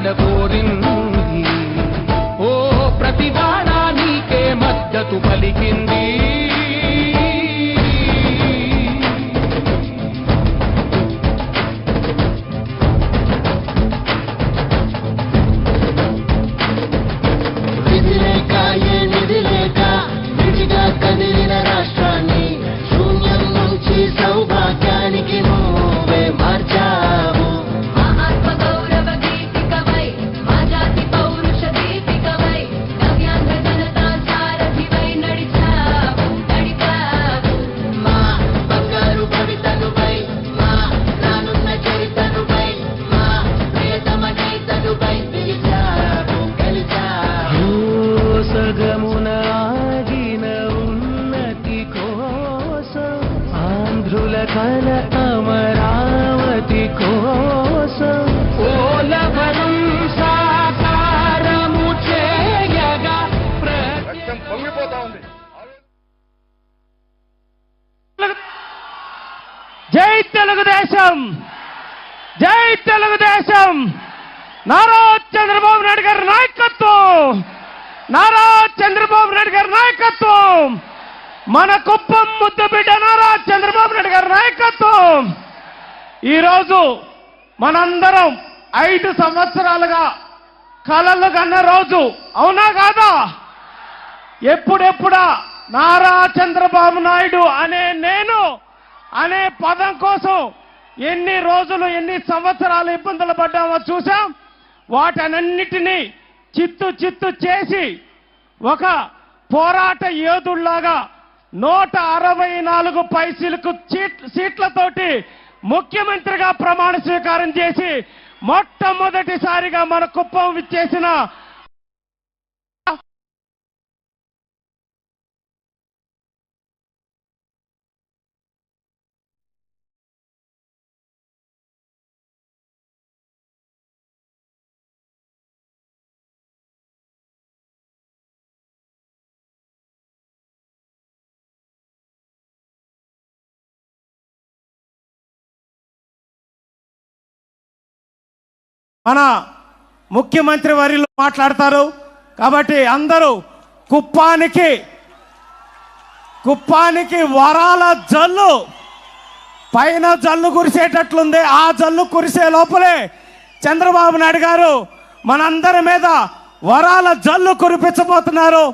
సాధన కోరింది. ఓ ప్రతివాడ నీకే మద్దతు పలికింది. కదిలిన రాష్ట్రాన్ని శూన్యం నుంచి సౌభాగ్యానికి నువ్వే మార్చావు. మా ఆత్మ గౌరవ గీతికవై, మా జాతి పౌరుష దీపికవై, నవ్యాంధ్ర జనతా సారథివై నడిచావు. మా బంగారు భవితనుపై, మా రానున్న చరితనుపై, మా ప్రియతమ నేతనుపై గెలిచావు. సగమున ఆంధ్రుల కల అమరావతి కోసం ఓలవరం సాకారము చేయగా పొంగిపోతా ఉంది. జై తెలుగుదేశం, జై తెలుగుదేశం. నారా చంద్రబాబు నాయుడు గారి నాయకత్వం, నారా చంద్రబాబు నాయుడు గారి నాయకత్వం, మన కుప్పం ముద్దుబిడ్డ నారా చంద్రబాబు నాయుడు గారి నాయకత్వం. ఈరోజు మనందరం 5 సంవత్సరాలుగా కలలు కన్న రోజు, అవునా కాదా? ఎప్పుడెప్పుడా నారా చంద్రబాబు నాయుడు అనే నేను అనే పదం కోసం ఎన్ని రోజులు ఎన్ని సంవత్సరాలు ఇబ్బందులు పడ్డామో చూసాం. వాటన్నిటినీ చిత్తు చేసి ఒక పోరాట యోధుల్లాగా 164 పైసలకు సీట్లతోటి ముఖ్యమంత్రిగా ప్రమాణ స్వీకారం చేసి మొట్టమొదటిసారిగా మన కుప్పం విచ్చేసిన మన ముఖ్యమంత్రి వర్యులు మాట్లాడతారు. కాబట్టి అందరూ కుప్పానికి వరాల జల్లు, పైన జల్లు కురిసేటట్లుంది. ఆ జల్లు కురిసే లోపలే చంద్రబాబు నాయుడు గారు మనందరి మీద వరాల జల్లు కురిపించబోతున్నారు.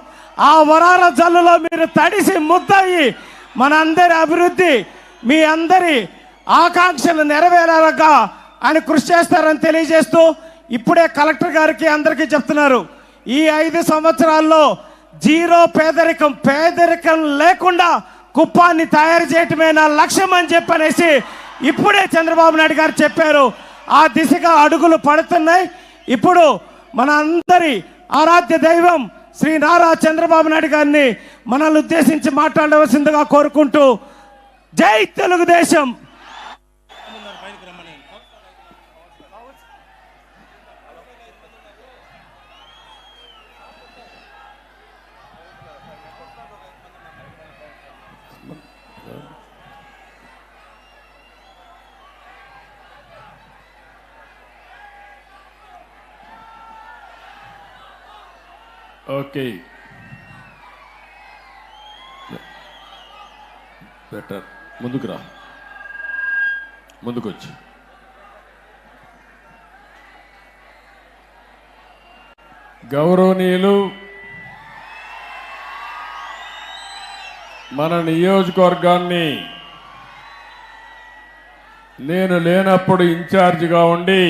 ఆ వరాల జల్లులో మీరు తడిసి ముద్దయి మనందరి అభివృద్ధి, మీ అందరి ఆకాంక్షలు నెరవేరేలాగా ఆయన కృషి చేస్తారని తెలియజేస్తూ, ఇప్పుడే కలెక్టర్ గారికి అందరికీ చెప్తున్నారు, ఈ 5 సంవత్సరాల్లో జీరో పేదరికం లేకుండా కుప్పాన్ని తయారు చేయటమే నా లక్ష్యం అని చెప్పనేసి ఇప్పుడే చంద్రబాబు నాయుడు గారు చెప్పారు. ఆ దిశగా అడుగులు పడుతున్నాయి. ఇప్పుడు మన అందరి ఆరాధ్య దైవం శ్రీ నారా చంద్రబాబు నాయుడు గారిని మనల్ని ఉద్దేశించి మాట్లాడవలసిందిగా కోరుకుంటూ, జై తెలుగుదేశం. Okay, better. ముందుకు రా, ముందుకొచ్చి గౌరవనీయులు మన నియోజకవర్గాన్ని నేను లేనప్పుడు ఇన్ఛార్జిగా ఉండి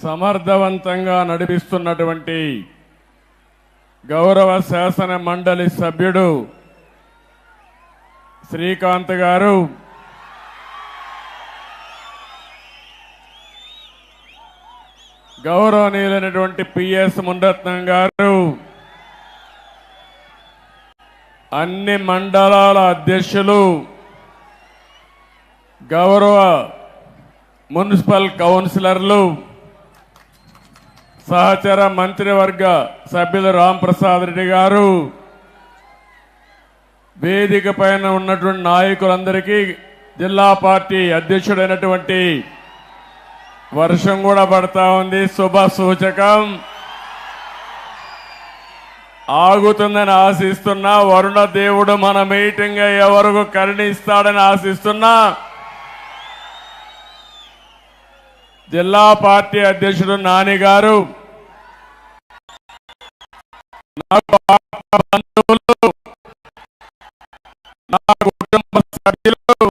సమర్థవంతంగా నడిపిస్తున్నటువంటి గౌరవ శాసన మండలి సభ్యుడు శ్రీకాంత్ గారు, గౌరవనీయులైనటువంటి పిఎస్ మునిరత్నం గారు, అన్ని మండలాల అధ్యక్షులు, గౌరవ మున్సిపల్ కౌన్సిలర్లు, సహచర మంత్రివర్గ సభ్యులు రాంప్రసాద్ రెడ్డి గారు, వేదిక పైన ఉన్నటువంటి నాయకులందరికీ, జిల్లా పార్టీ అధ్యక్షుడైనటువంటి వర్షం కూడా పడతా ఉంది, శుభ సూచకం. ఆగుతుందని ఆశిస్తున్నా. వరుణ దేవుడు మన మీటింగ్ అయ్యే వరకు కరుణిస్తాడని ఆశిస్తున్నా. జిల్లా పార్టీ అధ్యక్షుడు నాని గారు, నాకు ఆప్త బంధువులు, నా కుటుంబ సభ్యులు,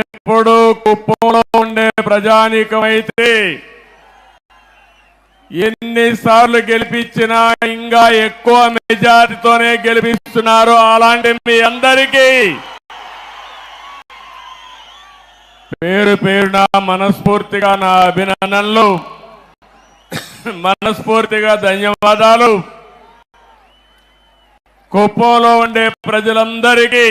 ఎప్పుడు కుప్పంలో ఉండే ప్రజానీకమైతే ఎన్నిసార్లు గెలిపించినా ఇంకా ఎక్కువ మెజారిటీతోనే గెలిపిస్తున్నారు. అలాంటి మీ అందరికీ పేరు పేరున మనస్ఫూర్తిగా నా అభినందనలు, మనస్ఫూర్తిగా ధన్యవాదాలు. కుప్పంలో ఉండే ప్రజలందరికీ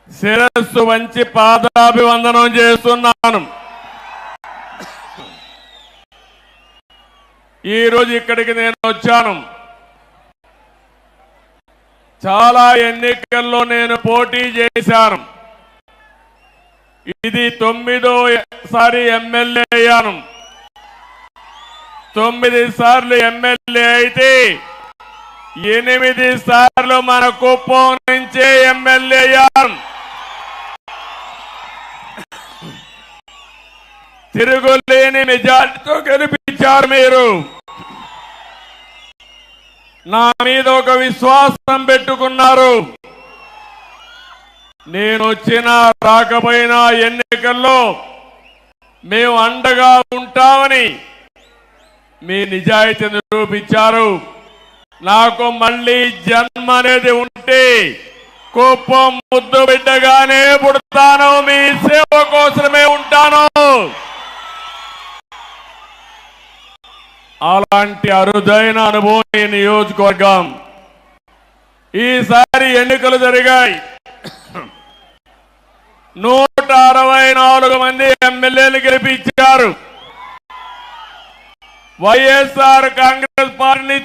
శిరస్సు వంచి పాదాభివందనం చేస్తున్నాను. ఈరోజు ఇక్కడికి నేను వచ్చాను. చాలా ఎన్నికల్లో నేను పోటీ చేశాను. ఇది 9వ ఎమ్మెల్యే అయ్యాను. 9 సార్లు ఎమ్మెల్యే అయితే 8 సార్లు మన కుప్పం నుంచే ఎమ్మెల్యే అయ్యాను. తిరుగులేని మెజార్టీతో గెలిపించారు మీరు. నా మీద ఒక విశ్వాసం పెట్టుకున్నారు. నేను వచ్చినా రాకపోయినా ఎన్నికల్లో మేము అండగా ఉంటామని మీ నిజాయితీ నిరూపించారు. నాకు మళ్ళీ జన్మ అనేది ఉంటే కుప్పం ముద్దు బిడ్డగానే పుడతాను, మీ సేవ కోసమే ఉంటాను. అలాంటి అరుదైన అనుభవం ఈ నియోజకవర్గం. ఈసారి ఎన్నికలు జరిగాయి. 164 మంది ఎమ్మెల్యేలు గెలిపించారు. వైఎస్ఆర్ కాంగ్రెస్ పార్టీని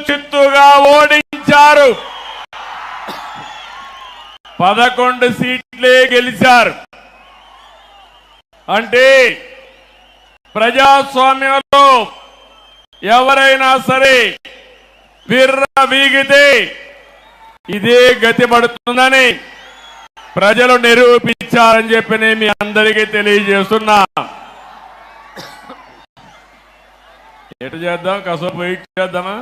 చిత్తుగా ఓడించారు. 11 సీట్లే గెలిచారు. అంటే ప్రజాస్వామ్యంలో ఎవరైనా సరే విర్ర వీగితే ఇదే గతి పడుతుందని ప్రజలు నిరూపించారని చెప్పి నేను మీ అందరికీ తెలియజేస్తున్నా. ఎటు చేద్దాం, కాసేపు వెయిట్ చేద్దామా?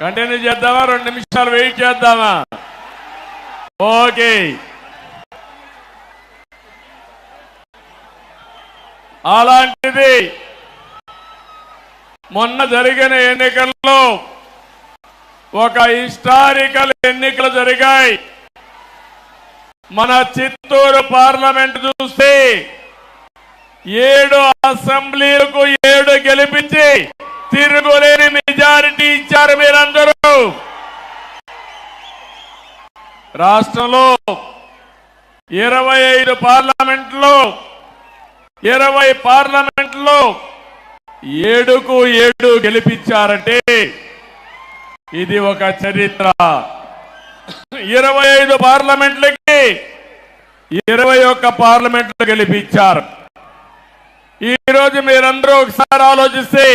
కంటిన్యూ చేద్దామా? 2 నిమిషాలు వెయిట్ చేద్దామా? ఓకే. అలాంటిది మొన్న జరిగిన ఎన్నికల్లో ఒక హిస్టారికల్ ఎన్నికలు జరిగాయి. మన చిత్తూరు పార్లమెంట్ చూస్తే 7 అసెంబ్లీలకు 7 గెలిపించి తిరుగులేని మెజారిటీ ఇచ్చారు మీరందరూ. రాష్ట్రంలో 25 పార్లమెంట్లో 20 పార్లమెంట్లో 7కు 7 గెలిపించారంటే ఇది ఒక చరిత్ర. 25 పార్లమెంట్లకి 21 పార్లమెంట్లు గెలిపించారు. ఈరోజు మీరందరూ ఒకసారి ఆలోచిస్తే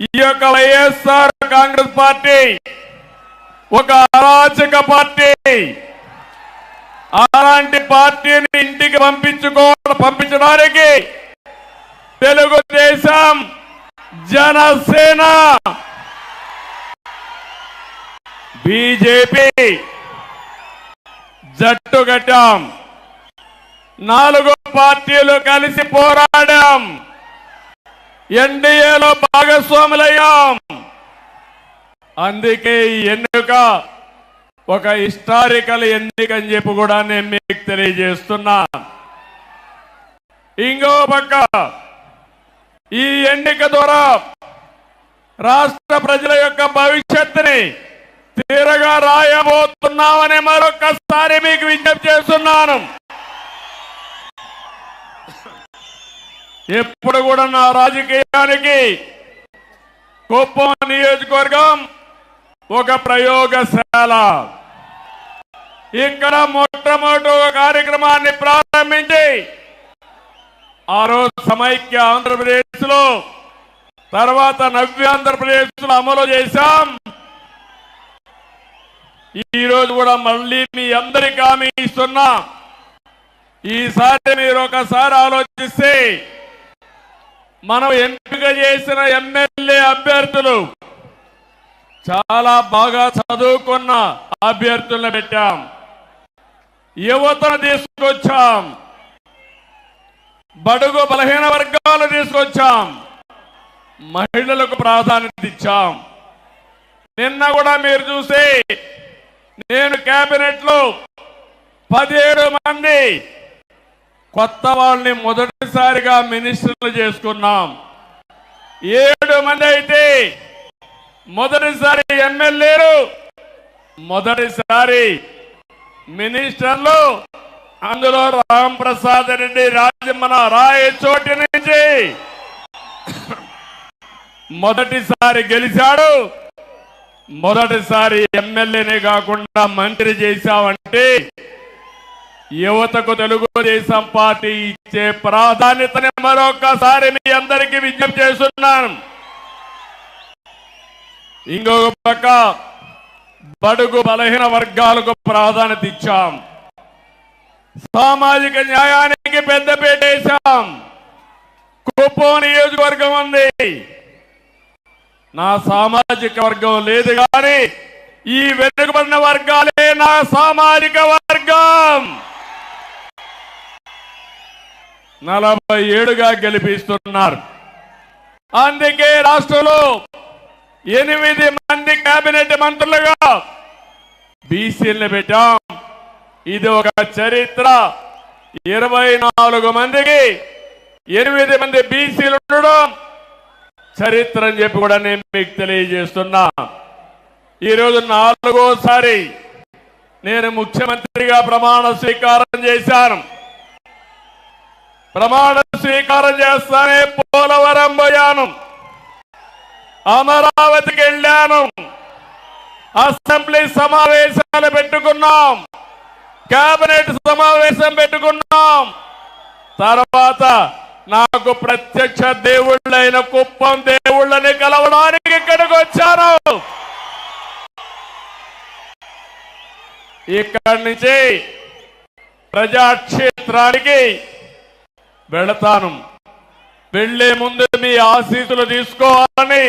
ఈ యొక్క వైఎస్ఆర్ కాంగ్రెస్ పార్టీ ఒక అరాచక పార్టీ. అలాంటి పార్టీని ఇంటికి పంపించడానికి తెలుగుదేశం, జనసేన, బీజేపీ జట్టు కట్టాం. 4 పార్టీలు కలిసి పోరాడాం. ఎన్డీఏలో భాగస్వాములయ్యాం. అందుకే ఈ ఎన్నిక ఒక హిస్టారికల్ ఎన్నిక అని చెప్పి కూడా నేను మీకు తెలియజేస్తున్నా. ఇంకో పక్క ఈ ఎన్నిక ద్వారా రాష్ట్ర ప్రజల యొక్క భవిష్యత్తుని తీరగా రాయబోతున్నామని మరొకసారి మీకు విజ్ఞప్తి చేస్తున్నాను. ఎప్పుడు కూడా నా రాజకీయానికి కుప్పం నియోజకవర్గం ఒక ప్రయోగశాల. ఇక్కడ మొట్టమొదటి ఒక కార్యక్రమాన్ని ప్రారంభించి ఆ రోజు సమైక్య ఆంధ్రప్రదేశ్ లో, తర్వాత నవ్య ఆంధ్రప్రదేశ్ లో అమలు చేశాం. ఈ రోజు కూడా మళ్ళీ మీ అందరికీ హామీ ఇస్తున్నా. ఈసారి మీరు ఒకసారి ఆలోచిస్తే మనం ఎంపిక చేసిన ఎమ్మెల్యే అభ్యర్థులు చాలా బాగా చదువుకున్న అభ్యర్థులను పెట్టాం, యువతను తీసుకొచ్చాం, బడుగు బలహీన వర్గాలు తీసుకొచ్చాం, మహిళలకు ప్రాధాన్యత ఇచ్చాం. నిన్న కూడా మీరు చూస్తే నేను కేబినెట్ లో 17 మంది కొత్త వాళ్ళని మొదటిసారిగా మినిస్టర్లు చేసుకున్నాం. 7 మంది అయితే మొదటిసారి ఎమ్మెల్యేలు, మొదటిసారి మినిస్టర్లు. అందులో రాంప్రసాద్ రెడ్డి రాజమన రాయచోటి నుంచి మొదటిసారి గెలిచాడు. మొదటిసారి ఎమ్మెల్యేనే కాకుండా మంత్రి చేశామంటే యువతకు తెలుగుదేశం పార్టీ ఇచ్చే ప్రాధాన్యతని మరొకసారి మీ అందరికీ విజ్ఞప్తి చేస్తున్నాను. ఇంకొక పక్క బడుగు బలహీన వర్గాలకు ప్రాధాన్యత ఇచ్చాం, సామాజిక న్యాయానికి పెద్దపీట వేశాం. కుప్పం నియోజకవర్గం ఉంది, నా సామాజిక వర్గం లేదు, కానీ ఈ వెనుకబడిన వర్గాలే నా సామాజిక వర్గం. 47గా గెలిపిస్తున్నారు. అందుకే రాష్ట్రంలో 8 మంది కేబినెట్ మంత్రులుగా బీసీలను పెట్టాం. ఇది ఒక చరిత్ర. 24 మందికి 8 మంది బీసీలు ఉండడం చరిత్ర అని చెప్పి కూడా నేను మీకు తెలియజేస్తున్నా. ఈరోజు 4వసారి నేను ముఖ్యమంత్రిగా ప్రమాణ స్వీకారం చేశాను. ప్రమాణ స్వీకారం చేస్తానే పోలవరం పోయాను, అమరావతికి వెళ్ళాను, అసెంబ్లీ సమావేశాలు పెట్టుకున్నాం, కేబినెట్ సమావేశం పెట్టుకున్నాం. తర్వాత నాకు ప్రత్యక్ష దేవుళ్ళైన కుప్పం దేవుళ్ళని కలవడానికి ఇక్కడికి వచ్చాను. ఇక్కడి నుంచి ప్రజాక్షేత్రానికి వెళతాను. వెళ్లే ముందు మీ ఆశీస్సులు తీసుకోవాలని,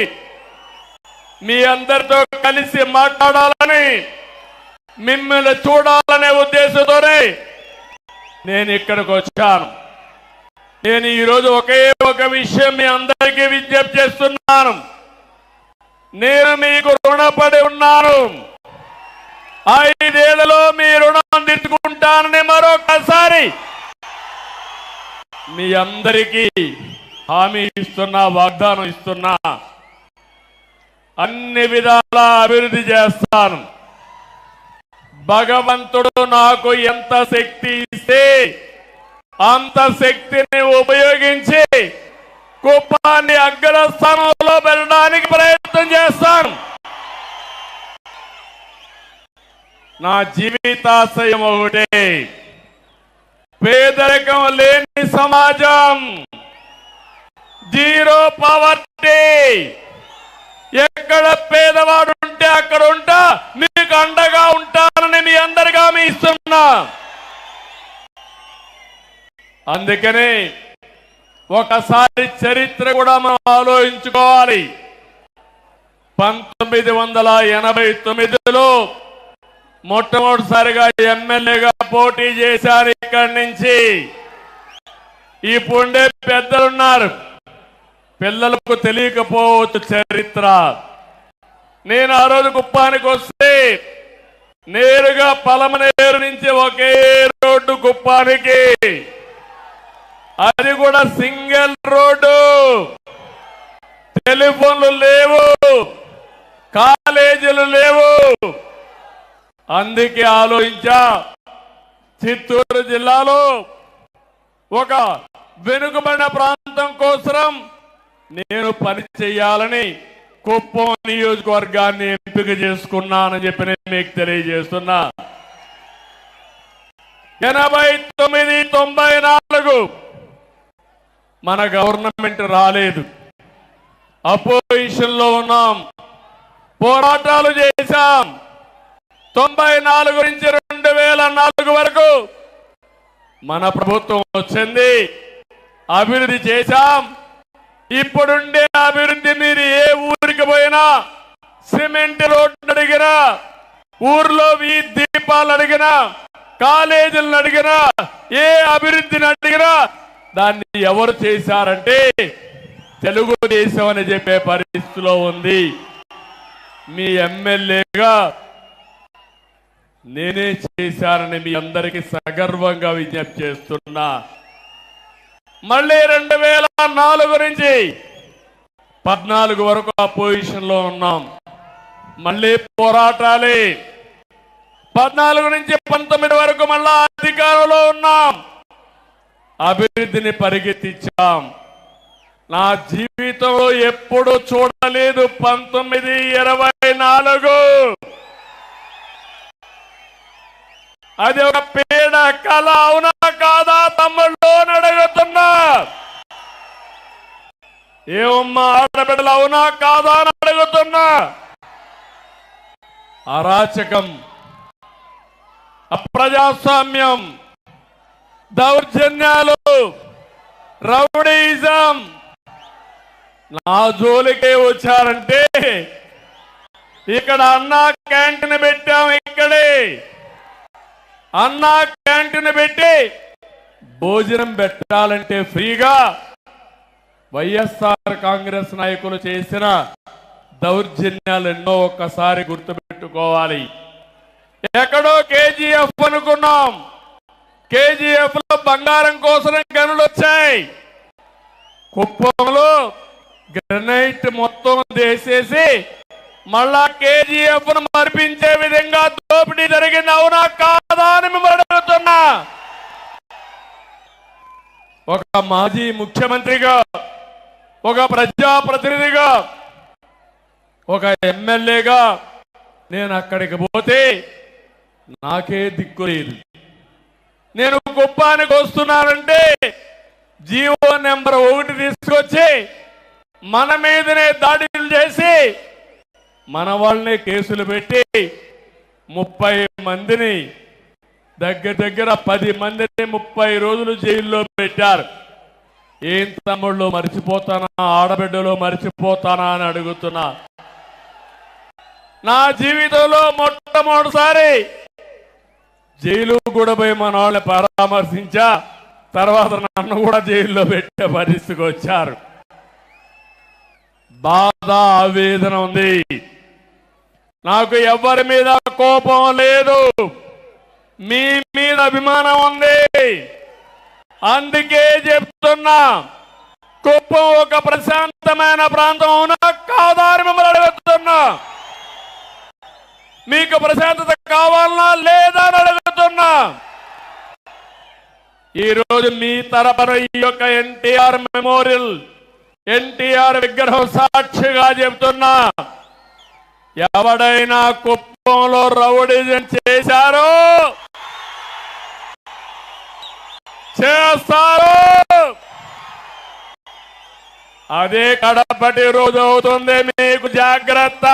మీ అందరితో కలిసి మాట్లాడాలని, మిమ్మల్ని చూడాలనే ఉద్దేశంతోనే నేను ఇక్కడికి వచ్చాను. నేను ఈరోజు ఒకే ఒక విషయం మీ అందరికీ విజ్ఞప్తి చేస్తున్నాను. నేను మీకు రుణపడి ఉన్నాను. 5 ఏళ్లలో మీ రుణం తీర్చుకుంటానని మరొకసారి మీ అందరికీ హామీ ఇస్తున్నా, వాగ్దానం ఇస్తున్నా. అన్ని విధాలా అభివృద్ధి చేస్తాను. భగవంతుడు నాకు ఎంత శక్తి ఇస్తే అంత శక్తిని ఉపయోగించి కుప్పాన్ని అగ్రస్థానంలో పెట్టడానికి ప్రయత్నం చేస్తాను. నా జీవితాశయం ఒకటే, పేదరికం లేని సమాజం, జీరో పావర్టీ. ఎక్కడ పేదవాడు ఉంటే అక్కడ ఉంటా, మీకు అండగా ఉంటానని మీ అందరిగా హామీ ఇస్తున్నా. అందుకనే ఒకసారి చరిత్ర కూడా మనం ఆలోచించుకోవాలి. 1989లో మొట్టమొదటిసారిగా ఎమ్మెల్యేగా పోటీ చేశారు. ఇక్కడి నుంచి ఇప్పుడే పెద్దలున్నారు, పిల్లలకు తెలియకపోవచ్చు చరిత్ర. నేను ఆ రోజు కుప్పానికి వస్తే నేరుగా పలమనేరు నుంచి ఒకే రోడ్డు కుప్పానికి, అది కూడా సింగిల్ రోడ్డు. టెలిఫోన్లు లేవు, కాలేజీలు లేవు. అందుకే ఆలోచించా, చిత్తూరు జిల్లాలో ఒక వెనుకబడిన ప్రాంతం కోసం నేను పని చేయాలని కుప్పం నియోజకవర్గాన్ని ఎంపిక చేసుకున్నానని చెప్పి నేను మీకు తెలియజేస్తున్నా. 89, 94 మన గవర్నమెంట్ రాలేదు, అపోజిషన్ లో ఉన్నాం, పోరాటాలు చేశాం. 94 నుంచి 2004 వరకు మన ప్రభుత్వం వచ్చింది, అభివృద్ధి చేశాం. ఇప్పుడుండే అభివృద్ధి మీరు ఏ ఊరికి పోయినా, సిమెంట్ రోడ్డు అడిగినా, ఊర్లో వీధి దీపాలు అడిగినా, కాలేజీలను అడిగినా, ఏ అభివృద్ధిని అడిగినా దాన్ని ఎవరు చేశారంటే తెలుగుదేశం అని చెప్పే పరిస్థితిలో ఉంది. మీ ఎమ్మెల్యేగా నేనే చేశానని మీ అందరికీ సగర్వంగా విజ్ఞప్తి చేస్తున్నా. మళ్ళీ 2004 నుంచి 14 వరకు ఆ పొజిషన్ లో ఉన్నాం. మళ్ళీ పోరాటాలే. 14 నుంచి 19 వరకు మళ్ళా అధికారంలో ఉన్నాం, అభివృద్ధిని పరిగెత్తించాం. నా జీవితంలో ఎప్పుడు చూడలేదు 1924 అది ఒక పేడ కళ, అవునా కాదా తమ్ముళ్ళు అని అడుగుతున్నా. ఏమమ్మా ఆడబిడ్డలు, అవునా కాదా అని అడుగుతున్నా. అరాచకం, అప్రజాస్వామ్యం, దౌర్జన్యాలు, రౌడీయిజం నా జోలికే వచ్చారంటే ఇక్కడ అన్నా క్యాంటీన్ పెట్టాం. ఇక్కడే అన్నా క్యాంటీన్ పెట్టి భోజనం పెట్టాలంటే ఫ్రీగా వైఎస్ఆర్ కాంగ్రెస్ నాయకులు చేసిన దౌర్జన్యాలు ఎన్నో ఒక్కసారి గుర్తుపెట్టుకోవాలి. ఎక్కడో కేజీఎఫ్ అనుకున్నాం, కేజీఎఫ్ లో బంగారం కోసం గనులు వచ్చాయి. కుప్పంలో గ్రనైట్ మొత్తం వేసేసి మళ్ళా కేజీఎఫ్ ను మరిపించే విధంగా దోపిడీ జరిగింది, అవునా కాదా అని మిమ్మల్ని అడుగుతున్నా. ఒక మాజీ ముఖ్యమంత్రిగా, ఒక ప్రజాప్రతినిధిగా, ఒక ఎమ్మెల్యేగా నేను అక్కడికి పోతే నాకే దిక్కు లేదు. నేను కుప్పానికి వస్తున్నానంటే జీవో నెంబర్ 1 తీసుకొచ్చి మన మీదనే దాడులు చేసి మన వాళ్ళనే కేసులు పెట్టి 30 మందిని, దగ్గర 10 మందిని 30 రోజులు జైల్లో పెట్టారు. ఏం తమ్ముళ్ళు మర్చిపోతానా, ఆడబిడ్డలో మర్చిపోతానా అని అడుగుతున్నా. నా జీవితంలో మొట్టమొదటిసారి జైలు కూడా పోయి మన వాళ్ళని పరామర్శించా. తర్వాత నన్ను కూడా జైల్లో పెట్టే పరిస్థితికి వచ్చారు. బాధ, ఆవేదన ఉంది. నాకు ఎవరి మీద కోపం లేదు, మీ మీద అభిమానం ఉంది. అందుకే చెప్తున్నా, కుప్పం ఒక ప్రశాంతమైన ప్రాంతం, అవునా కాదా అని మిమ్మల్ని అడుగుతున్నా. మీకు ప్రశాంతత కావాలన్నా లేదా అని అడుగుతున్నా. ఈరోజు మీ తరపున ఈ యొక్క ఎన్టీఆర్ మెమోరియల్, ఎన్టీఆర్ విగ్రహం సాక్షిగా చెబుతున్నా, ఎవడైనా కుప్పంలో రౌడీజం చేశారో చేస్తారు, అదే కడపటి రోజు అవుతుంది. మీకు జాగ్రత్త.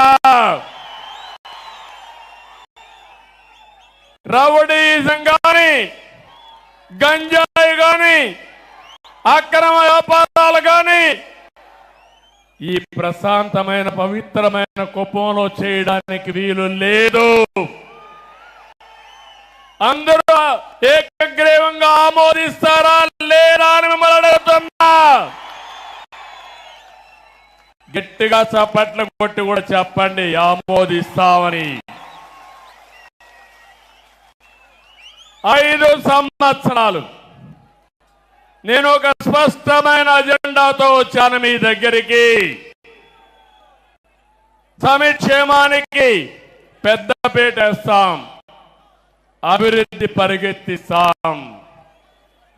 రౌడీజం గాని, గంజాయి గాని, అక్రమ వ్యాపారాలు గాని ఈ ప్రశాంతమైన పవిత్రమైన కుప్పంలో చేయడానికి వీలు లేదు. అందరూ ఏకగ్రీవంగా ఆమోదిస్తారా లేదా అని మిమ్మల్ని అడుగుతున్నా. గట్టిగా చప్పట్లు కొట్టి కూడా చెప్పండి ఆమోదిస్తామని. 5 సంవత్సరాలు నేను ఒక స్పష్టమైన అజెండాతో వచ్చాను మీ దగ్గరికి. సంక్షేమానికి పెద్దపీట వేస్తాం, అభివృద్ధి పరిగెత్తిస్తాం.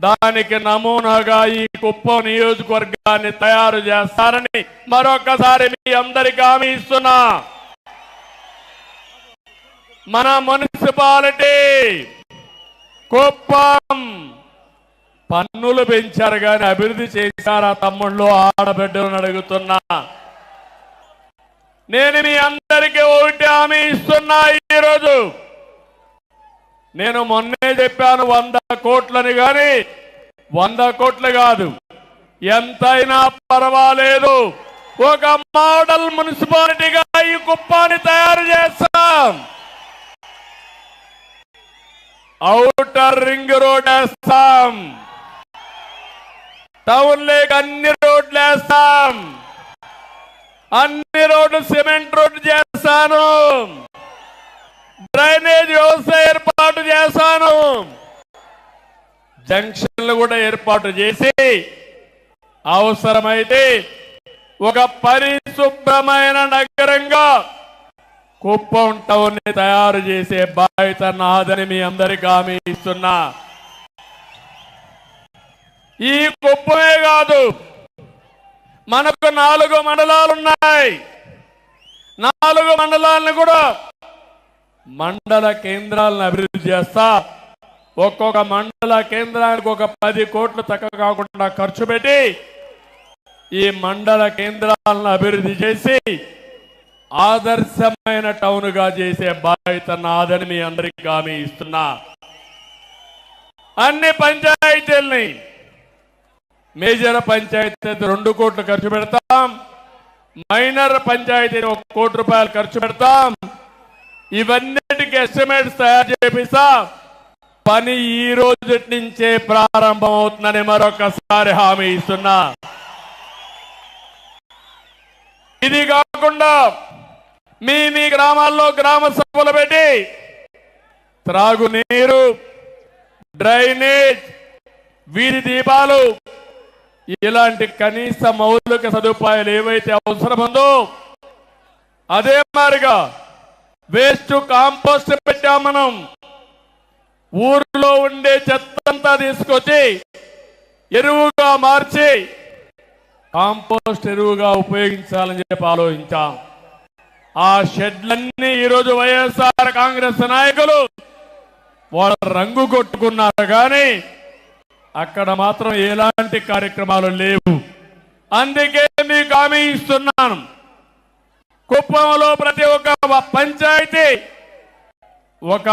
దానికి నమూనాగా ఈ కుప్పం నియోజకవర్గాన్ని తయారు చేస్తారని మరొకసారి మీ అందరికీ హామీ ఇస్తున్నా. మన మున్సిపాలిటీ కుప్పం పన్నులు పెంచారు కానీ అభివృద్ధి చేశారా తమ్ముళ్ళు ఆడబిడ్డలను అడుగుతున్నా. నేను మీ అందరికీ ఒకటి హామీ ఇస్తున్నా. ఈరోజు నేను మొన్నే చెప్పాను 100 కోట్లని, కానీ 100 కోట్లు కాదు, ఎంతైనా పర్వాలేదు, ఒక మోడల్ మున్సిపాలిటీగా ఈ కుప్పాన్ని తయారు చేస్తాం. ఔటర్ రింగ్ రోడ్ వేస్తాం, టౌన్ లేక్ అన్ని రోడ్లు వేస్తాం, అన్ని రోడ్లు సిమెంట్ రోడ్డు చేస్తాను, డ్రైనేజ్ వ్యవస్థ ఏర్పాటు చేస్తాను, జంక్షన్లు కూడా ఏర్పాటు చేసి అవసరమైతే ఒక పరిశుభ్రమైన నగరంగా కుప్పం టౌన్ ని తయారు చేసే బాధ్యత నాదని మీ అందరికీ హామీ ఇస్తున్నా. ఈ కుప్పమే కాదు, మనకు 4 మండలాలు ఉన్నాయి. 4 మండలాలను కూడా మండల కేంద్రాలను అభివృద్ధి చేస్తా. ఒక్కొక్క మండల కేంద్రానికి ఒక 10 కోట్లు తక్కువ కాకుండా ఖర్చు పెట్టి ఈ మండల కేంద్రాలను అభివృద్ధి చేసి ఆదర్శమైన టౌన్ గా చేసే బాధ్యత నాదని మీ అందరికీ హామీ ఇస్తున్నా. అన్ని పంచాయతీల్ని, మేజర్ పంచాయతీ 2 కోట్లు ఖర్చు పెడతాం, మైనర్ పంచాయతీ 1 కోటి రూపాయలు ఖర్చు పెడతాం. ఇవన్నిటికీ ఎస్టిమేట్స్ తయారు చేపిస్తా. పని ఈ రోజు నుంచే ప్రారంభం అవుతుందని మరొకసారి హామీ ఇస్తున్నా. ఇది కాకుండా మీ గ్రామాల్లో గ్రామ సభలు పెట్టి త్రాగునీరు, డ్రైనేజ్, వీధి దీపాలు, ఇలాంటి కనీస మౌలిక సదుపాయాలు ఏవైతే అవసరముందో అదే మాదిరిగా వేస్ట్ కాంపోస్ట్ పెట్టాం. మనం ఊర్లో ఉండే చెత్తంతా తీసుకొచ్చి ఎరువుగా మార్చి కాంపోస్ట్ ఎరువుగా ఉపయోగించాలని చెప్పి ఆలోచించాం. ఆ షెడ్లన్నీ ఈరోజు వైఎస్ఆర్ కాంగ్రెస్ నాయకులు వాళ్ళ రంగు కొట్టుకున్నారు, కానీ అక్కడ మాత్రం ఎలాంటి కార్యక్రమాలు లేవు. అందుకే మీకు హామీ ఇస్తున్నాను, కుప్పంలో ప్రతి ఒక్క పంచాయతీ ఒక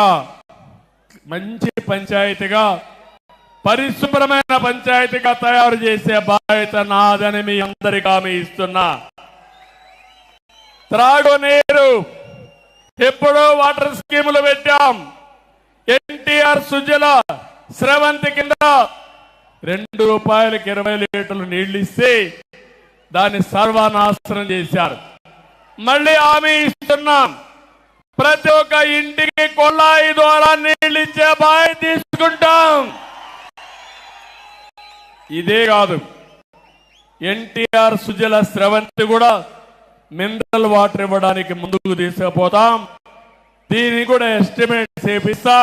మంచి పంచాయతీగా, పరిశుభ్రమైన పంచాయతీగా తయారు చేసే బాధ్యత నాదని మీ అందరికీ హామీ ఇస్తున్నా. త్రాగునీరు ఎప్పుడో వాటర్ స్కీములు పెట్టాం. ఎన్టీఆర్ సుజల స్రవంతి కింద ₹2కి 20 లీటర్లు నీళ్లు ఇస్తే దాన్ని సర్వనాశనం చేశారు. మళ్ళీ హామీ ఇస్తున్నాం, ప్రతి ఒక్క ఇంటికి కొళాయి ద్వారా నీళ్లు ఇచ్చే బాధ్యత తీసుకుంటాం. ఇదే కాదు, ఎన్టీఆర్ సుజల స్రవంతి కూడా మినరల్ వాటర్ ఇవ్వడానికి ముందుకు తీసుకుపోతాం. దీన్ని కూడా ఎస్టిమేట్ చేపిస్తా.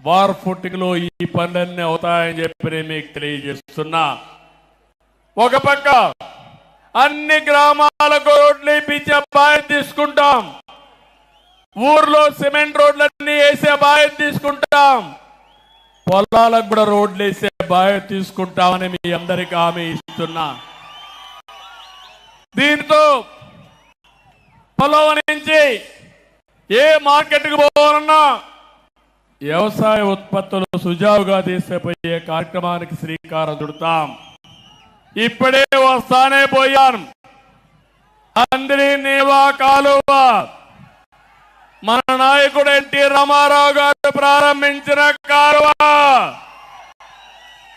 వార్ ఫుటింగ్ లో ఈ పనులన్నీ అవుతాయని చెప్పి నేను మీకు తెలియజేస్తున్నా. ఒక పక్క అన్ని గ్రామాలకు రోడ్లు ఇప్పించే బాధ్యత తీసుకుంటాం, ఊర్లో సిమెంట్ రోడ్లన్నీ వేసే బాధ్యత తీసుకుంటాం, పొలాలకు కూడా రోడ్లు వేసే బాధ్యత తీసుకుంటామని మీ అందరికీ హామీ ఇస్తున్నా. దీంతో పొలం నుంచి ఏ మార్కెట్కి పోవాలన్నా వ్యవసాయ ఉత్పత్తులు సుజావుగా తీసుకుపోయే కార్యక్రమానికి శ్రీకారం చుడతాం. ఇప్పుడే వస్తానే పోయాను, అందరి నీవా కాలువ మన నాయకుడు ఎన్టీ రామారావు గారు ప్రారంభించిన కాలువ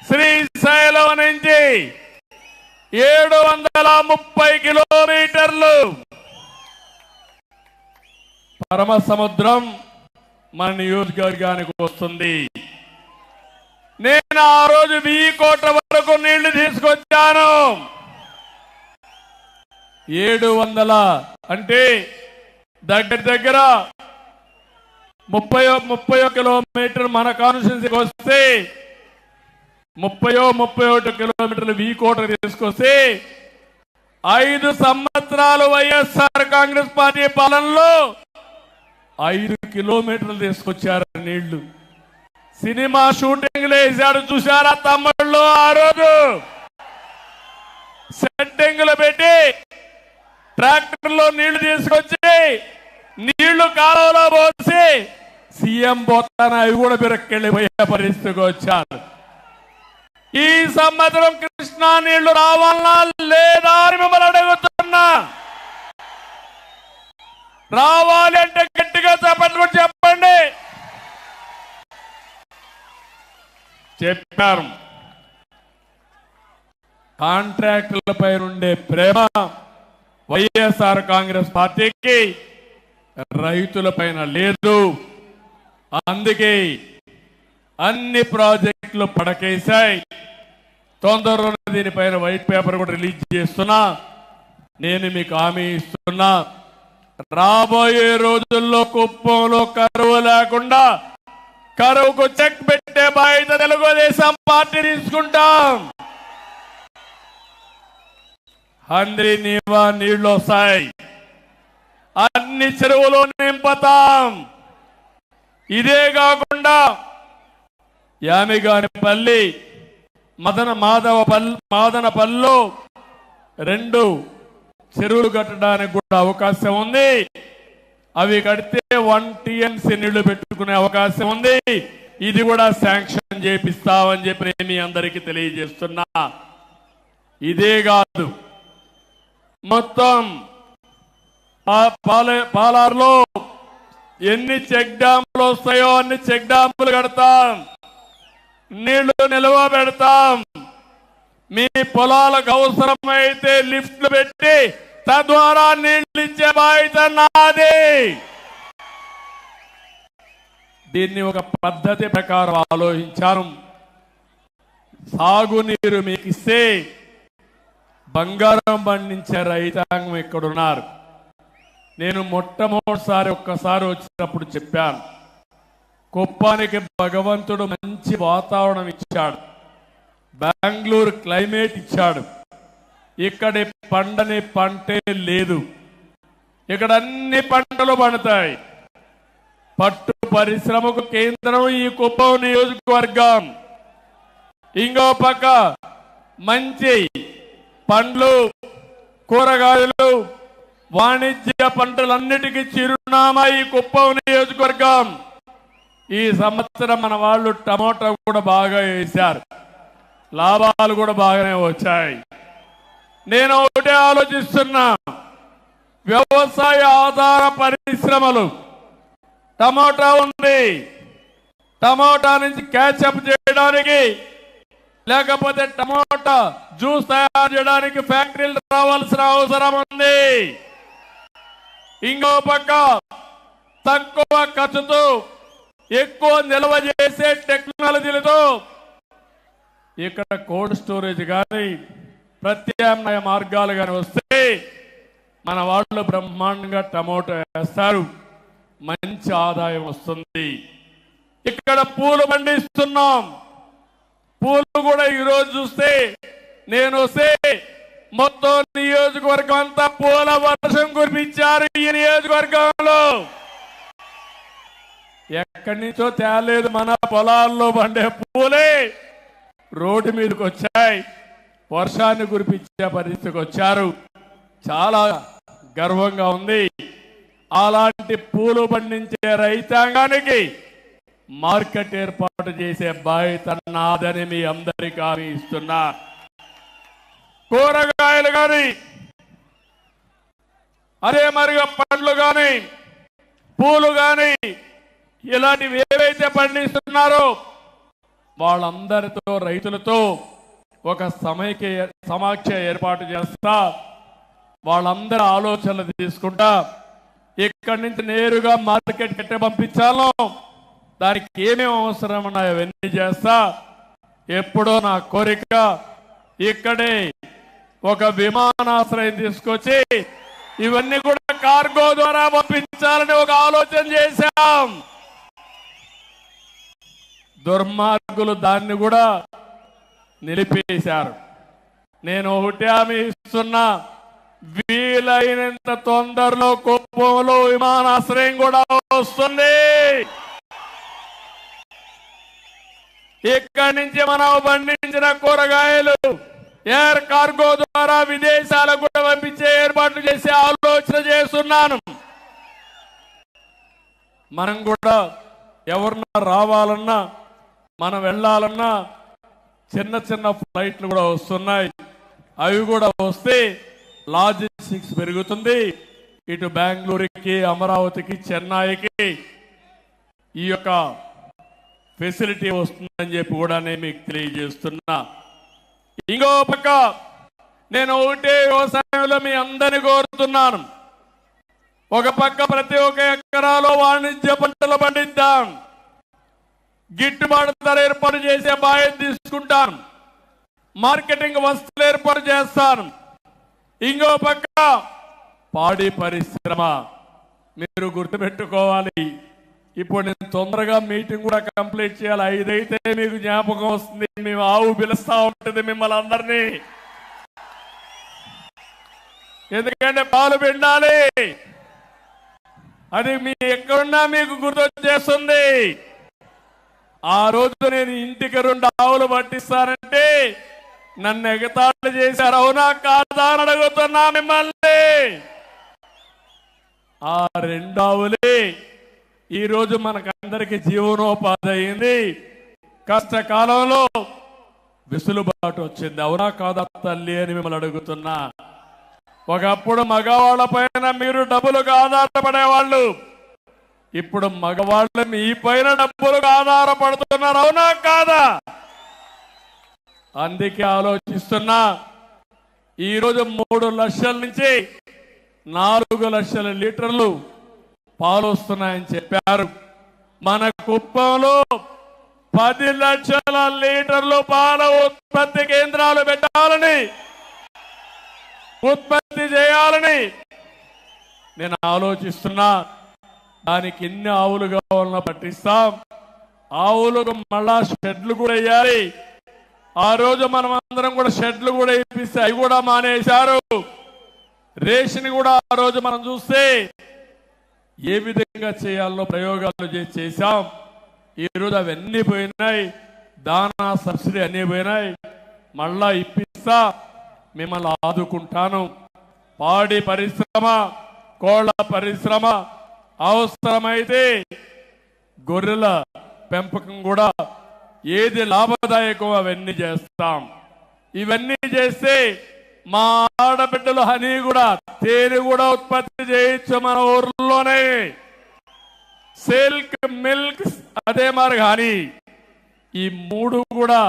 శ్రీశైలం నుంచి 730 కిలోమీటర్లు పరమ సముద్రం మన నియోజకవర్గానికి వస్తుంది. నేను ఆ రోజు 1000 కోట్ల వరకు నీళ్లు తీసుకొచ్చాను. 700 అంటే దగ్గర 30 కిలోమీటర్ మన కాన్స్టిట్యున్సీకి వస్తే 31 కిలోమీటర్లు వీకోట తీసుకొస్తే 5 సంవత్సరాలు వైఎస్ఆర్ కాంగ్రెస్ పార్టీ పాలనలో 5 కిలోమీటర్లు తీసుకొచ్చారు నీళ్లు. సినిమా షూటింగ్ వేశాడు చూశారా తమ్ముళ్ళు? ఆ రోజు సెట్టింగ్లు పెట్టి ట్రాక్టర్లో నీళ్లు తీసుకొచ్చి నీళ్లు కాలువలో పోసి సీఎం పోతాన అవి కూడా బిరక్కెళ్ళిపోయే పరిస్థితికి వచ్చారు. ఈ సంవత్సరం కృష్ణా నీళ్లు రావాలన్నా లేదా అని మిమ్మల్ని అడుగుతున్నా. రావాలి అంటే గట్టిగా చెప్పండి. చెప్పారు. కాంట్రాక్టులపై ఉండే ప్రేమ వైఎస్ఆర్ కాంగ్రెస్ పార్టీకి రైతులపైన లేదు. అందుకే అన్ని ప్రాజెక్టులు పడకేశాయి. తొందరలోనే దీనిపైన వైట్ పేపర్ కూడా రిలీజ్ చేస్తున్నా. నేను మీకు హామీ ఇస్తున్నా, రాబోయే రోజుల్లో కుప్పంలో కరువు లేకుండా కరువుకు చెక్ పెట్టే బాధ్యత తెలుగుదేశం పార్టీ తీసుకుంటాం. హంద్రి నీవా నీళ్లు వస్తాయి, అన్ని చెరువులు నింపుతాం. ఇదే కాకుండా యామిగానిపల్లి మాదనపల్లిలో 2 చెరువులు కట్టడానికి కూడా అవకాశం ఉంది. అవి కడితే 1 TMC నీళ్లు పెట్టుకునే అవకాశం ఉంది. ఇది కూడా శాంక్షన్ చేపిస్తామని చెప్పి మీ అందరికీ తెలియజేస్తున్నా. ఇదే కాదు, మొత్తం పాలార్లో ఎన్ని చెక్ డ్యాములు వస్తాయో అన్ని చెక్ డ్యాములు కడతాం. నీళ్లు నిల్వ పెడతాం. మీ పొలాలకు అవసరమైతే లిఫ్ట్లు పెట్టి తద్వారా నీళ్లు ఇచ్చే బాధ్యత నాది. దీన్ని ఒక పద్ధతి ప్రకారం ఆలోచించాను. సాగునీరు మీకు ఇస్తే బంగారం పండించే రైతాంగం ఎక్కడున్నారు? నేను మొట్టమొదటిసారి ఒక్కసారి వచ్చినప్పుడు చెప్పాను, కుప్పానికి భగవంతుడు మంచి వాతావరణం ఇచ్చాడు, బెంగళూరు క్లైమేట్ ఇచ్చాడు. ఇక్కడి పండని పంటే లేదు. ఇక్కడ అన్ని పంటలు పండుతాయి. పట్టు పరిశ్రమకు కేంద్రం ఈ కుప్పం నియోజకవర్గం. ఇంకో పక్క మంచి పండ్లు, కూరగాయలు, వాణిజ్య పంటలన్నిటికీ చిరునామా ఈ కుప్పం నియోజకవర్గం. ఈ సంవత్సరం మన వాళ్ళు టమోటా కూడా బాగా వేశారు, లాభాలు కూడా బాగానే వచ్చాయి. నేను ఒకటే ఆలోచిస్తున్నా, వ్యవసాయ ఆధార పరిశ్రమలు, టమోటా ఉంది, టమోటా నుంచి క్యాచప్ చేయడానికి లేకపోతే టమోటా జ్యూస్ తయారు చేయడానికి ఫ్యాక్టరీలు రావాల్సిన అవసరం ఉంది. ఇంకో పక్క తక్కువ ఖర్చుతో ఎక్కువ నిల్వ చేసే టెక్నాలజీలతో ఇక్కడ కోల్డ్ స్టోరేజ్ కానీ ప్రత్యామ్నాయ మార్గాలు కానీ వస్తే మన వాళ్ళు బ్రహ్మాండంగా టమోటా వేస్తారు, మంచి ఆదాయం వస్తుంది. ఇక్కడ పూలు పండిస్తున్నాం. పూలు కూడా ఈరోజు చూస్తే నేను వస్తే మొత్తం నియోజకవర్గం అంతా పూల వర్షం కురిపించారు. ఈ నియోజకవర్గంలో ఎక్కడి నుంచో తేలేదు, మన పొలాల్లో పండే పూలే రోడ్డు మీదకి వచ్చాయి, వర్షాన్ని కురిపించే పరిస్థితికి వచ్చారు. చాలా గర్వంగా ఉంది. అలాంటి పూలు పండించే రైతాంగానికి మార్కెట్ ఏర్పాటు చేసే బాధ్యత నాదని మీ అందరికీ హామీ ఇస్తున్నా. కూరగాయలు కానీ అదే మరిగా పండ్లు కానీ పూలు కానీ ఇలాంటివి ఏవైతే పండిస్తున్నారో వాళ్ళందరితో రైతులతో ఒక సమాఖ్య ఏర్పాటు చేస్తా, వాళ్ళందరి ఆలోచనలు తీసుకుంటా ఇక్కడి నుంచి నేరుగా మార్కెట్ కట్టే పంపించాలో దానికి ఏమేమి అవసరం ఉన్నాయో అవన్నీ చేస్తా. ఎప్పుడో నా కోరిక ఇక్కడే ఒక విమానాశ్రయం తీసుకొచ్చి ఇవన్నీ కూడా కార్గో ద్వారా పంపించాలని ఒక ఆలోచన చేశాం. దుర్మార్గులు దాన్ని కూడా నిలిపేశారు. నేను ఒకటి హామీ ఇస్తున్నా, వీలైనంత తొందరలో కుప్పంలో విమానాశ్రయం కూడా వస్తుంది. ఇక్కడి నుంచి మనం పండించిన కూరగాయలు ఎయిర్ కార్గో ద్వారా విదేశాలకు కూడా పంపించే ఏర్పాట్లు చేసే ఆలోచన చేస్తున్నాను. మనం కూడా ఎవరన్నా రావాలన్నా, మనం వెళ్ళాలన్నా చిన్న చిన్న ఫ్లైట్లు కూడా వస్తున్నాయి. అవి కూడా వస్తే లాజిస్టిక్స్ పెరుగుతుంది. ఇటు బెంగళూరుకి, అమరావతికి, చెన్నైకి ఈ యొక్క ఫెసిలిటీ వస్తుందని చెప్పి కూడా నేను మీకు తెలియజేస్తున్నా. ఇంకో పక్క నేను ఒకటే వ్యవసాయంలో మీ అందరినీ కోరుతున్నాను. ఒక పక్క ప్రతి ఒక్క ఎకరాలో వాణిజ్య పంటలు పండిద్దాం, గిట్టుబాటు ధర ఏర్పాటు చేసే బాధ్యత తీసుకుంటాను, మార్కెటింగ్ వస్తువులు ఏర్పాటు చేస్తాను. ఇంకో పక్క పాడి పరిశ్రమ మీరు గుర్తుపెట్టుకోవాలి. ఇప్పుడు నేను తొందరగా మీటింగ్ కూడా కంప్లీట్ చేయాలి. 5 అయితే మీకు జ్ఞాపకం వస్తుంది, మేము ఆవు పిలుస్తా ఉంటుంది మిమ్మల్ని అందరినీ. ఎందుకంటే పాలు పిండాలి, అది మీ ఎక్కడున్నా మీకు గుర్తొచ్చేస్తుంది. ఆ రోజు నేను ఇంటికి 2 ఆవులు పట్టిస్తానంటే నన్ను ఎగతాళి చేశారు. అవునా కాదా అని అడుగుతున్నా మిమ్మల్ని. ఆ 2 ఆవులే ఈరోజు మనకందరికి జీవనోపాధి అయింది. కష్టకాలంలో విసులుబాటు వచ్చింది. అవునా కాదా తల్లి అని మిమ్మల్ని అడుగుతున్నా. ఒకప్పుడు మగవాళ్ళ పైన మీరు డబ్బులకు ఆధారపడేవాళ్ళు, ఇప్పుడు మగవాళ్ళు మీ పైన డబ్బులకు ఆధారపడుతున్నారు. అవునా కాదా? అందుకే ఆలోచిస్తున్నా. ఈరోజు 3 లక్షల నుంచి 4 లక్షల లీటర్లు పాలు వస్తున్నాయని చెప్పారు. మన కుప్పంలో 10 లక్షల లీటర్లు పాల ఉత్పత్తి కేంద్రాలు పెట్టాలని, ఉత్పత్తి చేయాలని నేను ఆలోచిస్తున్నా. దానికి ఎన్ని ఆవులు కావాలన్నా పట్టిస్తాం. ఆవులకు మళ్ళా షెడ్లు కూడా వేయాలి. ఆ రోజు మనం అందరం కూడా షెడ్లు కూడా ఇప్పిస్తే అవి కూడా మానేశారు. రేషన్ కూడా ఆ రోజు మనం చూస్తే ఏ విధంగా చేయాలో ప్రయోగాలు చేశాం. ఈరోజు అవన్నీ పోయినాయి. దానా సబ్సిడీ అన్నీ పోయినాయి. మళ్ళా ఇప్పిస్తా, మిమ్మల్ని ఆదుకుంటాను. పాడి పరిశ్రమ, కోళ్ల పరిశ్రమ, అవసరమైతే గొర్రెల పెంపకం కూడా ఏది లాభదాయకం అవన్నీ చేస్తాం. ఇవన్నీ చేస్తే మా ఆడబిడ్డలు హనీ కూడా, తేనె కూడా ఉత్పత్తి చేయొచ్చు మన ఊర్లోనే. సిల్క్, మిల్క్, అదే మరి హనీ, ఈ 3 కూడా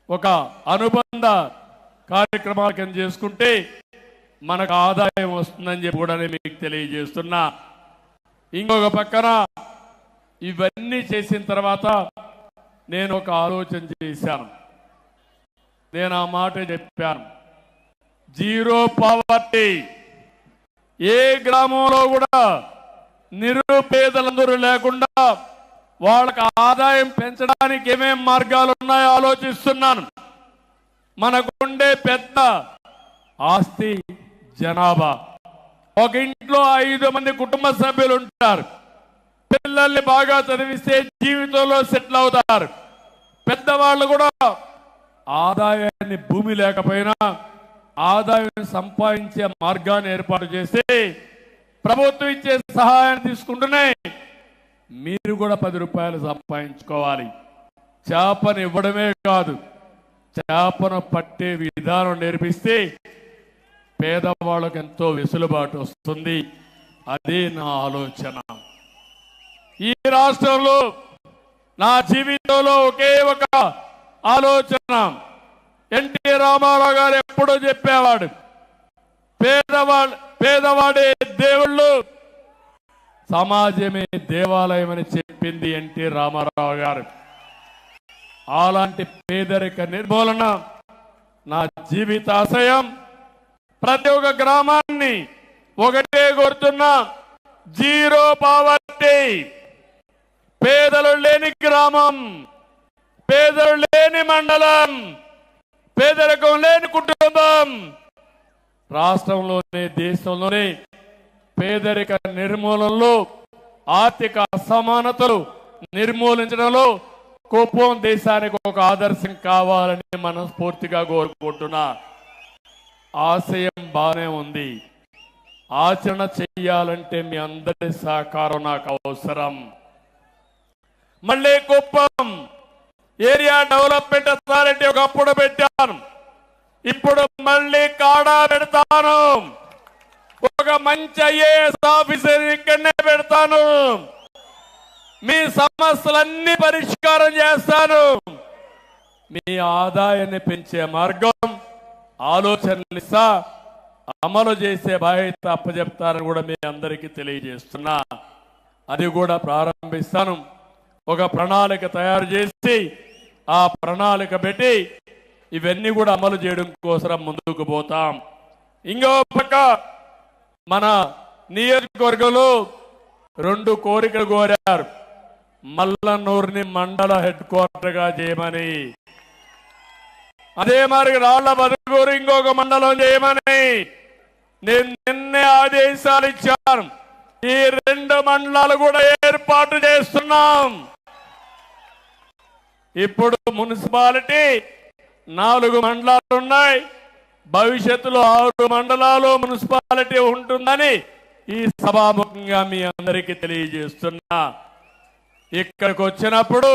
ఒక అనుబంధ కార్యక్రమాలు కింద చేసుకుంటే మనకు ఆదాయం వస్తుందని చెప్పి కూడా నేను మీకు తెలియజేస్తున్నా. ఇంకొక పక్కన ఇవన్నీ చేసిన తర్వాత నేను ఒక ఆలోచన చేశాను. నేను ఆ మాట చెప్పాను, జీరో పావర్టీ. ఏ గ్రామంలో కూడా నిరుపేదలందరూ లేకుండా వాళ్ళకి ఆదాయం పెంచడానికి ఏమేం మార్గాలు ఉన్నాయో ఆలోచిస్తున్నాను. మనకుండే పెద్ద ఆస్తి జనాభా. ఒక ఇంట్లో 5 మంది కుటుంబ సభ్యులు ఉంటారు. పిల్లల్ని బాగా చదివిస్తే జీవితంలో సెటిల్ అవుతారు. పెద్దవాళ్ళు కూడా ఆదాయాన్ని, భూమి లేకపోయినా ఆదాయం సంపాదించే మార్గాన్ని ఏర్పాటు చేసి ప్రభుత్వం ఇచ్చే సహాయాన్ని తీసుకుంటూనే మీరు కూడా 10 రూపాయలు సంపాదించుకోవాలి. చేపను ఇవ్వడమే కాదు, చేపను పట్టే విధానం నేర్పిస్తే పేదవాళ్ళకు ఎంతో వెసులుబాటు వస్తుంది. అదే నా ఆలోచన. ఈ రాష్ట్రంలో నా జీవితంలో ఒకే ఒక ఆలోచన. ఎన్టీ రామారావు గారు ఎప్పుడూ చెప్పేవాడు, పేదవాడే దేవుళ్ళు, సమాజమే దేవాలయం అని చెప్పింది ఎన్టీ రామారావు గారు. అలాంటి పేదరిక నిర్మూలన నా జీవితాశయం. ప్రతి ఒక్క గ్రామాన్ని ఒకటే కోరుతున్నా, జీరో పావర్టీ. పేదలు లేని గ్రామం, పేదలు లేని లేని మండలం, పేదరికం లేని కుటుంబం రాష్ట్రంలోనే, దేశంలోనే పేదరిక నిర్మూలనలో, ఆర్థిక అసమానతలు నిర్మూలించడంలో కుప్పం దేశానికి ఒక ఆదర్శం కావాలని మనస్ఫూర్తిగా కోరుకుంటున్నా. ఆశయం బానే ఉంది, ఆచరణ చెయ్యాలంటే మీ అందరి సహకారం నాకు అవసరం. మళ్ళీ కుప్పం ఏరియా డెవలప్మెంట్ అథారిటీ ఒకప్పుడు పెట్టాను, ఇప్పుడు మళ్ళీ కాడా పెడతాను. ఒక మంచి ఐఏఎస్ ఆఫీసర్ ఇక్కడనే పెడతాను. మీ సమస్యలన్నీ పరిష్కారం చేస్తాను. మీ ఆదాయాన్ని పెంచే మార్గం, ఆలోచనలు ఇస్తా, అమలు చేసే బాధ్యత అప్పచెప్తారని కూడా మీ అందరికీ తెలియజేస్తున్నా. అది కూడా ప్రారంభిస్తాను. ఒక ప్రణాళిక తయారు చేసి ఆ ప్రణాళిక పెట్టి ఇవన్నీ కూడా అమలు చేయడం కోసం ముందుకు పోతాం. ఇంకో పక్క మన నియోజకవర్గంలో 2 కోరికలు కోరారు. మల్లన్నూరుని మండల హెడ్ క్వార్టర్గా చేయమని, అదే మరి రాళ్ల బదుగూరు ఇంకొక మండలం చేయమని నేను నిన్నే ఆదేశాలు ఇచ్చాను. ఈ 2 మండలాలు కూడా ఏర్పాటు చేస్తున్నాం. ఇప్పుడు మున్సిపాలిటీ 4 మండలాలు ఉన్నాయి. భవిష్యత్తులో 6 మండలాలు మున్సిపాలిటీ ఉంటుందని ఈ సభాముఖంగా మీ అందరికీ తెలియజేస్తున్నా. ఇక్కడికి వచ్చినప్పుడు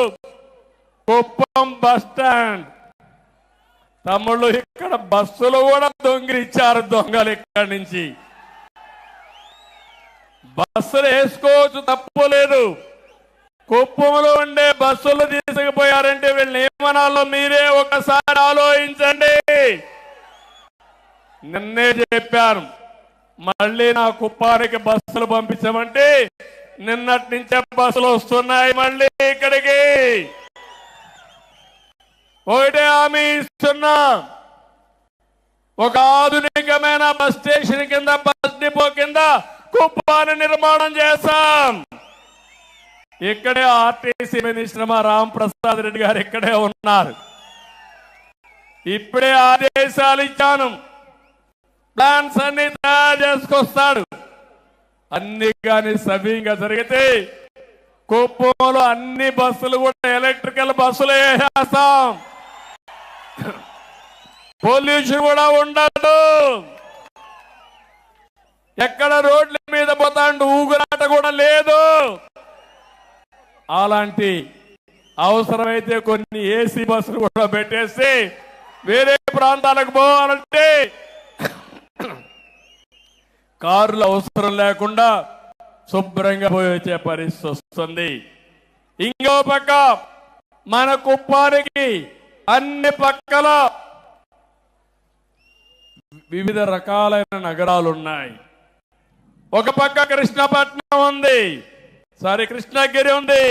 కుప్పం బస్ స్టాండ్ తమ్ముళ్ళు, ఇక్కడ బస్సులు కూడా దొంగిలిచ్చారు దొంగలు. ఇక్కడి నుంచి బస్సులు వేసుకోవచ్చు, తప్పు లేదు. కుప్పంలో ఉండే బస్సులు తీసుకుపోయారంటే వీళ్ళని ఏమనాలో మీరే ఒకసారి ఆలోచించండి. నిన్నే చెప్పాను, మళ్ళీ నా కుప్పానికి బస్సులు పంపించమంటే నిన్నటి నుంచే బస్సులు వస్తున్నాయి మళ్ళీ ఇక్కడికి. ఒకటే హామీ ఇస్తున్నా, ఒక ఆధునికమైన బస్ స్టేషన్ కింద, బస్ డిపో కింద కుప్పాన్ని నిర్మాణం చేస్తాం. ఇక్కడే ఆర్టీసీ మినిస్టర్ మా రాంప్రసాద్ రెడ్డి గారు ఇక్కడే ఉన్నారు. ఇప్పుడే ఆదేశాలు ఇచ్చాను, ప్లాన్స్ అన్ని తయారు చేసుకొస్తాడు. అన్ని కానీ సవ్యంగా జరిగితే కుప్పంలో అన్ని బస్సులు కూడా ఎలక్ట్రికల్ బస్సులు వేసేస్తాం. పొల్యూషన్ కూడా ఉండదు. ఎక్కడ రోడ్ల మీద పోతాండు ఊగురాట కూడా లేదు. అలాంటి అవసరమైతే కొన్ని ఏసీ బస్సులు కూడా పెట్టేసి వేరే ప్రాంతాలకు పోవాలంటే కార్లు అవసరం లేకుండా శుభ్రంగా పోయి వచ్చే పరిస్థితి వస్తుంది. ఇంకో పక్క మన కుప్పానికి అన్ని పక్కల వివిధ రకాలైన నగరాలు ఉన్నాయి. ఒక పక్క కృష్ణపట్నం ఉంది, కృష్ణగిరి ఉంది,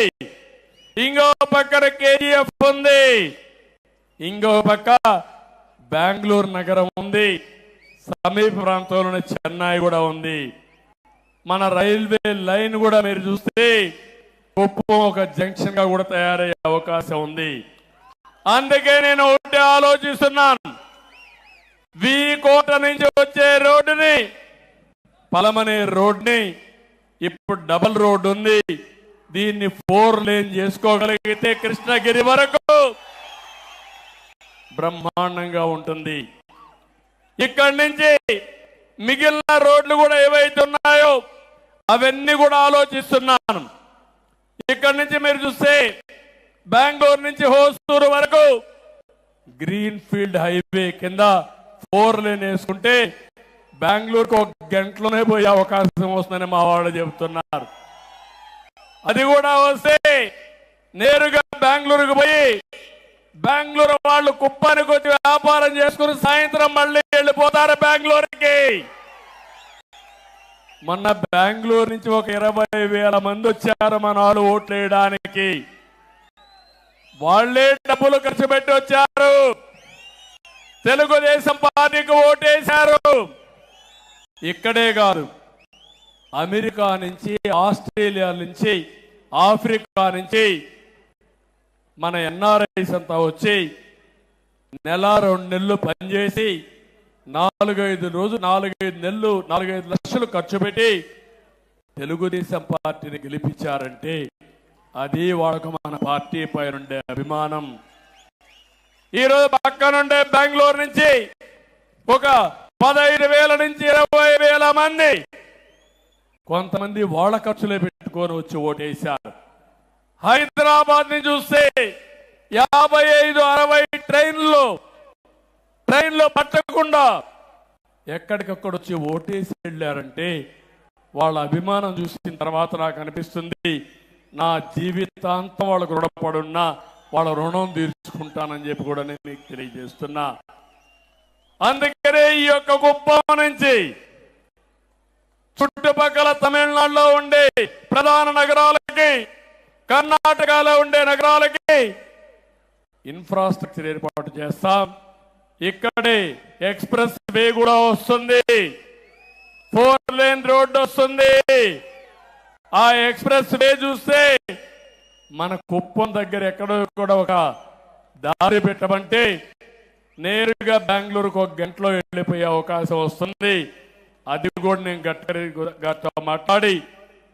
ఇంకో పక్కన కేజీఎఫ్ ఉంది, ఇంకో పక్క బెంగళూరు నగరం ఉంది, సమీప ప్రాంతంలోనే చెన్నై కూడా ఉంది. మన రైల్వే లైన్ కూడా మీరు చూస్తే కుప్పం ఒక జంక్షన్ గా కూడా తయారయ్యే అవకాశం ఉంది. అందుకే నేను ఒకటి ఆలోచిస్తున్నాను, కోట నుంచి వచ్చే రోడ్డుని, పలమనే రోడ్ని ఇప్పుడు డబుల్ రోడ్ ఉంది, దీన్ని 4 లేన్ చేసుకోగలిగితే కృష్ణగిరి వరకు బ్రహ్మాండంగా ఉంటుంది. ఇక్కడి నుంచి మిగిలిన రోడ్లు కూడా ఏవైతే ఉన్నాయో అవన్నీ కూడా ఆలోచిస్తున్నాను. ఇక్కడి నుంచి మీరు చూస్తే బెంగళూరు నుంచి హోసూరు వరకు గ్రీన్ ఫీల్డ్ హైవే కింద 4 లేన్ వేసుకుంటే బెంగళూరుకు 1 గంటలోనే పోయే అవకాశం వస్తుందని మా వాళ్ళు చెబుతున్నారు. అది కూడా వస్తే నేరుగా బెంగళూరుకు పోయి బెంగళూరు వాళ్ళు కుప్పానికి వచ్చి వ్యాపారం చేసుకుని సాయంత్రం మళ్ళీ వెళ్ళిపోతారు బెంగళూరుకి. మొన్న బెంగళూరు నుంచి ఒక 20,000 మంది వచ్చారు మన వాళ్ళు ఓట్లు వేయడానికి. వాళ్లే డబ్బులు ఖర్చు పెట్టి వచ్చారు, తెలుగుదేశం పార్టీకి ఓటేశారు. ఇక్కడే కాదు, అమెరికా నుంచి, ఆస్ట్రేలియా నుంచి, ఆఫ్రికా నుంచి మన ఎన్ఆర్ఐస్ అంతా వచ్చి నెల 2 నెలలు పనిచేసి 4-5 రోజులు 4-5 నెలలు 4-5 లక్షలు ఖర్చు పెట్టి తెలుగుదేశం పార్టీని గెలిపించారంటే అది వాళ్ళకు మన పార్టీ పైన ఉండే అభిమానం. ఈరోజు పక్కనుండే బెంగళూరు నుంచి ఒక 15,000 నుంచి 20,000 మంది కొంతమంది వాళ్ళ ఖర్చులే పెట్టుకొని వచ్చి ఓటేశారు. హైదరాబాద్ ని చూస్తే 55-60 ట్రైన్లు పట్టకుండా ఎక్కడికక్కడ వచ్చి ఓటేసి వెళ్ళారంటే వాళ్ళ అభిమానం చూసిన తర్వాత నాకు అనిపిస్తుంది నా జీవితాంతం వాళ్ళకు రుణపడున్నా వాళ్ళ రుణం తీర్చుకుంటానని చెప్పి కూడా నేను మీకు తెలియజేస్తున్నా. అందుకనే ఈ యొక్క కుప్పం నుంచి చుట్టుపక్కల తమిళనాడులో ఉండే ప్రధాన నగరాలకి, కర్ణాటకలో ఉండే నగరాలకి ఇన్ఫ్రాస్ట్రక్చర్ ఏర్పాటు చేస్తాం. ఇక్కడే ఎక్స్ప్రెస్ వే కూడా వస్తుంది, 4 లేన్ రోడ్డు వస్తుంది. ఆ ఎక్స్ప్రెస్ వే చూస్తే మన కుప్పం దగ్గర ఎక్కడో కూడా ఒక దారి పెట్టమంటే నేరుగా బెంగళూరుకు 1 గంటలో వెళ్ళిపోయే అవకాశం వస్తుంది. అది కూడా నేను గట్టిగా మాట్లాడి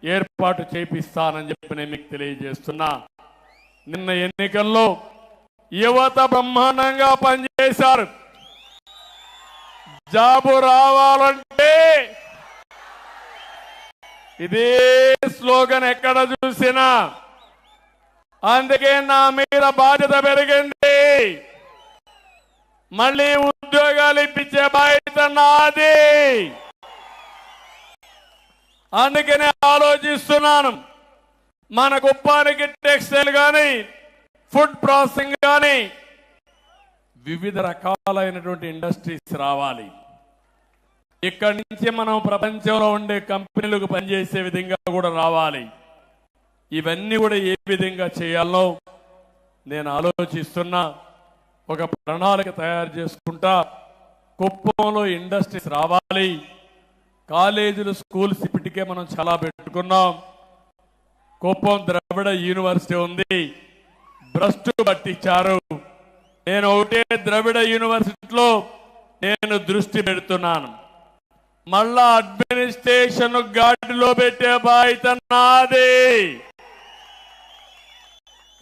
ఏర్పాటు చేపిస్తానని చెప్పి నేను మీకు తెలియజేస్తున్నా. నిన్న ఎన్నికల్లో యువత బ్రహ్మాండంగా పనిచేశారు. జాబు రావాలంటే ఇదే స్లోగన్ ఎక్కడ చూసినా. అందుకే నా మీద బాధ్యత పెరిగింది. మళ్ళీ ఉద్యోగాలు ఇప్పించే బాధ్యత నాది. అందుకనే ఆలోచిస్తున్నాను. మన కుప్పానికి టెక్స్టైల్ కానీ, ఫుడ్ ప్రాసెసింగ్ కానీ వివిధ రకాలైనటువంటి ఇండస్ట్రీస్ రావాలి. ఇక్కడి నుంచి మనం ప్రపంచంలో ఉండే కంపెనీలకు పనిచేసే విధంగా కూడా రావాలి. ఇవన్నీ కూడా ఏ విధంగా చేయాలో నేను ఆలోచిస్తున్నా. ఒక ప్రణాళిక తయారు చేసుకుంటా. కుప్పంలో ఇండస్ట్రీస్ రావాలి. కాలేజీలు, స్కూల్స్ ఇప్పటికే మనం చాలా పెట్టుకున్నాం. కుప్పం ద్రవిడ యూనివర్సిటీ ఉంది, భ్రష్టు పట్టించారు. నేను ఒకటే ద్రవిడ యూనివర్సిటీలో నేను దృష్టి పెడుతున్నాను. మళ్ళా అడ్మినిస్ట్రేషన్ గాడిలో పెట్టే బాధ్యత నాది.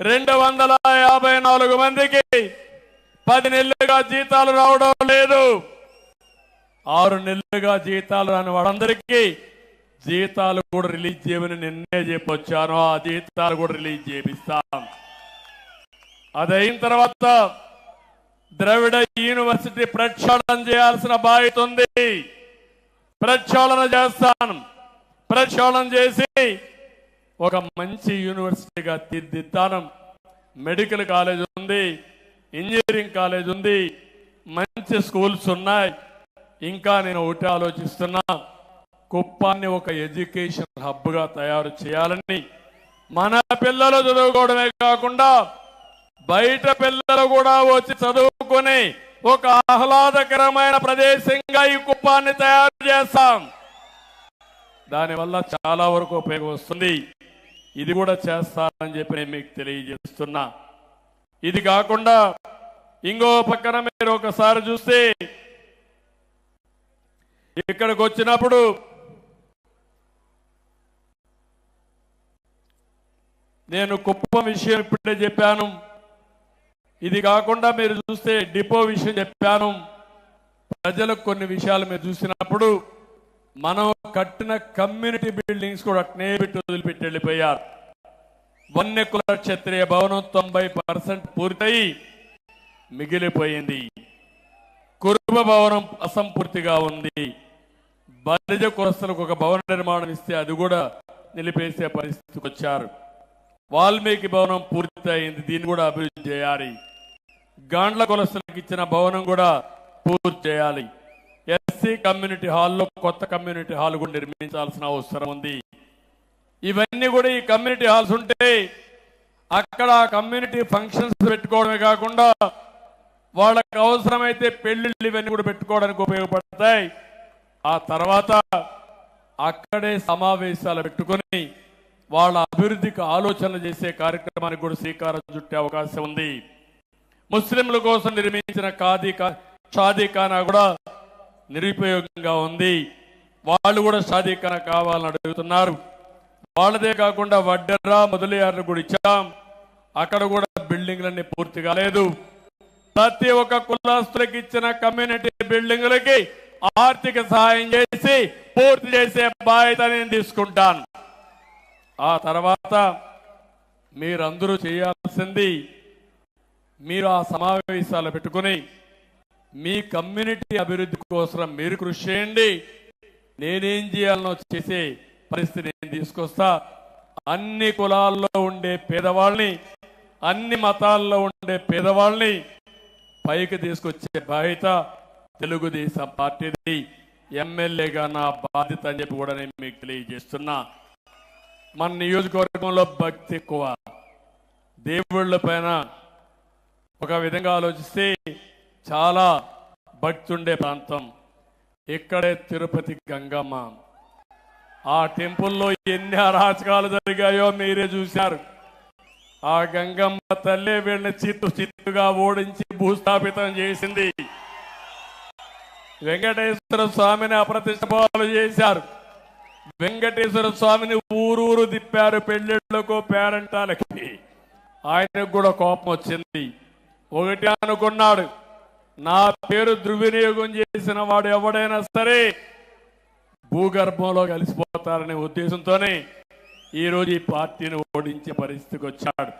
254 మందికి 10 నెలలుగా జీతాలు రావడం లేదు. 6 నెలలుగా జీతాలు రాని వాళ్ళందరికీ జీతాలు కూడా రిలీజ్ చేయమని నిన్నే చెప్పొచ్చాను. ఆ జీతాలు కూడా రిలీజ్ చేపిస్తాం. అదైన తర్వాత ద్రవిడ యూనివర్సిటీ ప్రక్షాళన చేయాల్సిన బాధ్యత ఉంది. ప్రక్షాళన చేస్తాను. ప్రక్షాళన చేసి ఒక మంచి యూనివర్సిటీగా తీర్చిదిద్దాను. మెడికల్ కాలేజ్ ఉంది, ఇంజనీరింగ్ కాలేజ్ ఉంది, మంచి స్కూల్స్ ఉన్నాయి. ఇంకా నేను ఒకటి ఆలోచిస్తున్నా, కుప్పాన్ని ఒక ఎడ్యుకేషన్ హబ్గా తయారు చేయాలని. మన పిల్లలు చదువుకోవడమే కాకుండా బయట పిల్లలు కూడా వచ్చి చదువుకొని ఒక ఆహ్లాదకరమైన ప్రదేశంగా ఈ కుప్పాన్ని తయారు చేస్తాం. దానివల్ల చాలా వరకు ఉపయోగం వస్తుంది. ఇది కూడా చేస్తానని చెప్పి నేను మీకు తెలియజేస్తున్నా. ఇది కాకుండా ఇంకో పక్కన మీరు ఒకసారి చూస్తే ఇక్కడికి వచ్చినప్పుడు నేను కుప్పం విషయం ఇప్పుడే చెప్పాను. ఇది కాకుండా మీరు చూస్తే డిపో విషయం చెప్పాను. ప్రజలకు కొన్ని విషయాలు మీరు చూసినప్పుడు మనం కట్టిన కమ్యూనిటీ బిల్డింగ్స్ కూడా అట్నే పెట్టి వదిలిపెట్టి వెళ్ళిపోయారు. వన్యకుల క్షత్రియ భవనం 90% పూర్తయి మిగిలిపోయింది. కురుబ భవనం అసంపూర్తిగా ఉంది. బలిజ కులస్తులకు ఒక భవన నిర్మాణం ఇస్తే అది కూడా నిలిపేసే పరిస్థితికి వచ్చారు. వాల్మీకి భవనం పూర్తి అయింది, దీన్ని కూడా అభివృద్ధి చేయాలి. గాండ్ల కులస్తులకు ఇచ్చిన భవనం కూడా పూర్తి చేయాలి. ఎస్సీ కమ్యూనిటీ హాల్లో కొత్త కమ్యూనిటీ హాల్ కూడా నిర్మించాల్సిన అవసరం ఉంది. ఇవన్నీ కూడా ఈ కమ్యూనిటీ హాల్స్ ఉంటే అక్కడ కమ్యూనిటీ ఫంక్షన్స్ పెట్టుకోవడమే కాకుండా వాళ్ళకి అవసరమైతే పెళ్లిళ్ళు ఇవన్నీ కూడా పెట్టుకోవడానికి ఉపయోగపడతాయి. ఆ తర్వాత అక్కడే సమావేశాలు పెట్టుకొని వాళ్ళ అభివృద్ధికి ఆలోచన చేసే కార్యక్రమానికి కూడా శ్రీకారం చుట్టే అవకాశం ఉంది. ముస్లింల కోసం నిర్మించిన షాదీఖానా కూడా నిరుపయోగంగా ఉంది. వాళ్ళు కూడా షాదీఖానా కావాలని అడుగుతున్నారు. వాళ్ళదే కాకుండా వడ్డెర్రా మొదలయ్యారు కూడా ఇచ్చాం. అక్కడ కూడా బిల్డింగ్లన్నీ పూర్తి కాలేదు. ప్రతి ఒక్క కులస్తులకు ఇచ్చిన కమ్యూనిటీ బిల్డింగులకి ఆర్థిక సహాయం చేసి పూర్తి చేసే బాధ్యత నేను తీసుకుంటాను. ఆ తర్వాత మీరందరూ చేయాల్సింది, మీరు ఆ సమావేశాలు పెట్టుకుని మీ కమ్యూనిటీ అభివృద్ధి కోసం మీరు కృషి చేయండి. నేనేం చేయాలనో చేసే పరిస్థితి నేను తీసుకొస్తా. అన్ని కులాల్లో ఉండే పేదవాళ్ళని, అన్ని మతాల్లో ఉండే పేదవాళ్ళని పైకి తీసుకొచ్చే బాధ్యత తెలుగుదేశం పార్టీది. ఎమ్మెల్యేగా నా బాధ్యత అని చెప్పి కూడా నేను మీకు తెలియజేస్తున్నా. మన నియోజకవర్గంలో భక్తి ఎక్కువ, దేవుళ్ళ పైన ఒక విధంగా ఆలోచిస్తే చాలా భక్తి ఉండే ప్రాంతం. ఇక్కడే తిరుపతి గంగమ్మ, ఆ టెంపుల్లో ఎన్ని అరాచకాలు జరిగాయో మీరే చూశారు. ఆ గంగమ్మ తల్లి వీళ్ళని చిత్తుగా ఓడించి భూస్థాపితం చేసింది. వెంకటేశ్వర స్వామిని అప్రతిష్ఠపాలు చేశారు. వెంకటేశ్వర స్వామిని ఊరూరు తిప్పారు, పెళ్లిళ్లకు పేరంటాలకి. ఆయనకు కూడా కోపం వచ్చింది. ఒకటి అనుకున్నాడు, నా పేరు దుర్వినియోగం చేసిన వాడు ఎవడైనా సరే భూగర్భంలో కలిసిపోతారనే ఉద్దేశంతోనే ఈరోజు ఈ పార్టీని ఓడించే పరిస్థితికి వచ్చాడు.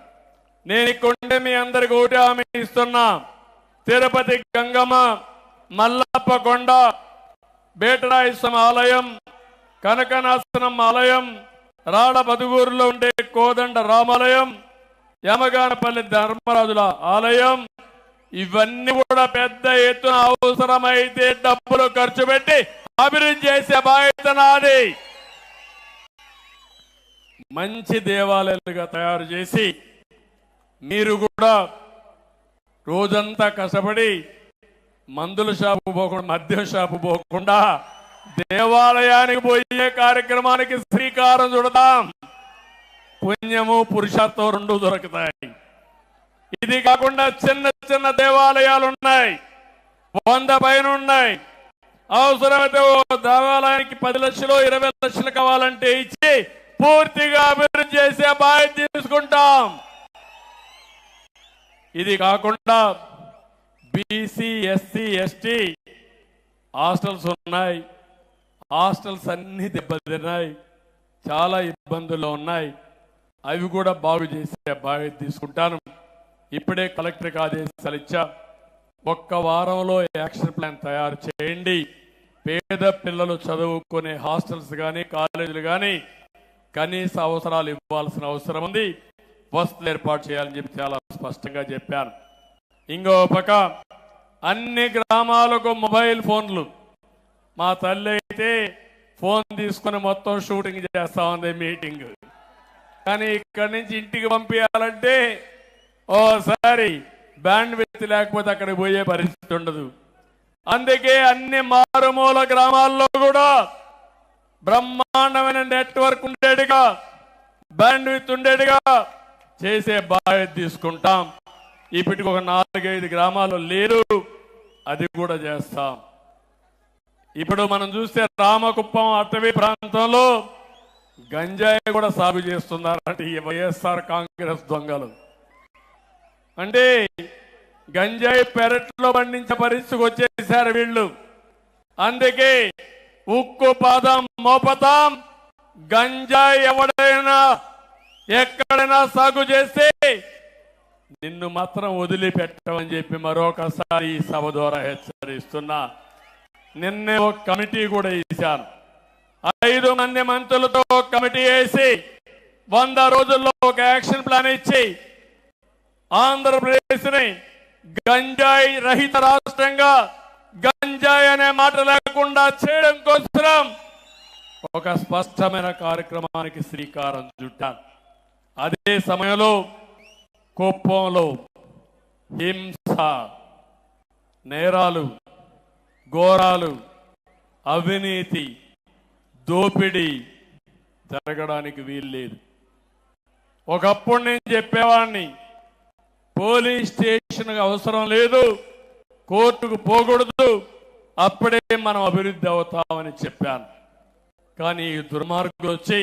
నేను ఇక్కడ మీ అందరికి ఒకటి హామీ ఇస్తున్నా. తిరుపతి గంగమ్మ, మల్లప్ప కొండ, బేటరాయస్వామి ఆలయం, కనకనాశనం ఆలయం, రాడ బదుగూరులో ఉండే కోదండ రామాలయం, యమగానపల్లి ధర్మరాజుల ఆలయం, ఇవన్నీ కూడా పెద్ద ఎత్తున అవసరమైతే డబ్బులు ఖర్చు పెట్టి అభివృద్ధి చేసే బాధ్యత నాది. మంచి దేవాలయాలుగా తయారు చేసి మీరు కూడా రోజంతా కష్టపడి మందుల షాపు పోకుండా, మద్యం షాపు పోకుండా దేవాలయానికి పోయే కార్యక్రమానికి శ్రీకారం చుడతాం. పుణ్యము పురుషత్వం రెండు దొరుకుతాయి. ఇది కాకుండా చిన్న చిన్న దేవాలయాలు ఉన్నాయి, 100 పైన ఉన్నాయి. అవసరమైతే దేవాలయానికి 10 లక్షలు 20 లక్షలు కావాలంటే ఇచ్చి పూర్తిగా అభివృద్ధి చేసే బాధ్యత తీసుకుంటాం. ఇది కాకుండా బీసీ, ఎస్సీ, ఎస్టీ హాస్టల్స్ ఉన్నాయి. హాస్టల్స్ అన్ని దెబ్బతిన్నాయి, చాలా ఇబ్బందులు ఉన్నాయి. అవి కూడా బాగు చేసే బాధ్యత తీసుకుంటాను. ఇప్పుడే కలెక్టర్కి ఆదేశాలు ఇచ్చా. ఒక్క వారంలో యాక్షన్ ప్లాన్ తయారు చేయండి. పేద పిల్లలు చదువుకునే హాస్టల్స్ కానీ కాలేజీలు కానీ కనీస అవసరాలు ఇవ్వాల్సిన అవసరం ఉంది. వసతులు ఏర్పాటు చేయాలని చెప్పి చాలా స్పష్టంగా చెప్పాను. ఇంకో పక్క అన్ని గ్రామాలకు మొబైల్ ఫోన్లు. మా తల్లి అయితే ఫోన్ తీసుకుని మొత్తం షూటింగ్ చేస్తా ఉంది, మీటింగ్. కానీ ఇక్కడి నుంచి ఇంటికి పంపించాలంటే ఓసారి బ్యాండ్ విత్ లేకపోతే అక్కడికి పోయే పరిస్థితి ఉండదు. అందుకే అన్ని మారుమూల గ్రామాల్లో కూడా బ్రహ్మాండమైన నెట్వర్క్ ఉండేట్టుగా, బ్యాండ్ విత్ ఉండేట్టుగా చేసే బాధ్యత తీసుకుంటాం. ఇప్పటికి ఒక 4-5 గ్రామాలు లేరు, అది కూడా చేస్తాం. ఇప్పుడు మనం చూస్తే రామకుప్పం అటవీ ప్రాంతంలో గంజాయి కూడా సాగు చేస్తున్నారంటే ఈ వైఎస్ఆర్ కాంగ్రెస్ దొంగలు. అంటే గంజాయి పెరట్లో పండించే పరిస్థితికి వచ్చేసారు వీళ్ళు. అందుకే ఉక్కు పాదం మోపతాం. గంజాయి ఎవడైనా ఎక్కడైనా సాగు చేస్తే నిన్ను మాత్రం వదిలిపెట్టమని చెప్పి మరొకసారి ఈ సభ ద్వారా హెచ్చరిస్తున్నా. నిన్నే ఒక కమిటీ కూడా వేశాను. 5 మంది మంత్రులతో కమిటీ వేసి 100 రోజుల్లో ఒక యాక్షన్ ప్లాన్ ఇచ్చి ఆంధ్రప్రదేశ్ ని గంజాయి రహిత రాష్ట్రంగా, గంజాయి అనే మాట లేకుండా చేయడం కోసం ఒక స్పష్టమైన కార్యక్రమానికి శ్రీకారం చుట్టాను. అదే సమయంలో కుప్పంలో హింస, నేరాలు, ఘోరాలు, అవినీతి, దోపిడీ జరగడానికి వీల్లేదు. ఒకప్పుడు నేను చెప్పేవాడిని పోలీస్ స్టేషన్ అవసరం లేదు, కోర్టుకు పోకూడదు, అప్పుడే మనం అభివృద్ధి అవుతామని చెప్పాను. కానీ ఈ దుర్మార్గులు వచ్చి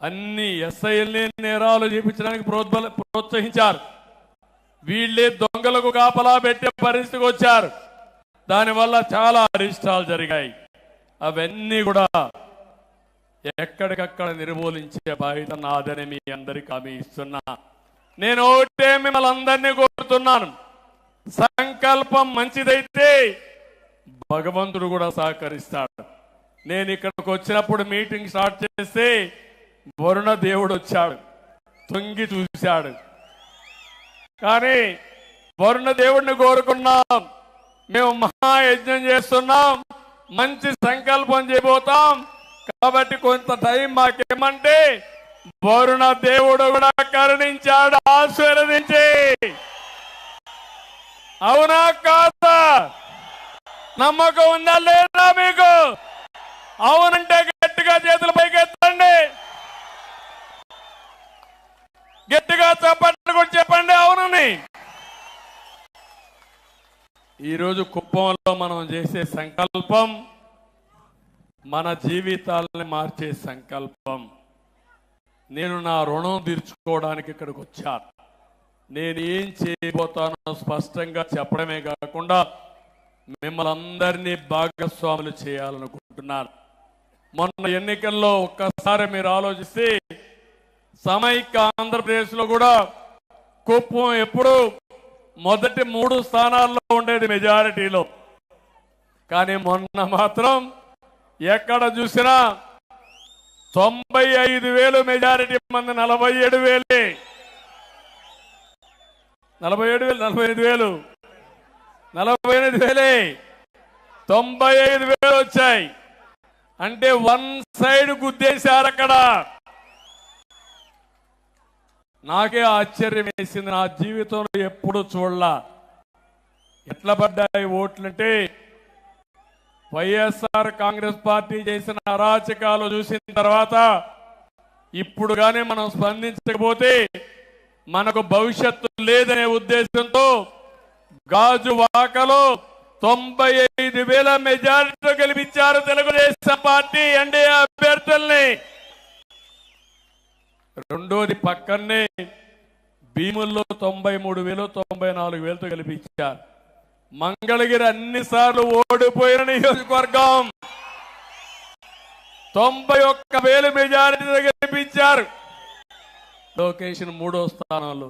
అన్ని ఎస్ఐల్ని నేరాలు చేపించడానికి ప్రోత్సహించారు. వీళ్ళే దొంగలకు కాపలా పెట్టే పరిస్థితికి వచ్చారు. దానివల్ల చాలా అరిష్టాలు జరిగాయి. అవన్నీ కూడా ఎక్కడికక్కడ నిర్మూలించే బాధ్యత నాదని మీ అందరికీ హామీ ఇస్తున్నా. నేను ఒకటే మిమ్మల్ని అందరినీ కోరుతున్నాను, సంకల్పం మంచిదైతే భగవంతుడు కూడా సహకరిస్తాడు. నేను ఇక్కడికి వచ్చినప్పుడు మీటింగ్ స్టార్ట్ చేస్తే వరుణ దేవుడు వచ్చాడు, తొంగి చూశాడు. కానీ వరుణ దేవుడిని కోరుకున్నాం, మేము మహాయజ్ఞం చేస్తున్నాం, మంచి సంకల్పం చేయబోతాం, కాబట్టి కొంత టైం మాకేమంటే వరుణ దేవుడు కూడా కరుణించాడు, ఆశీర్వదించి. అవునా కాదా? నమ్మకం ఉందా లేదా మీకు? అవునంటే గట్టిగా చేతుల పైకి ఎత్తండి, గట్టిగా చెప్పండి, కూడా చెప్పండి అవునని. ఈరోజు కుప్పంలో మనం చేసే సంకల్పం మన జీవితాలని మార్చే సంకల్పం. నేను నా రుణం తీర్చుకోవడానికి ఇక్కడికి వచ్చాను. నేను ఏం చేయబోతానో స్పష్టంగా చెప్పడమే కాకుండా మిమ్మల్ని అందరినీ భాగస్వాములు చేయాలనుకుంటున్నాను. మొన్న ఎన్నికల్లో ఒక్కసారి మీరు ఆలోచిస్తే సమైక్య ఆంధ్రప్రదేశ్లో కూడా కుప్పం ఎప్పుడు మొదటి 3 స్థానాల్లో ఉండేది మెజారిటీలో. కానీ మొన్న మాత్రం ఎక్కడ చూసినా 95,000 మెజారిటీ మంది 47,000 45,000 95,000 వచ్చాయి. అంటే వన్ సైడ్ గుద్దేశారు అక్కడ. నాకే ఆశ్చర్యం వేసింది, నా జీవితంలో ఎప్పుడు చూడలా. ఎట్లా పడ్డాయి ఓట్లంటే వైఎస్ఆర్ కాంగ్రెస్ పార్టీ చేసిన అరాచకాలు చూసిన తర్వాత ఇప్పుడు కానీ మనం స్పందించకపోతే మనకు భవిష్యత్తు లేదనే ఉద్దేశంతో గాజువాకలో 95,000 మెజారిటీతో గెలిపించారు తెలుగుదేశం పార్టీ ఎన్డీఏ అభ్యర్థుల్ని. రెండోది పక్కనే భీముల్లో 93,000 94,000తో గెలిపించారు. మంగళగిరి అన్నిసార్లు ఓడిపోయిన నియోజకవర్గం 91,000 మెజారిటీతో గెలిపించారు. లొకేషన్ 3వ స్థానంలో.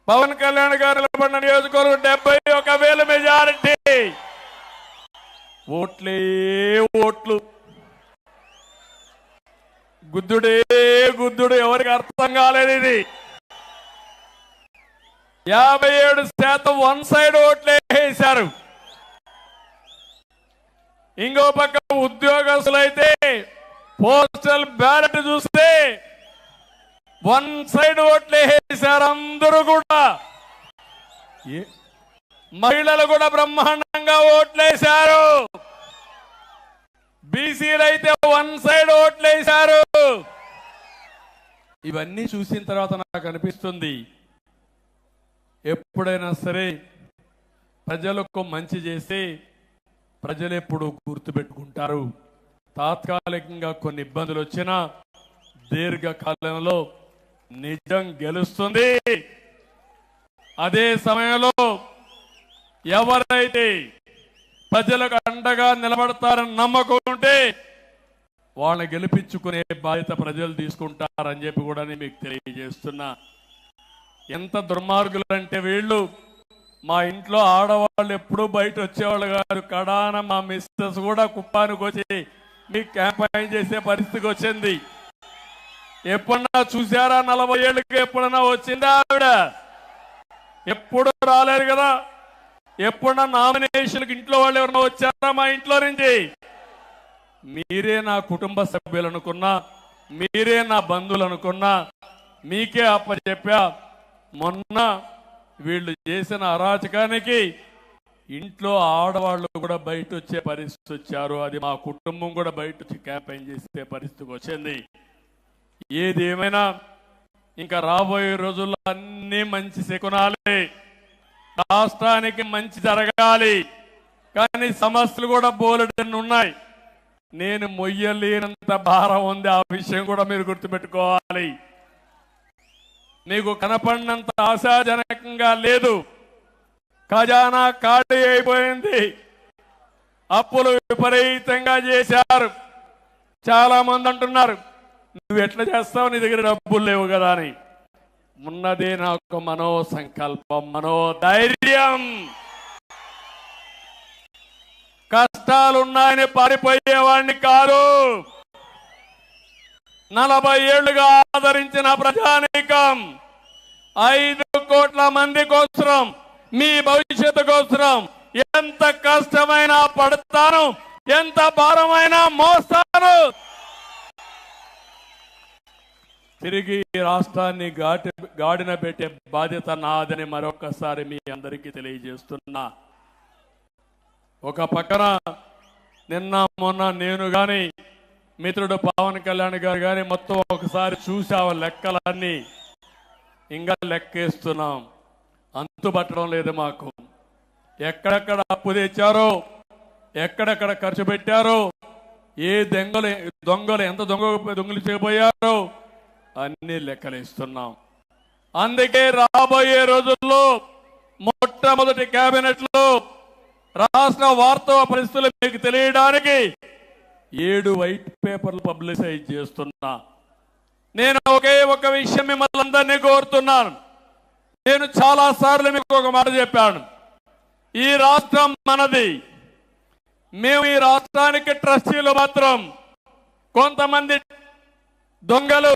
పవన్ కళ్యాణ్ గారు నిలబడిన నియోజకవర్గం 71,000 మెజారిటీ. ఓట్లే ఓట్లు, గుద్దుడే గుద్దుడు. ఎవరికి అర్థం కాలేదు ఇది. 57% వన్ సైడ్ ఓట్లే వేశారు. ఇంకో పక్క ఉద్యోగస్తులైతే పోస్టల్ బ్యాలెట్ చూస్తే వన్ సైడ్ ఓట్లే వేశారు అందరూ కూడా. మహిళలు కూడా బ్రహ్మాండంగా ఓట్లేశారు. బీసీలు అయితే వన్ సైడ్ ఓట్లేశారు. ఇవన్నీ చూసిన తర్వాత నాకు అనిపిస్తుంది, ఎప్పుడైనా సరే ప్రజలకు మంచి చేస్తే ప్రజలు ఎప్పుడు గుర్తుపెట్టుకుంటారు. తాత్కాలికంగా కొన్ని ఇబ్బందులు వచ్చినా దీర్ఘకాలంలో నిజం గెలుస్తుంది. అదే సమయంలో ఎవరైతే ప్రజలకు అండగా నిలబడతారని నమ్మకం ఉంటే వాళ్ళని గెలిపించుకునే బాధ్యత ప్రజలు తీసుకుంటారని చెప్పి కూడా నేను మీకు తెలియజేస్తున్నా. ఎంత దుర్మార్గులు అంటే వీళ్ళు, మా ఇంట్లో ఆడవాళ్ళు ఎప్పుడూ బయట వచ్చేవాళ్ళు కాదు. కడాన మా మిస్సెస్ కూడా కుప్పానికి వచ్చి మీకు క్యాంపెయిన్ చేసే పరిస్థితికి వచ్చింది. ఎప్పుడన్నా చూసారా? 40 ఏళ్ళకి ఎప్పుడన్నా వచ్చిందా ఆవిడ? ఎప్పుడు రాలేరు కదా. ఎప్పుడన్నా నామినేషన్కి ఇంట్లో వాళ్ళు ఎవరన్నా వచ్చారా మా ఇంట్లో నుంచి? మీరే నా కుటుంబ సభ్యులు అనుకున్నా, మీరే నా బంధువులు అనుకున్నా, మీకే అప్పచెప్పా. మొన్న వీళ్ళు చేసిన అరాచకానికి ఇంట్లో ఆడవాళ్ళు కూడా బయట వచ్చే పరిస్థితి వచ్చారు. అది మా కుటుంబం కూడా బయట వచ్చి క్యాంపెయిన్ చేసే పరిస్థితికి వచ్చింది. ఏదేమైనా ఇంకా రాబోయే రోజుల్లో అన్ని మంచి శకునాలే, రాష్ట్రానికి మంచి జరగాలి. కానీ సమస్యలు కూడా బోలెడన్ని ఉన్నాయి. నేను మొయ్యలేనంత భారం ఉంది, ఆ విషయం కూడా మీరు గుర్తుపెట్టుకోవాలి. మీకు కనపడినంత ఆశాజనకంగా లేదు. ఖజానా ఖాళీ అయిపోయింది, అప్పులు విపరీతంగా చేశారు. చాలా మంది అంటున్నారు, నువ్వు ఎట్లా చేస్తావు, నీ దగ్గర డబ్బులు లేవు కదా అని. ఉన్నదే నాకు మనో సంకల్పం, మనోధైర్యం. కష్టాలున్నాయని పారిపోయేవాడిని కాదు. 40 ఏళ్లుగా ఆదరించిన ప్రజానీకం 5 కోట్ల మంది కోసం, మీ భవిష్యత్తు కోసం ఎంత కష్టమైనా పడతాను, ఎంత భారమైనా మోస్తాను. తిరిగి రాష్ట్రాన్ని గాడిన పెట్టే బాధ్యత నాదని మరొకసారి మీ అందరికీ తెలియజేస్తున్నా. ఒక పక్కన నిన్న మొన్న నేను గాని మిత్రుడు పవన్ కళ్యాణ్ గారు గాని మొత్తం ఒకసారి చూసావు లెక్కలన్నీ. ఇంకా లెక్కేస్తున్నాం, అంతుపట్టడం లేదు మాకు. ఎక్కడెక్కడ అప్పు తెచ్చారో, ఎక్కడెక్కడ ఖర్చు పెట్టారో, ఏ దొంగలు ఎంత దొంగలు చేయబోయారో అన్ని లెక్కలేస్తున్నాం. అందుకే రాబోయే రోజుల్లో మొట్టమొదటి కేబినెట్ లో రాష్ట్ర వాస్తవ పరిస్థితులు మీకు తెలియడానికి 7 వైట్ పేపర్లు పబ్లిసైజ్ చేస్తున్నా. నేను ఒకే ఒక విషయం మిమ్మల్ని అందరినీ కోరుతున్నాను. నేను చాలా సార్లు మీకు ఒక మాట చెప్పాను, ఈ రాష్ట్రం మనది. మేము ఈ రాష్ట్రానికి ట్రస్టీలు మాత్రం. కొంతమంది దొంగలు,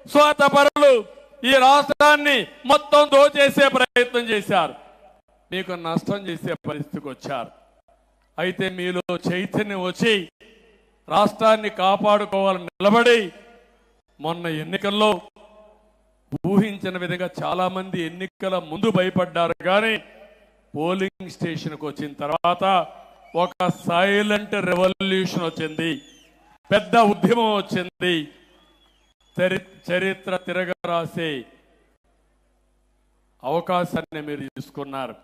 స్వార్థపరులు ఈ రాష్ట్రాన్ని మొత్తం దోచేసే ప్రయత్నం చేశారు, మీకు నష్టం చేసే పరిస్థితికి వచ్చారు. అయితే మీలో చైతన్యం వచ్చి రాష్ట్రాన్ని కాపాడుకోవాలని నిలబడి, మొన్న ఎన్నికల్లో ఊహించిన విధంగా చాలా మంది ఎన్నికల ముందు భయపడ్డారు. కానీ పోలింగ్ స్టేషన్కి వచ్చిన తర్వాత ఒక సైలెంట్ రెవల్యూషన్ వచ్చింది, పెద్ద ఉద్యమం వచ్చింది. చరిత్ర తిరగరాసే అవకాశాన్ని మీరు తీసుకున్నారు.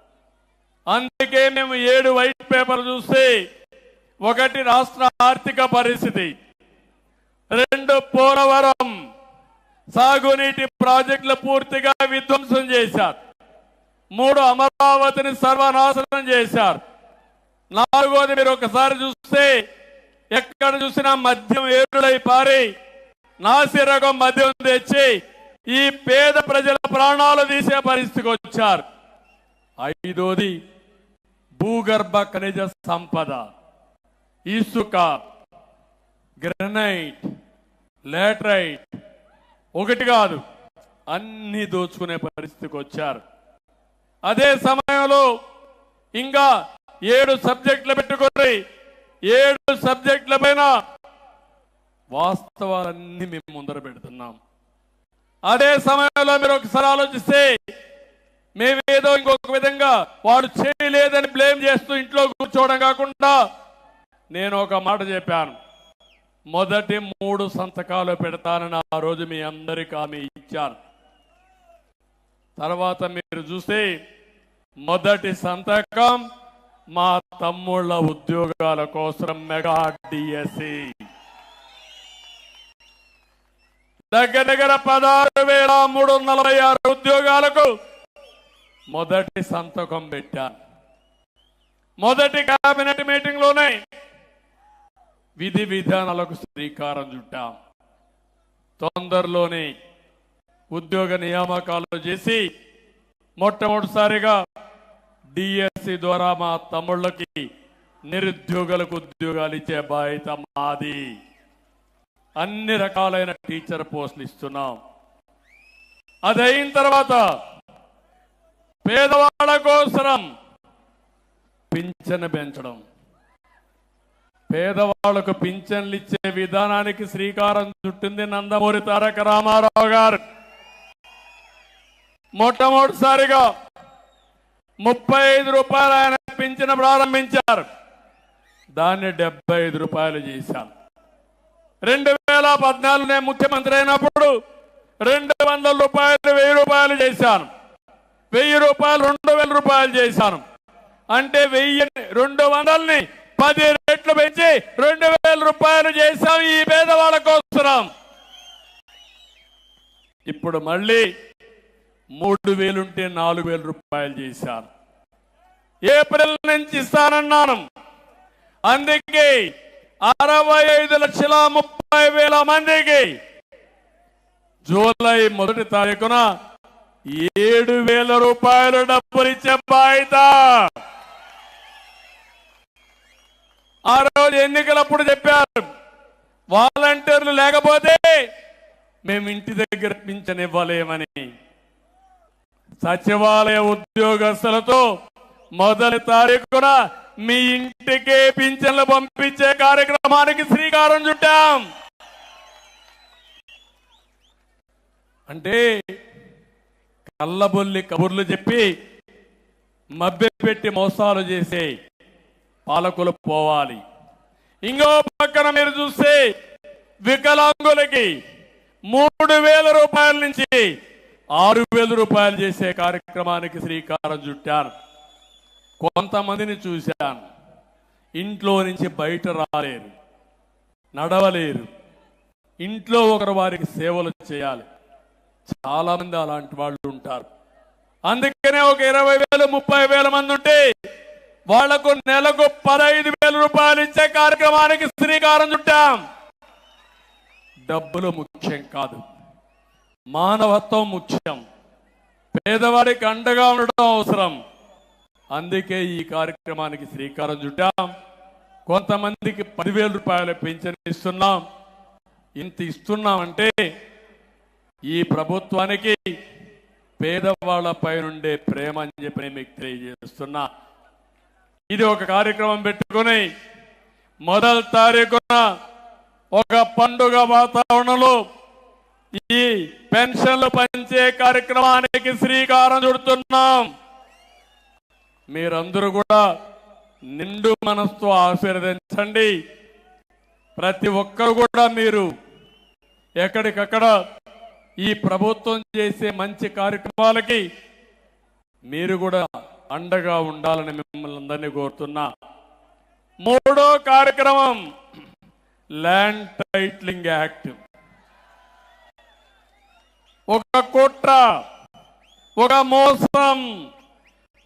అందుకే మేము 7 వైట్ పేపర్ చూస్తే, 1 రాష్ట్ర ఆర్థిక పరిస్థితి, 2 పోలవరం సాగునీటి ప్రాజెక్టులు పూర్తిగా విధ్వంసం చేశారు, 3 అమరావతిని సర్వనాశనం చేశారు, 4వది మీరు ఒకసారి చూస్తే ఎక్కడ చూసినా మద్యం ఏరులై పారి నాసిరకం మద్యం తెచ్చి ఈ పేద ప్రజల ప్రాణాలు తీసే పరిస్థితికి వచ్చారు. 5వది భూగర్భ ఖనిజ సంపద, ఇసుక, గ్రనైట్, లాటరైట్, ఒకటి కాదు అన్ని దోచుకునే పరిస్థితికి వచ్చారు. అదే సమయంలో ఇంకా 7 సబ్జెక్టులు పెట్టుకొని 7 సబ్జెక్టుల పైన వాస్తవాలన్నీ మేము ముందర పెడుతున్నాం. అదే సమయంలో మీరు ఒకసారి ఆలోచిస్తే, మేమేదో ఇంకొక విధంగా వాడు చేయలేదని బ్లేమ్ చేస్తూ ఇంట్లో కూర్చోవడం కాకుండా, నేను ఒక మాట చెప్పాను, మొదటి 3 సంతకాలు పెడతానని ఆ రోజు మీ అందరికీ హామీ ఇచ్చాను. తర్వాత మీరు చూస్తే మొదటి సంతకం మా తమ్ముళ్ళ ఉద్యోగాల కోసం మెగా డిఎస్సి, దగ్గర 16,346 ఉద్యోగాలకు మొదటి సంతకం పెట్టాను. మొదటి కేబినెట్ మీటింగ్ లోనే విధి విధానాలకు శ్రీకారం చుట్టాం. తొందరలోనే ఉద్యోగ నియామకాలు చేసి మొట్టమొదటిసారిగా డిఎస్సి ద్వారా మా తమ్ముళ్ళకి, నిరుద్యోగులకు ఉద్యోగాలు ఇచ్చే బాధ్యత మాది. అన్ని రకాలైన టీచర్ పోస్టులు ఇస్తున్నాం. అదైన తర్వాత పేదవాళ్ళ కోసం పింఛను పెంచడం, పేదవాళ్లకు పింఛన్లు ఇచ్చే విధానానికి శ్రీకారం చుట్టింది నందమూరి తారక రామారావు గారు. మొట్టమొదటిసారిగా 35 రూపాయలు ఆయన పింఛను ప్రారంభించారు, దాన్ని 75 రూపాయలు చేశారు. 2014 నేను ముఖ్యమంత్రి అయినప్పుడు 200 రూపాయలు 1000 రూపాయలు చేశాను. 1000 రూపాయలు 2000 రూపాయలు చేశాను. అంటే 200ని 10 రెట్లు పెంచి 2000 రూపాయలు చేశాం ఈ పేదవాళ్ళ కోసం. ఇప్పుడు మళ్ళీ 3000 ఉంటే 4000 రూపాయలు చేశాను. ఏప్రిల్ నుంచి ఇస్తానన్నాను. అందుకే 65,30,000 మందికి జూలై 1వ తారీఖున 7,000 రూపాయలు డబ్బులు ఇచ్చే బాధ్యత. ఆ రోజు ఎన్నికలప్పుడు చెప్పారు, వాలంటీర్లు లేకపోతే మేము ఇంటి దగ్గర పింఛన్ ఇవ్వలేమని. సచివాలయ ఉద్యోగస్తులతో 1వ తారీఖున మీ ఇంటికే పింఛన్లు పంపించే కార్యక్రమానికి శ్రీకారం చుట్టాం. అంటే కళ్ళబొల్లి కబుర్లు చెప్పి మభ్యపెట్టి మోసాలు చేసే పాలకులు పోవాలి. ఇంకో పక్కన మీరు చూస్తే వికలాంగులకి 3,000 రూపాయల నుంచి 6,000 రూపాయలు చేసే కార్యక్రమానికి శ్రీకారం చుట్టాను. కొంతమందిని చూశాను, ఇంట్లో నుంచి బయట రాలేరు, నడవలేరు, ఇంట్లో ఒకరు వారికి సేవలు చేయాలి. చాలా మంది అలాంటి వాళ్ళు ఉంటారు. అందుకనే ఒక 20,000 30,000 మంది ఉంటే వాళ్లకు నెలకు 15,000 రూపాయలు ఇచ్చే కార్యక్రమానికి శ్రీకారం చుట్టాం. డబ్బులు ముఖ్యం కాదు, మానవత్వం ముఖ్యం. పేదవాడికి అండగా ఉండడం అవసరం. అందుకే ఈ కార్యక్రమానికి శ్రీకారం చుట్టాం. కొంతమందికి 10,000 రూపాయల పెన్షన్ ఇస్తున్నాం. ఇంత ఇస్తున్నామంటే ఈ ప్రభుత్వానికి పేదవాళ్లపై నుండే ప్రేమ అని చెప్పి మీకు తెలియజేస్తున్నా. ఇది ఒక కార్యక్రమం పెట్టుకుని 1వ తారీఖున ఒక పండుగ వాతావరణంలో ఈ పెన్షన్లు పంచే కార్యక్రమానికి శ్రీకారం చుడుతున్నాం. మీరందరూ కూడా నిండు మనసుతో ఆశీర్వదించండి. ప్రతి ఒక్కరు కూడా మీరు ఎక్కడికక్కడ ఈ ప్రభుత్వం చేసే మంచి కార్యక్రమాలకి మీరు కూడా అండగా ఉండాలని మిమ్మల్ని అందరినీ కోరుతున్నా. 3వ కార్యక్రమం ల్యాండ్ టైటిలింగ్ యాక్ట్. ఒక కుట్ర, ఒక మోసం,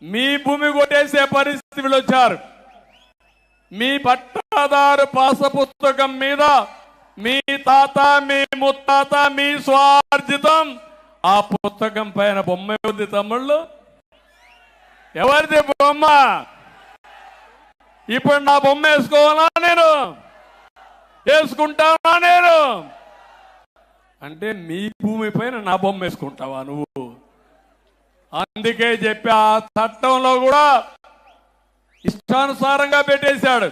మీ భూమి కొట్టేసే పరిస్థితులు వచ్చారు. మీ పట్టాదారు పాస పుస్తకం మీద మీ తాత మీ ముత్తాత మీ స్వార్జితం ఆ పుస్తకం పైన బొమ్మ ఉంది. తమ్ముళ్ళు, ఎవరిది బొమ్మ? ఇప్పుడు నా బొమ్మ వేసుకోవాలా? నేను వేసుకుంటానా? నేను అంటే మీ భూమి పైన నా బొమ్మ వేసుకుంటావా నువ్వు? అందుకే చెప్పి ఆ చట్టంలో కూడా ఇష్టానుసారంగా పెట్టేశాడు.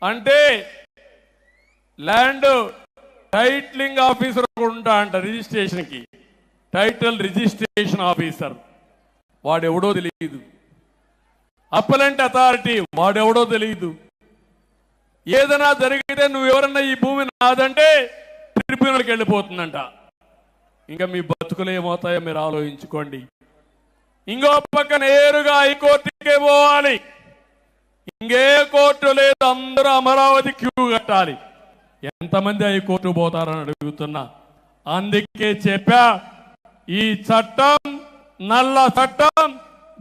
అంటే ల్యాండ్ టైటిలింగ్ ఆఫీసర్ ఉంటా అంట, రిజిస్ట్రేషన్కి టైటిల్ రిజిస్ట్రేషన్ ఆఫీసర్, వాడెవడో తెలియదు. అప్పలెంట్ అథారిటీ, వాడెవడో తెలియదు. ఏదైనా జరిగితే నువ్వు ఎవరన్నా ఈ భూమి నాదంటే ట్రిబ్యునల్కి వెళ్ళిపోతుందంట. ఇంకా మీ బతుకులు ఏమవుతాయో మీరు ఆలోచించుకోండి. ఇంకో పక్క నేరుగా హైకోర్టుకే పోవాలి. ఇంకే కోర్టు లేదు, అందరూ అమరావతి క్యూ కట్టాలి. ఎంతమంది హైకోర్టు పోతారని అడుగుతున్నా. అందుకే చెప్పా, ఈ చట్టం నల్ల చట్టం,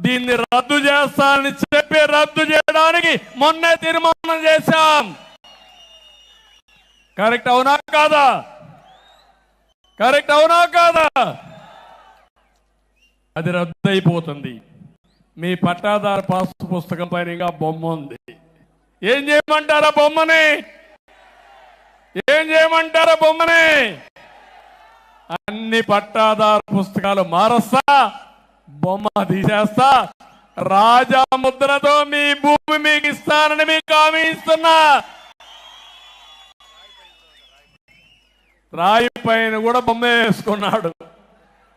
దీన్ని రద్దు చేస్తానని చెప్పి రద్దు చేయడానికి మొన్నే తీర్మానం చేశాం. కరెక్ట్ అవునా కాదా? కరెక్ట్ అవునా కాదా? అది రద్దు అయిపోతుంది. మీ పట్టాదారు పాస్ పుస్తకం పైన ఇంకా బొమ్మ ఉంది. ఏం చేయమంటారా బొమ్మని? ఏం చేయమంటారా బొమ్మని? అన్ని పట్టాదారు పుస్తకాలు మారస్తా, బొమ్మ తీసేస్తా, రాజా ముద్రతో మీ భూమి మీకు ఇస్తానని మీకు హామీ ఇస్తున్నా. రాయి పైన కూడా బొమ్మ వేసుకున్నాడు.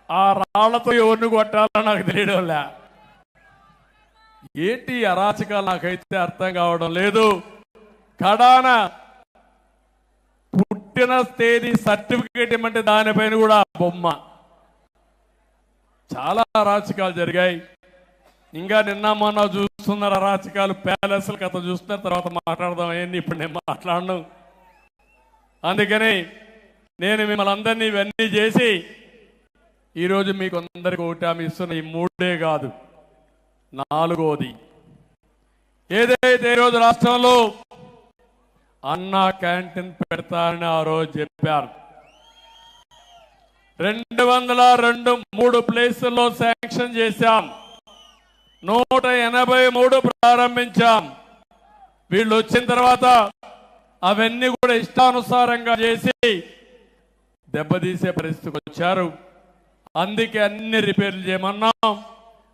ఆ రాళ్లతో ఎవరిని కొట్టాలో నాకు తెలియడంలే. ఏంటి అరాచకాలు నాకైతే అర్థం కావడం లేదు. కడాన పుట్టిన తేదీ సర్టిఫికేట్ ఇవ్వమంటే దానిపైన కూడా బొమ్మ. చాలా అరాచకాలు జరిగాయి. ఇంకా నిన్న మొన్న చూస్తున్నారు అరాచకాలు, ప్యాలెస్ల కథ చూస్తున్న తర్వాత మాట్లాడదాం అయ్యింది. ఇప్పుడు నేను మాట్లాడను. అందుకని నేను మిమ్మల్ని అందరినీ ఇవన్నీ చేసి ఈరోజు మీకు అందరికీ ఒకటి హామీ ఇస్తున్న, ఈ మూడే కాదు, నాలుగోది ఏదైతే ఈరోజు రాష్ట్రంలో అన్నా క్యాంటీన్ పెడతారని ఆ రోజు చెప్పారు. 203 ప్లేసుల్లో శాంక్షన్ చేశాం, 183 ప్రారంభించాం. వీళ్ళు వచ్చిన తర్వాత అవన్నీ కూడా ఇష్టానుసారంగా చేసి దెబ్బతీసే పరిస్థితికి వచ్చారు. అందుకే అన్ని రిపేర్లు చేయమన్నాం.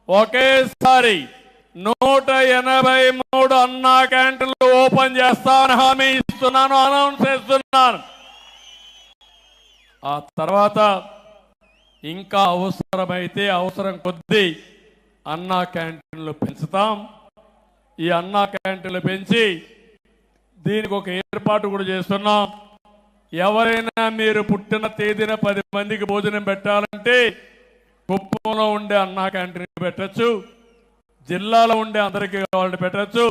ఒకేసారి 183 అన్నా క్యాంటీన్లు ఓపెన్ చేస్తామని హామీ ఇస్తున్నాను, అనౌన్స్ చేస్తున్నాను. ఆ తర్వాత ఇంకా అవసరమైతే అవసరం కొద్దీ అన్నా క్యాంటీన్లు పెంచుతాం. ఈ అన్నా క్యాంటీన్లు పెంచి దీనికి ఒక ఏర్పాటు కూడా చేస్తున్నాం. ఎవరైనా మీరు పుట్టిన తేదీన 10 మందికి భోజనం పెట్టాలంటే కుప్పంలో ఉండే అన్నా క్యాంటీన్ పెట్టచ్చు, జిల్లాలో ఉండే అందరికీ కావాలంటే పెట్టచ్చు.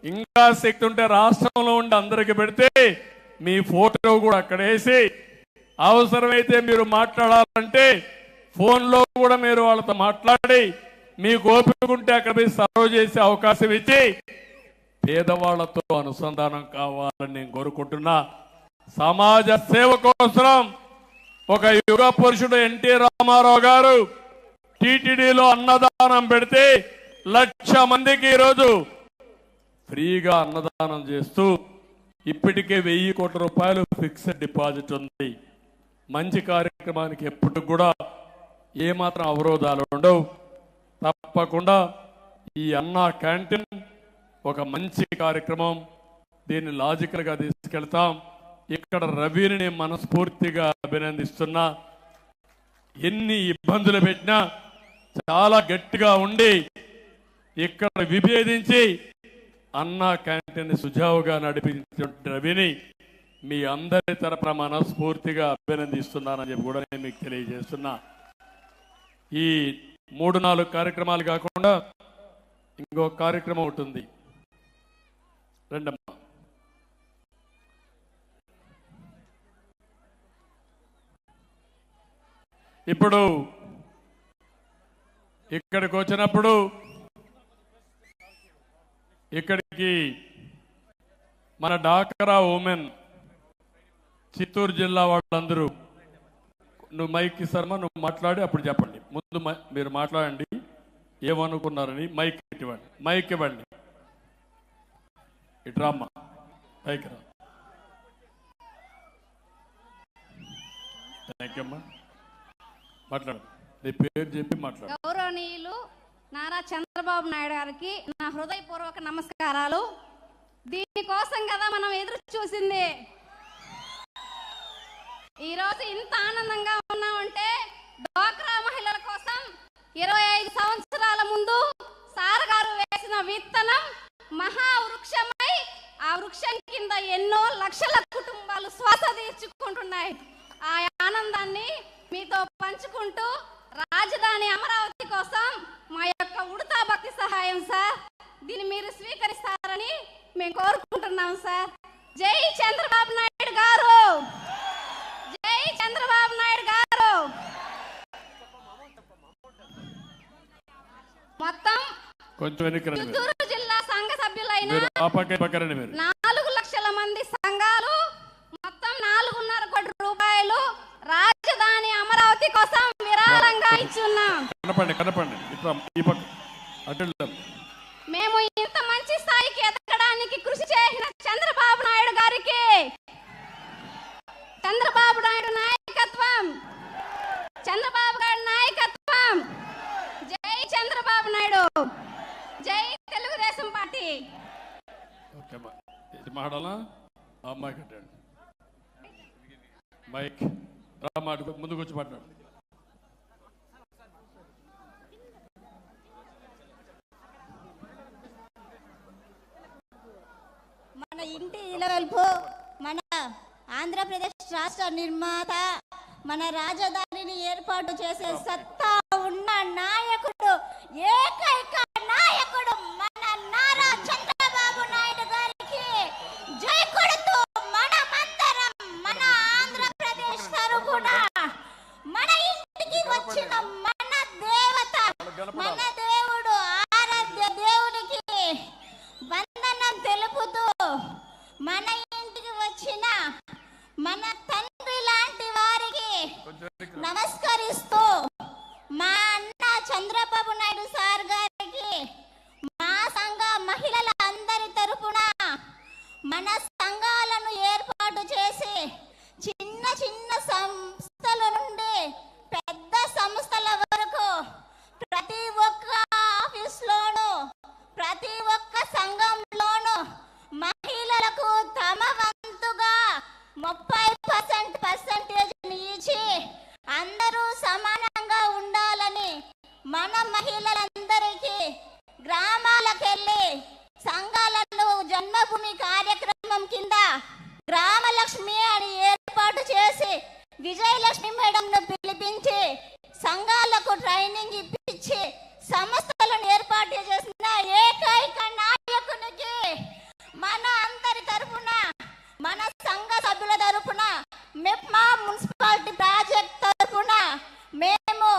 ఇంకా శక్తి ఉంటే రాష్ట్రంలో ఉండే అందరికీ పెడితే మీ ఫోటో కూడా అక్కడ వేసి, అవసరమైతే మీరు మాట్లాడాలంటే ఫోన్లో కూడా మీరు వాళ్ళతో మాట్లాడి, మీకు ఓపిక ఉంటే అక్కడ పోయి సర్వ్ చేసే అవకాశం ఇచ్చి పేదవాళ్లతో అనుసంధానం కావాలని నేను కోరుకుంటున్నా. సమాజ సేవ కోసం ఒక యుగ పురుషుడు ఎన్టీ రామారావు గారు టీటీడీలో అన్నదానం పెడితే 1,00,000 మందికి ఈరోజు ఫ్రీగా అన్నదానం చేస్తూ ఇప్పటికే 1,000 కోట్ల రూపాయలు ఫిక్స్డ్ డిపాజిట్ ఉంది. మంచి కార్యక్రమానికి ఎప్పుడు కూడా ఏమాత్రం అవరోధాలు ఉండవు. తప్పకుండా ఈ అన్నా క్యాంటీన్ ఒక మంచి కార్యక్రమం. దీన్ని లాజికల్గా తీసుకెళ్తాం. ఇక్కడ రవిని నేను మనస్ఫూర్తిగా అభినందిస్తున్నా. ఎన్ని ఇబ్బందులు పెట్టినా చాలా గట్టిగా ఉండి ఇక్కడ విభేదించి అన్నా క్యాంటీన్ సుజావుగా నడిపించిన రవిని మీ అందరి తరపున మనస్ఫూర్తిగా అభినందిస్తున్నానని చెప్పి కూడా నేను మీకు తెలియజేస్తున్నా. ఈ 3-4 కార్యక్రమాలు కాకుండా ఇంకో కార్యక్రమం ఉంటుంది. రెండమ్మా, ఇప్పుడు ఇక్కడికి వచ్చినప్పుడు ఇక్కడికి మన డాక్రా ఉమెన్ చిత్తూరు జిల్లా వాళ్ళందరూ, నువ్వు మైక్ ఇస్తారమ్మా, నువ్వు మాట్లాడి అప్పుడు చెప్పండి. ముందు మీరు మాట్లాడండి, ఏమనుకున్నారని. మైక్ ఇవ్వండి, మైక్ ఇవ్వండి. ఇట్రామ్మా, మైక్ రా. థ్యాంక్ యూ అమ్మా. మాట్లాడు, నీ పేరు చెప్పి మాట్లాడు. గౌరవనీయులు నారా చంద్రబాబు నాయుడు గారికి నా హృదయపూర్వక నమస్కారాలు. దీనికోసం కదా మనం ఎదురు చూసింది. ఈరోజు ఇంత ఆనందంగా ఉన్నామంటే డ్వాక్రా మహిళల కోసం 25 సంవత్సరాల ముందు సార్ గారు వేసిన విత్తనం మహావృక్షమై ఆ వృక్షం కింద ఎన్నో లక్షల కుటుంబాలు శ్వాస తీర్చుకుంటున్నాయి. ఆ ఆనందాన్ని మీతో పంచుకుంటూ రాజధాని అమరావతి కోసం మా యొక్క ఉడతా భక్తి సహాయం సార్, దీన్ని మీరు స్వీకరిస్తారని మేము కోరుకుంటున్నాం సార్. జై చంద్రబాబు నాయుడు గారు, జై చంద్రబాబు నాయుడు గారు. మొత్తం కొంచెం చిత్తూరు జిల్లా సంఘ సభ్యులైన 4 లక్షల మంది సంఘాలు మొత్తం 4.5 కోట్ల రూపాయలు రాజధాని అమరావతి కోసం విరాళంగా ఇచ్చున్నాం. మేము ఇంత మంచి స్థాయికి ఎదగడానికి కృషి చేసిన చంద్రబాబు నాయుడు గారికి, చంద్రబాబు నాయుడు నాయకత్వం, చంద్రబాబు గారి నాయకత్వం. జై చంద్రబాబు నాయుడు, జై తెలుగుదేశం పార్టీ. మాట్లాడాలా? అమ్మాయి కట్టండి మైక్, ముందుకు వచ్చి మాట్లాడు. మన ఇంటి ఇలవెల్పు మన ఆంధ్రప్రదేశ్ రాష్ట్ర నిర్మాత, మన రాజధానిని ఏర్పాటు చేసే సత్తా ఉన్న నాయకుడు, ఏకైక నాయకుడు మన నారా చంద్రబాబు నాయుడు గారికి జై కొడుతూ మనమందరం మన ఆంధ్రప్రదేశ్ తరపున మన ఇంటికి వచ్చిన మన దేవత, మన దేవుడు, ఆరాధ్య దేవునికి వందనం తెలుపుతూ మన ఇంటికి వచ్చిన మన తండ్రి లాంటి వారికి నమస్కరిస్తూ మా అన్న చంద్రబాబు నాయుడు సార్ గారికి మా సంఘ మహిళల అందరి తరపున మన సంఘాలను ఏర్పాటు చేసి చిన్న చిన్న సంస్థల నుండి పెద్ద సంస్థల వరకు ప్రతి ఒక్క ఆఫీస్లోనూ ప్రతి ఒక్క సంఘంలోనూ మహిళలకు తమ వంతుగా 30% ఇచ్చి అందరూ సమానంగా ఉండాలని మన మహిళలందరికీ గ్రామాలకెళ్ళి సంఘాలను జన్మభూమి కార్యక్రమం కింద గ్రామలక్ష్మి అని ఏర్పాటు చేసి విజయలక్ష్మి మేడంను పిలిపించి సంఘాలకు ట్రైనింగ్ ఇప్పించి సంస్థలను ఏర్పాటు చేసిన ఏకైక నాయకునికి మన అందరి తరపున, మన సంఘ సభ్యుల తరపున, మెప్మా మున్సిపాలిటీ ప్రాజెక్ట్ తరపున మేము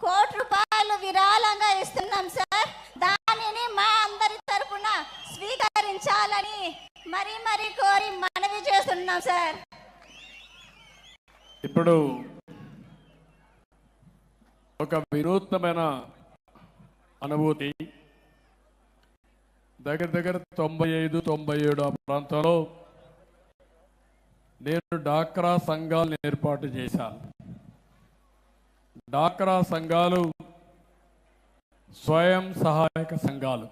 ₹1 విరాళంగా ఇస్తున్నాం సార్. దానిని మా అందరి తరపున స్వీకరించాలని మరీ కోరి మనవి చేస్తున్నాం సార్. ఇప్పుడు ఒక వినూత్నమైన అనుభూతి. దగ్గర 95-97 ఆ ప్రాంతంలో నేను డాక్రా సంఘాలను ఏర్పాటు చేశాను. డాక్రా సంఘాలు స్వయం సహాయక సంఘాలు.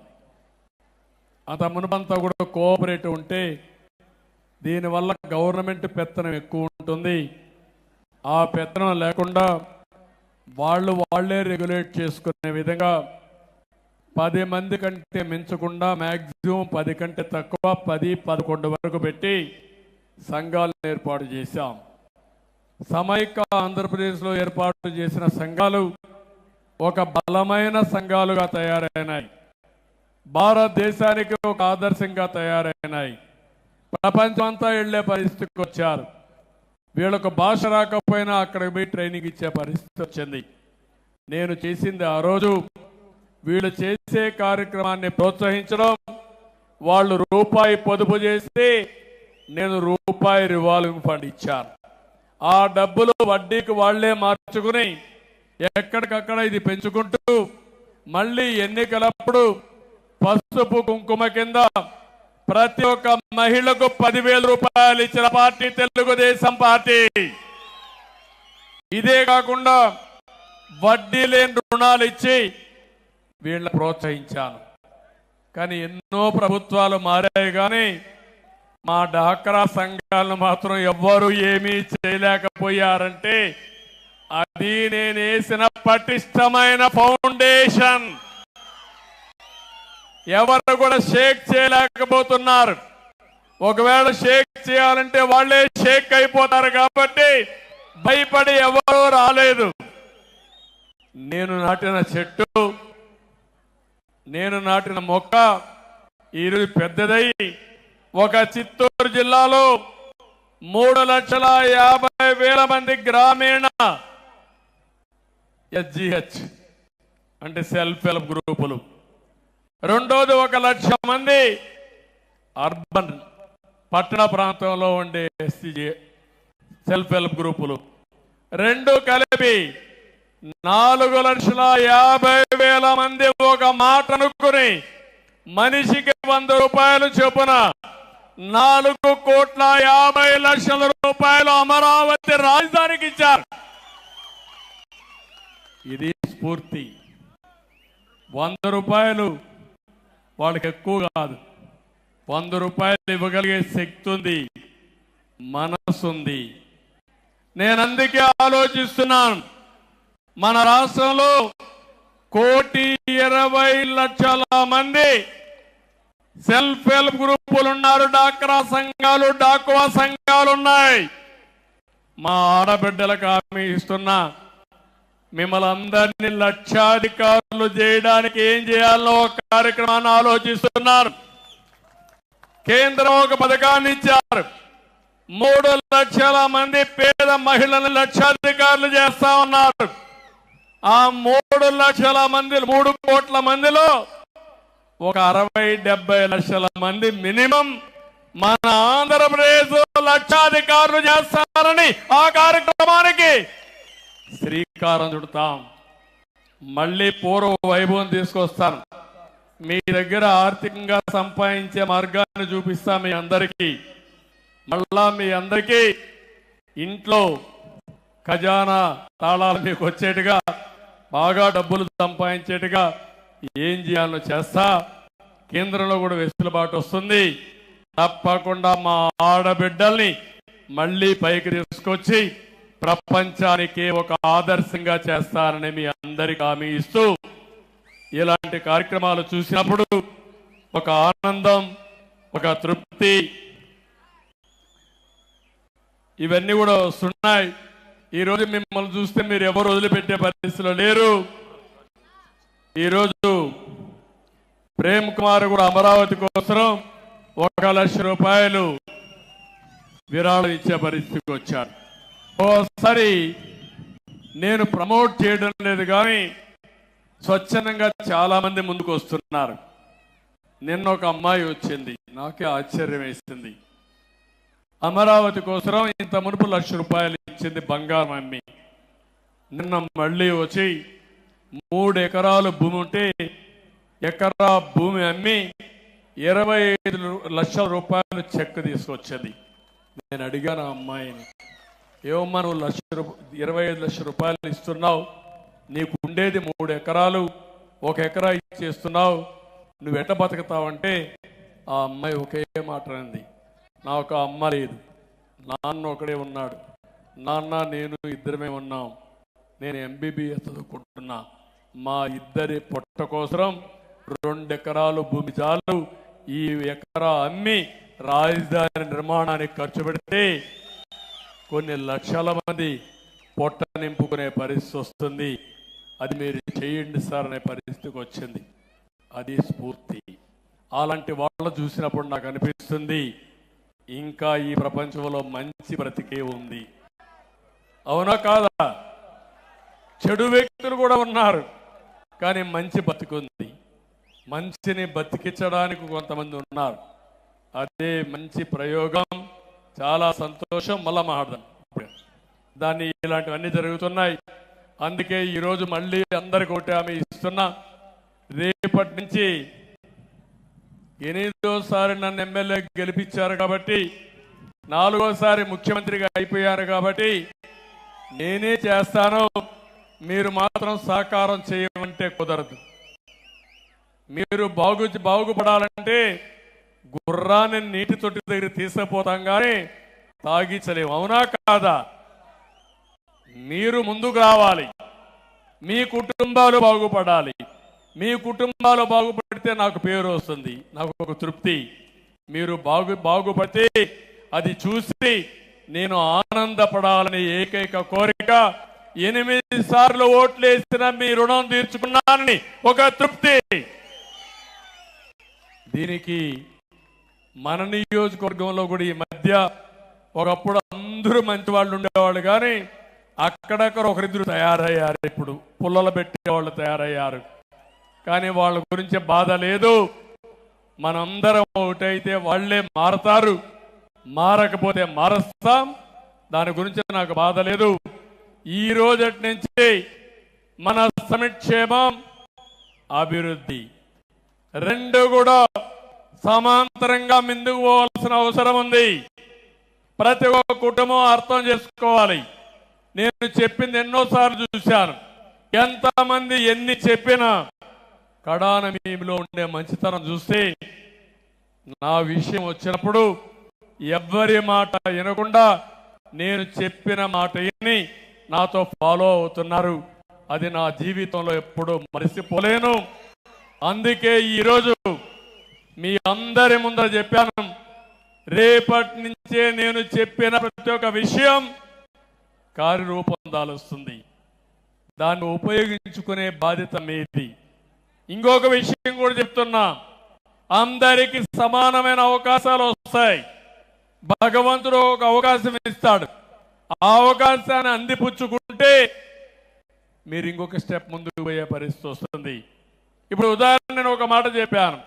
అంత మునుపంతా కూడా కోఆపరేటివ్ ఉంటే దీనివల్ల గవర్నమెంట్ పెత్తనం ఎక్కువ ఉంటుంది. ఆ పెత్తనం లేకుండా వాళ్ళే రెగ్యులేట్ చేసుకునే విధంగా 10 మంది కంటే మించకుండా మ్యాక్సిమం 10 కంటే తక్కువ 10-11 వరకు పెట్టి సంఘాలను ఏర్పాటు చేశాం. సమైక్య ఆంధ్రప్రదేశ్లో ఏర్పాటు చేసిన సంఘాలు ఒక బలమైన సంఘాలుగా తయారైనాయి. భారతదేశానికి ఒక ఆదర్శంగా తయారైనాయి. ప్రపంచమంతా వెళ్లే పరిస్థితికి వచ్చారు. వీళ్ళకు భాష రాకపోయినా అక్కడికి పోయి ట్రైనింగ్ ఇచ్చే పరిస్థితి వచ్చింది. నేను చేసింది ఆ రోజు వీళ్ళు చేసే కార్యక్రమాన్ని ప్రోత్సహించడం. వాళ్ళు రూపాయి పొదుపు చేసి నేను రూపాయి రివాల్వింగ్ ఫండ్ ఇచ్చాను. ఆ డబ్బులు వడ్డీకి వాళ్లే మార్చుకుని ఎక్కడికక్కడ ఇది పెంచుకుంటూ మళ్ళీ ఎన్నికలప్పుడు పసుపు కుంకుమ కింద ప్రతి ఒక్క మహిళకు ₹10,000 ఇచ్చిన పార్టీ తెలుగుదేశం పార్టీ. ఇదే కాకుండా వడ్డీ లేని రుణాలు ఇచ్చి వీళ్ళ ప్రోత్సహించాను. కానీ ఎన్నో ప్రభుత్వాలు మారాయి, కానీ మా డాక్రా సంఘాలను మాత్రం ఎవ్వరూ ఏమీ చేయలేకపోయారంటే అది నేను వేసిన పటిష్టమైన ఫౌండేషన్. ఎవరు కూడా షేక్ చేయలేకపోతున్నారు. ఒకవేళ షేక్ చేయాలంటే వాళ్ళే షేక్ అయిపోతారు కాబట్టి భయపడి ఎవరూ రాలేదు. నేను నాటిన చెట్టు, నేను నాటిన మొక్క ఈరోజు పెద్దదై ఒక చిత్తూరు జిల్లాలో 3,50,000 మంది గ్రామీణ SGH అంటే సెల్ఫ్ హెల్ప్ గ్రూపులు, రెండోది 1,00,000 మంది అర్బన్ పట్టణ ప్రాంతంలో ఉండే SCG సెల్ఫ్ హెల్ప్ గ్రూపులు, రెండు కలిపి 4,50,000 మంది ఒక మాట అనుకుని మనిషికి ₹100 చొప్పున ₹4,50,00,000 అమరావతి రాజధానికి ఇచ్చారు. ఇది స్ఫూర్తి. ₹100 వాళ్ళకి ఎక్కువ కాదు. ₹100 ఇవ్వగలిగే శక్తి ఉంది, మనసు ఉంది. నేను అందుకే ఆలోచిస్తున్నాను, మన రాష్ట్రంలో 1,20,00,000 మంది సెల్ఫ్ హెల్ప్ గ్రూపులు ఉన్నారు, డాక్రా సంఘాలు, డాక్వా సంఘాలు ఉన్నాయి. మా ఆడబిడ్డలకు హామీ ఇస్తున్నా, మిమ్మల్ని అందరినీ లక్షాధికారులు చేయడానికి ఏం చేయాలో ఒక కార్యక్రమాన్ని ఆలోచిస్తున్నారు. కేంద్రం ఒక పథకాన్ని ఇచ్చారు. 3 లక్షల మంది పేద మహిళలను లక్షాధికారులు చేస్తా ఉన్నారు. ఆ 3 లక్షల మంది, 3 కోట్ల మందిలో ఒక 60-70 లక్షల మంది మినిమం మన ఆంధ్రప్రదేశ్ లక్షాధికారులు చేస్తారని ఆ కార్యక్రమానికి శ్రీకారం చుడతాం. మళ్ళీ పూర్వ వైభవం తీసుకొస్తాను. మీ దగ్గర ఆర్థికంగా సంపాదించే మార్గాన్ని చూపిస్తా. మీ అందరికీ మళ్ళా మీ అందరికీ ఇంట్లో ఖజానా తాళాలు మీకు వచ్చేట్టుగా, బాగా డబ్బులు సంపాదించేట్టుగా ఏం చేయాలో చేస్తా. కేంద్రంలో కూడా వెసులుబాటు వస్తుంది. తప్పకుండా మా ఆడబిడ్డల్ని మళ్ళీ పైకి తీసుకొచ్చి ప్రపంచానికి ఒక ఆదర్శంగా చేస్తారని మీ అందరికీ హామీ ఇస్తూ, ఇలాంటి కార్యక్రమాలు చూసినప్పుడు ఒక ఆనందం, ఒక తృప్తి, ఇవన్నీ కూడా వస్తున్నాయి. ఈరోజు మిమ్మల్ని చూస్తే మీరు ఎవరు వదిలిపెట్టే పరిస్థితిలో లేరు. ఈరోజు ప్రేమ్ కుమార్ కూడా అమరావతి కోసం 1 లక్ష రూపాయలు విరాళం ఇచ్చే పరిస్థితికి వచ్చారు. ఓసారి నేను ప్రమోట్ చేయడం లేదు కానీ స్వచ్ఛందంగా చాలా మంది ముందుకు వస్తున్నారు. నిన్న ఒక అమ్మాయి వచ్చింది, నాకే ఆశ్చర్యం వేసింది. అమరావతి కోసం ఇంత మునుపు 1 లక్ష రూపాయలు ఇచ్చింది బంగారం అమ్మి. నిన్న మళ్ళీ వచ్చి 3 ఎకరాలు భూమి ఉంటే ఎకరా భూమి అమ్మి 25 లక్షల రూపాయలు చెక్ తీసుకొచ్చింది. నేను అడిగాను ఆ అమ్మాయిని, ఏమమ్మా నువ్వు 25 లక్షల రూపాయలు ఇస్తున్నావు, నీకు ఉండేది 3 ఎకరాలు, 1 ఎకరా ఇచ్చేస్తున్నావు, నువ్వు ఎట్ట బతుకుతావంటే ఆ అమ్మాయి ఒకే మాట అంది, నాకు అమ్మ లేదు, నాన్న ఒకడే ఉన్నాడు, నాన్న నేను ఇద్దరమే ఉన్నాం, నేను MBBS చదువుకుంటున్నా, మా ఇద్దరి పొట్ట కోసం 2 ఎకరాలు భూమి చాలు, ఈ ఎకరా అమ్మి రాజధాని నిర్మాణానికి ఖర్చు పెడితే కొన్ని లక్షల మంది పొట్ట నింపుకునే పరిస్థితి వస్తుంది, అది మీరు చేయండి సార్ అనే పరిస్థితికి వచ్చింది. అది స్ఫూర్తి. అలాంటి వాళ్ళు చూసినప్పుడు నాకు అనిపిస్తుంది ఇంకా ఈ ప్రపంచంలో మంచి బ్రతికే ఉంది. అవునా కాదా? చెడు వ్యక్తులు కూడా ఉన్నారు కానీ మంచి బతికుంది. మంచిని బతికించడానికి కొంతమంది ఉన్నారు. అదే మంచి ప్రయోగం. చాలా సంతోషం. మళ్ళా మాట్లాడదాం దాన్ని. ఇలాంటివన్నీ జరుగుతున్నాయి. అందుకే ఈరోజు మళ్ళీ అందరికి ఒకటి ఆమె ఇస్తున్నా, రేపటి నుంచి 8వ నన్ను ఎమ్మెల్యే గెలిపించారు కాబట్టి, 4వసారి ముఖ్యమంత్రిగా అయిపోయారు కాబట్టి నేనే చేస్తాను, మీరు మాత్రం సహకారం చేయమంటే కుదరదు. మీరు బాగుపడాలంటే గుర్రాన్ని నీటి తొట్టి దగ్గర తీసుకుపోతాం కానీ తాగించలేము. అవునా కాదా? మీరు ముందుకు రావాలి, మీ కుటుంబాలు బాగుపడాలి. మీ కుటుంబాలు బాగుపడితే నాకు పేరు వస్తుంది, నాకు ఒక తృప్తి. మీరు బాగుపడితే అది చూసి నేను ఆనందపడాలని ఏకైక కోరిక. 8 సార్లు ఓట్లేసిన మీ రుణం తీర్చుకున్నానని ఒక తృప్తి. దీనికి మన నియోజకవర్గంలో కూడా ఈ మధ్య ఒకప్పుడు అందరూ మంచి వాళ్ళు ఉండేవాళ్ళు కానీ అక్కడక్కడ ఒకరిద్దరు తయారయ్యారు. ఇప్పుడు పుల్లలు పెట్టేవాళ్ళు తయారయ్యారు. కానీ వాళ్ళ గురించి బాధ లేదు. మనందరం ఒకటైతే వాళ్లే మారతారు, మారకపోతే మారుస్తాం. దాని గురించి నాకు బాధ లేదు. ఈ రోజటి నుంచి మన సంక్షేమం, అభివృద్ధి 2 కూడా సమాంతరంగా ముందుకు పోవాల్సిన అవసరం ఉంది. ప్రతి ఒక్క కుటుంబం అర్థం చేసుకోవాలి. నేను చెప్పింది ఎన్నోసార్లు చూశాను. ఎంతమంది ఎన్ని చెప్పినా కడాన మీలో ఉండే మంచితనం చూస్తే నా విషయం వచ్చినప్పుడు ఎవ్వరి మాట వినకుండా నేను చెప్పిన మాట విని నాతో ఫాలో అవుతున్నారు. అది నా జీవితంలో ఎప్పుడూ మరిసిపోలేను. అందుకే ఈరోజు మీ అందరి ముందర చెప్పాను. రేపటి నుంచే నేను చెప్పిన ప్రతి ఒక్క విషయం కార్యరూపం దాలుస్తుంది. దాన్ని ఉపయోగించుకునే బాధ్యత మీది. ఇంకొక విషయం కూడా చెప్తున్నా, అందరికీ సమానమైన అవకాశాలు వస్తాయి. భగవంతుడు ఒక అవకాశం ఇస్తాడు. ఆ అవకాశాన్ని అందిపుచ్చుకుంటే మీరు ఇంకొక స్టెప్ ముందుకు పోయే పరిస్థితి వస్తుంది. ఇప్పుడు ఉదాహరణ నేను ఒక మాట చెప్పాను.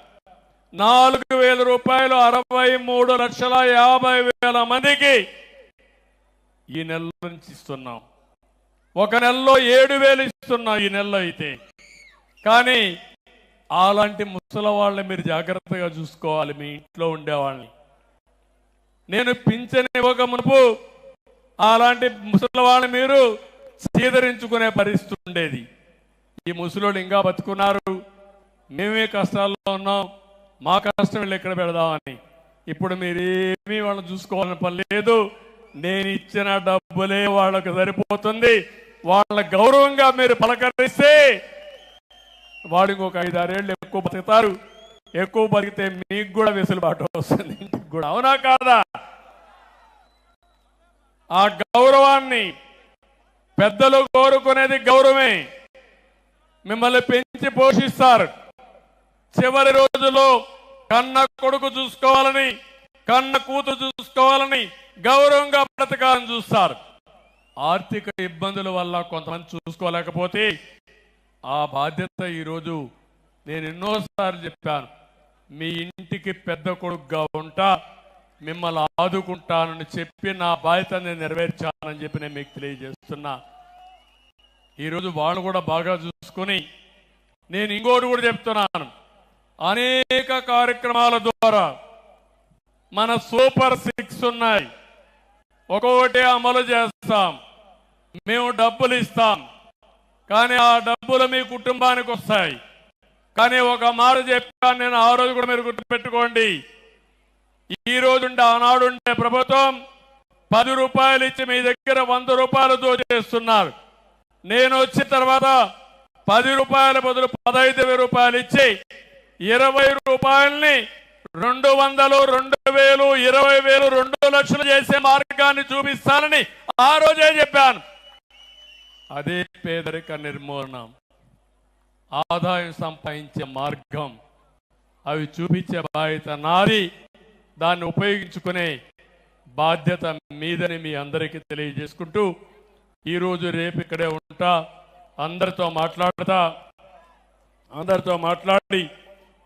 4,000 రూపాయలు 63,50,000 మందికి ఈ నెల నుంచి ఇస్తున్నాం. ఒక నెలలో 7,000 ఇస్తున్నాం ఈ నెలలో అయితే. కానీ అలాంటి ముసలి వాళ్ళని మీరు జాగ్రత్తగా చూసుకోవాలి, మీ ఇంట్లో ఉండేవాళ్ళని. నేను పింఛన్ ఇవ్వక మునుపు అలాంటి ముసలి వాళ్ళని మీరు చీదరించుకునే పరిస్థితి ఉండేది. ఈ ముసలోళ్ళు ఇంకా బతుకున్నారు, మేమే కష్టాల్లో ఉన్నాం, మా కష్టం వీళ్ళు ఎక్కడ పెడదామని. ఇప్పుడు మీరేమీ వాళ్ళని చూసుకోవాలని పని లేదు. నేను ఇచ్చిన డబ్బులే వాళ్ళకు సరిపోతుంది. వాళ్ళ గౌరవంగా మీరు పలకరిస్తే వాడు ఇంకొక 5-6 ఏళ్ళు ఎక్కువ బతుకుతారు. ఎక్కువ బతికితే మీకు కూడా వెసులుబాటు వస్తుంది, ఇంటికి కూడా. అవునా కాదా? ఆ గౌరవాన్ని పెద్దలు కోరుకునేది గౌరవమే. మిమ్మల్ని పెంచి పోషిస్తారు. చివరి రోజులో కన్న కొడుకు చూసుకోవాలని, కన్న కూతురు చూసుకోవాలని, గౌరవంగా బ్రతకాలని చూస్తారు. ఆర్థిక ఇబ్బందుల వల్ల కొంతమంది చూసుకోలేకపోతే ఆ బాధ్యత ఈరోజు నేను ఎన్నోసార్లు చెప్పాను. మీ ఇంటికి పెద్ద కొడుకుగా ఉంటా, మిమ్మల్ని ఆదుకుంటానని చెప్పి నా బాధ్యత నేను నెరవేర్చానని చెప్పి నేను మీకు తెలియజేస్తున్నా. ఈరోజు వాళ్ళు కూడా బాగా చూసుకొని, నేను ఇంకోటి కూడా చెప్తున్నాను, అనేక కార్యక్రమాల ద్వారా మన సూపర్ 6 ఉన్నాయి. ఒక్కొక్కటి అమలు చేస్తాం. మేము డబ్బులు ఇస్తాం, కానీ ఆ డబ్బులు మీ కుటుంబానికి వస్తాయి. కానీ ఒక మాట చెప్పాను నేను, ఆ రోజు కూడా మీరు గుర్తుపెట్టుకోండి. ఈ రోజు ఆనాడు ఉండే ప్రభుత్వం 10 రూపాయలు ఇచ్చి మీ దగ్గర 100 రూపాయలు దోచేస్తున్నారు. నేను వచ్చిన తర్వాత 10 రూపాయల బదులు 15,000 రూపాయలు ఇచ్చి 20 రూపాయలని 200, 2,000, 20,000, 2 లక్షలు చేసే మార్గాన్ని చూపిస్తానని ఆ రోజే చెప్పాను. అదే పేదరిక నిర్మూలన, ఆదాయం సంపాదించే మార్గం, అవి చూపించే బాధ్యత నాది. దాన్ని ఉపయోగించుకునే బాధ్యత మీదని మీ అందరికీ తెలియజేసుకుంటూ, ఈరోజు రేపు ఇక్కడే ఉంటా, అందరితో మాట్లాడి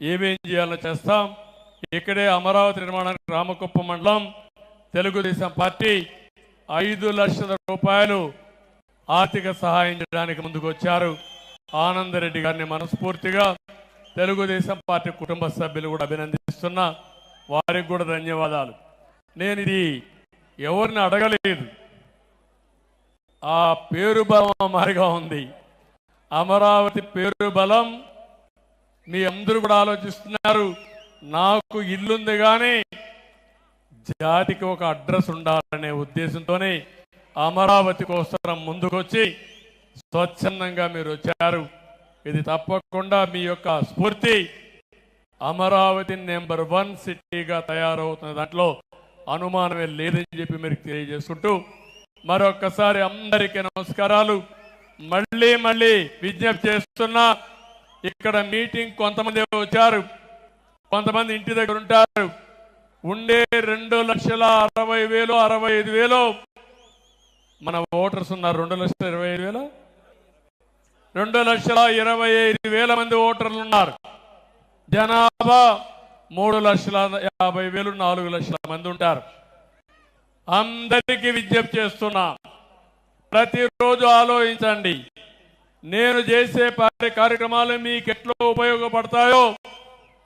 ఏమేం చేయాలో చేస్తాం. ఇక్కడే అమరావతి నిర్మాణానికి రామకుప్పం మండలం తెలుగుదేశం పార్టీ 5 లక్షల రూపాయలు ఆర్థిక సహాయం చేయడానికి ముందుకు వచ్చారు. ఆనందరెడ్డి గారిని మనస్ఫూర్తిగా తెలుగుదేశం పార్టీ కుటుంబ సభ్యులు కూడా అభినందిస్తున్నా. వారికి కూడా ధన్యవాదాలు. నేను ఇది ఎవరిని అడగలేదు, ఆ పేరు బలం మారిగా ఉంది. అమరావతి పేరు బలం మీ అందరూ కూడా ఆలోచిస్తున్నారు. నాకు ఇల్లుంది కానీ జాతికి ఒక అడ్రస్ ఉండాలనే ఉద్దేశంతోనే అమరావతి కోసం ముందుకొచ్చి స్వచ్ఛందంగా మీరు వచ్చారు. ఇది తప్పకుండా మీ యొక్క స్ఫూర్తి అమరావతి నెంబర్ 1 సిటీగా తయారవుతున్న దాంట్లో అనుమానమే లేదని చెప్పి మీరు తెలియజేసుకుంటూ, మరొక్కసారి అందరికీ నమస్కారాలు. మళ్ళీ విజ్ఞప్తి చేస్తున్నా, ఇక్కడ మీటింగ్ కొంతమంది వచ్చారు, కొంతమంది ఇంటి దగ్గర ఉంటారు. ఉండే 2,60,000, 65,000 మన ఓటర్స్ ఉన్నారు. 2,25,000, 2,25,000 మంది ఓటర్లు ఉన్నారు. జనాభా 3,50,000, 4 లక్షల మంది ఉంటారు. అందరికీ విజ్ఞప్తి చేస్తున్నా, ప్రతిరోజు ఆలోచించండి. నేను చేసే కార్యక్రమాలు మీకు ఎట్లా ఉపయోగపడతాయో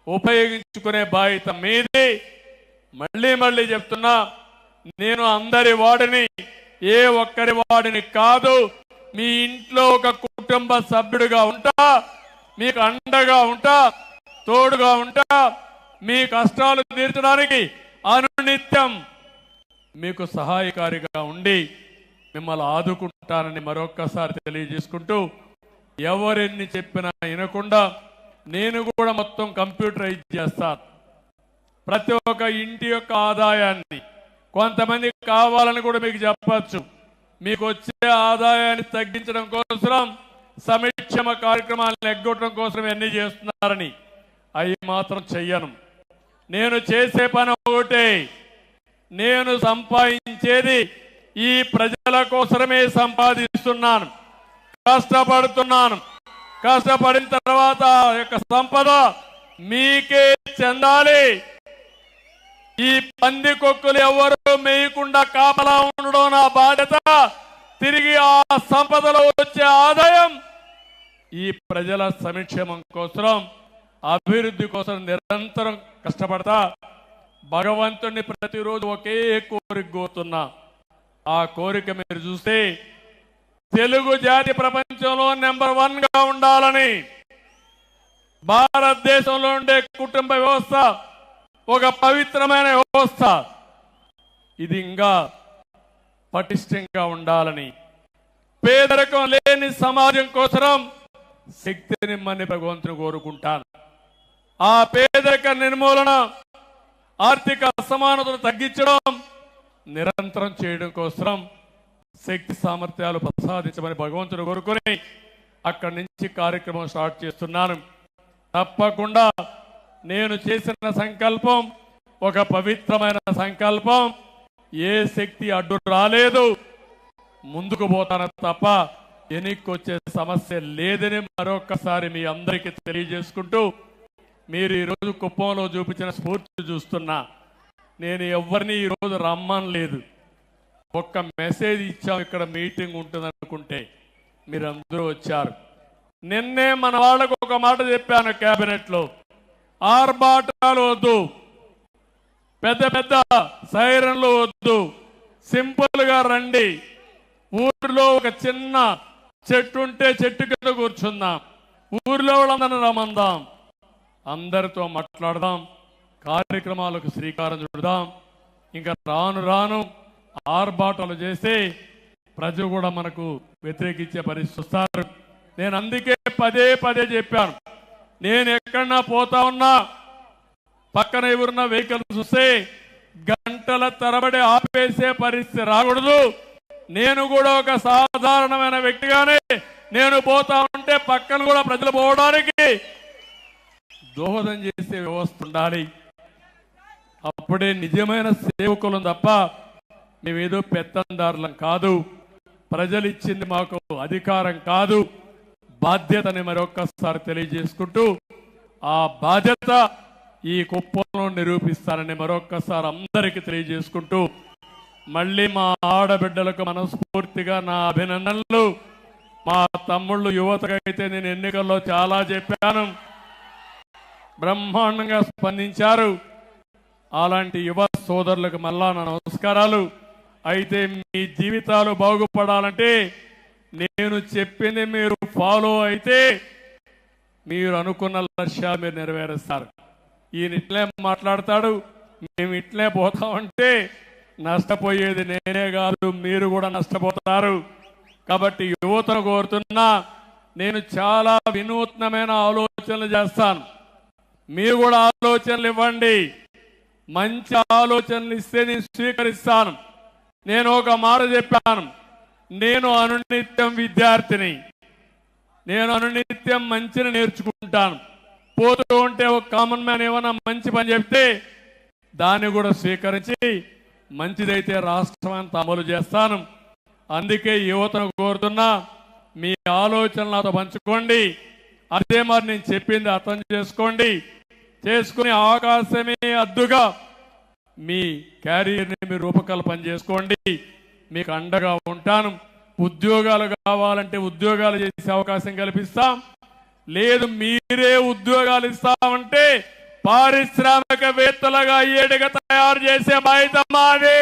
ఉపయోగించుకునే బాధ్యత మీది. మళ్ళీ చెప్తున్నా, నేను అందరి వాడిని, ఏ ఒక్కరి వాడిని కాదు. మీ ఇంట్లో ఒక కుటుంబ సభ్యుడిగా ఉంటా, మీకు అండగా ఉంటా, తోడుగా ఉంటా, మీ కష్టాలు తీర్చడానికి అనునిత్యం మీకు సహాయకారిగా ఉండి మిమ్మల్ని ఆదుకుంటానని మరొక్కసారి తెలియజేసుకుంటూ, ఎవరెన్ని చెప్పినా వినకుండా నేను కూడా మొత్తం కంప్యూటరైజ్ చేస్తాను. ప్రతి ఒక్క ఇంటి యొక్క ఆదాయాన్ని కొంతమంది కావాలని కూడా మీకు చెప్పచ్చు. మీకు వచ్చే ఆదాయాన్ని తగ్గించడం కోసం సంక్షేమ కార్యక్రమాలను ఎగ్గొట్టడం కోసం ఎన్ని చేస్తున్నారని అవి మాత్రం చెయ్యను. నేను చేసే పని ఒకటే, నేను సంపాదించేది ఈ ప్రజల కోసమే సంపాదిస్తున్నాను, కష్టపడుతున్నాను. కష్టపడిన తర్వాత ఆ యొక్క సంపద మీకే చెందాలి. ఈ పంది కొక్కులు ఎవరు మేయకుండా కాపలా ఉండడం నా బాధ్యత. తిరిగి ఆ సంపదలో వచ్చే ఆదాయం ఈ ప్రజల సంక్షేమం కోసం, అభివృద్ధి కోసం నిరంతరం కష్టపడతా భగవంతుణ్ణి ప్రతిరోజు ఒకే కోరిక కోరుతున్నా. ఆ కోరిక మీరు చూస్తే తెలుగు జాతి ప్రపంచంలో నెంబర్ 1 గా ఉండాలని, భారతదేశంలో ఉండే కుటుంబ వ్యవస్థ ఒక పవిత్రమైన వ్యవస్థ, ఇది ఇంకా పటిష్టంగా ఉండాలని, పేదరికం లేని సమాజం కోసం శక్తిని మని భగవంతుని కోరుకుంటాను. ఆ పేదరిక నిర్మూలన, ఆర్థిక అసమానతను తగ్గించడం నిరంతరం చేయడం కోసం శక్తి సామర్థ్యాలు ప్రసాదించమని భగవంతుని కోరుకొని అక్కడి నుంచి కార్యక్రమం స్టార్ట్ చేస్తున్నాను. తప్పకుండా నేను చేసిన సంకల్పం ఒక పవిత్రమైన సంకల్పం. ఏ శక్తి అడ్డు రాలేదు, ముందుకు పోతాను తప్ప వెనక్కి వచ్చే సమస్య లేదని మరొకసారి మీ అందరికీ తెలియజేసుకుంటూ, మీరు ఈరోజు కుప్పంలో చూపించిన స్ఫూర్తి చూస్తున్నా. నేను ఎవరిని ఈరోజు రమ్మని లేదు, ఒక్క మెసేజ్ ఇచ్చాం ఇక్కడ మీటింగ్ ఉంటుంది అనుకుంటే మీరందరూ వచ్చారు. నిన్నే మన వాళ్ళకు ఒక మాట చెప్పాను క్యాబినెట్లో, ఆర్భాటాలు వద్దు, పెద్ద పెద్ద సైరన్లు వద్దు, సింపుల్ గా రండి. ఊరిలో ఒక చిన్న చెట్టు ఉంటే చెట్టు కింద కూర్చుందాం, ఊరిలో వాళ్ళందరినీ రమ్మందాం, అందరితో మాట్లాడదాం, కార్యక్రమాలకు శ్రీకారం చుడదాం. ఇంకా రాను రాను ఆర్భాటాలు చేసి ప్రజలు కూడా మనకు వ్యతిరేకించే పరిస్థితి వస్తారు. నేను అందుకే పదే పదే చెప్పాను, నేను ఎక్కడన్నా పోతా ఉన్నా పక్కన ఎవరున్న వెహికల్స్ వస్తే గంటల తరబడి ఆపేసే పరిస్థితి రాకూడదు. నేను కూడా ఒక సాధారణమైన వ్యక్తిగానే నేను పోతా ఉంటే పక్కన కూడా ప్రజలు పోవడానికి దోహదం చేసే వ్యవస్థ ఉండాలి. అప్పుడే నిజమైన సేవకులం తప్ప మేమేదో పెత్తందారులం కాదు. ప్రజలు ఇచ్చింది మాకు అధికారం కాదు, బాధ్యతని మరొక్కసారి తెలియజేసుకుంటూ ఆ బాధ్యత ఈ కుప్పంలో నిరూపిస్తానని మరొక్కసారి అందరికీ తెలియజేసుకుంటూ, మళ్ళీ మా ఆడబిడ్డలకు మనస్ఫూర్తిగా నా అభినందనలు. మా తమ్ముళ్ళు యువతకైతే నేను ఎన్నికల్లో చాలా చెప్పాను, బ్రహ్మాండంగా స్పందించారు. అలాంటి యువ సోదరులకు మళ్ళా నా నమస్కారాలు. అయితే మీ జీవితాలు బాగుపడాలంటే నేను చెప్పింది మీరు ఫాలో అయితే మీరు అనుకున్న లక్ష్యాలు మీరు నెరవేరుస్తారు. ఈయన ఇట్లే మాట్లాడతాడు, మేము ఇట్లే పోతామంటే నష్టపోయేది నేనే కాదు, మీరు కూడా నష్టపోతారు. కాబట్టి యువతను కోరుతున్నా, నేను చాలా వినూత్నమైన ఆలోచనలు చేస్తాను, మీరు కూడా ఆలోచనలు ఇవ్వండి. మంచి ఆలోచనలు ఇస్తే నేను స్వీకరిస్తాను. నేను ఒక మాట చెప్పాను, నేను అనునిత్యం విద్యార్థిని, నేను అనునిత్యం మంచిని నేర్చుకుంటాను. పోతూ ఉంటే ఒక కామన్ మ్యాన్ ఏమైనా మంచి పని చెప్తే దాన్ని కూడా స్వీకరించి మంచిదైతే రాష్ట్రం అంతా అమలు చేస్తాను. అందుకే యువతను కోరుతున్నా, మీ ఆలోచనలు నాతో పంచుకోండి. అదే మరి నేను చెప్పింది అర్థం చేసుకోండి. చేసుకుని అవకాశమే అద్దుగా మీ క్యారియర్ని మీరు రూపకల్పన చేసుకోండి. మీకు అండగా ఉంటాను. ఉద్యోగాలు కావాలంటే ఉద్యోగాలు చేసే అవకాశం కల్పిస్తాం. లేదు మీరే ఉద్యోగాలు ఇస్తామంటే పారిశ్రామికవేత్తలుగా అయ్యేట్టుగా తయారు చేసే బాధ్యత మాది.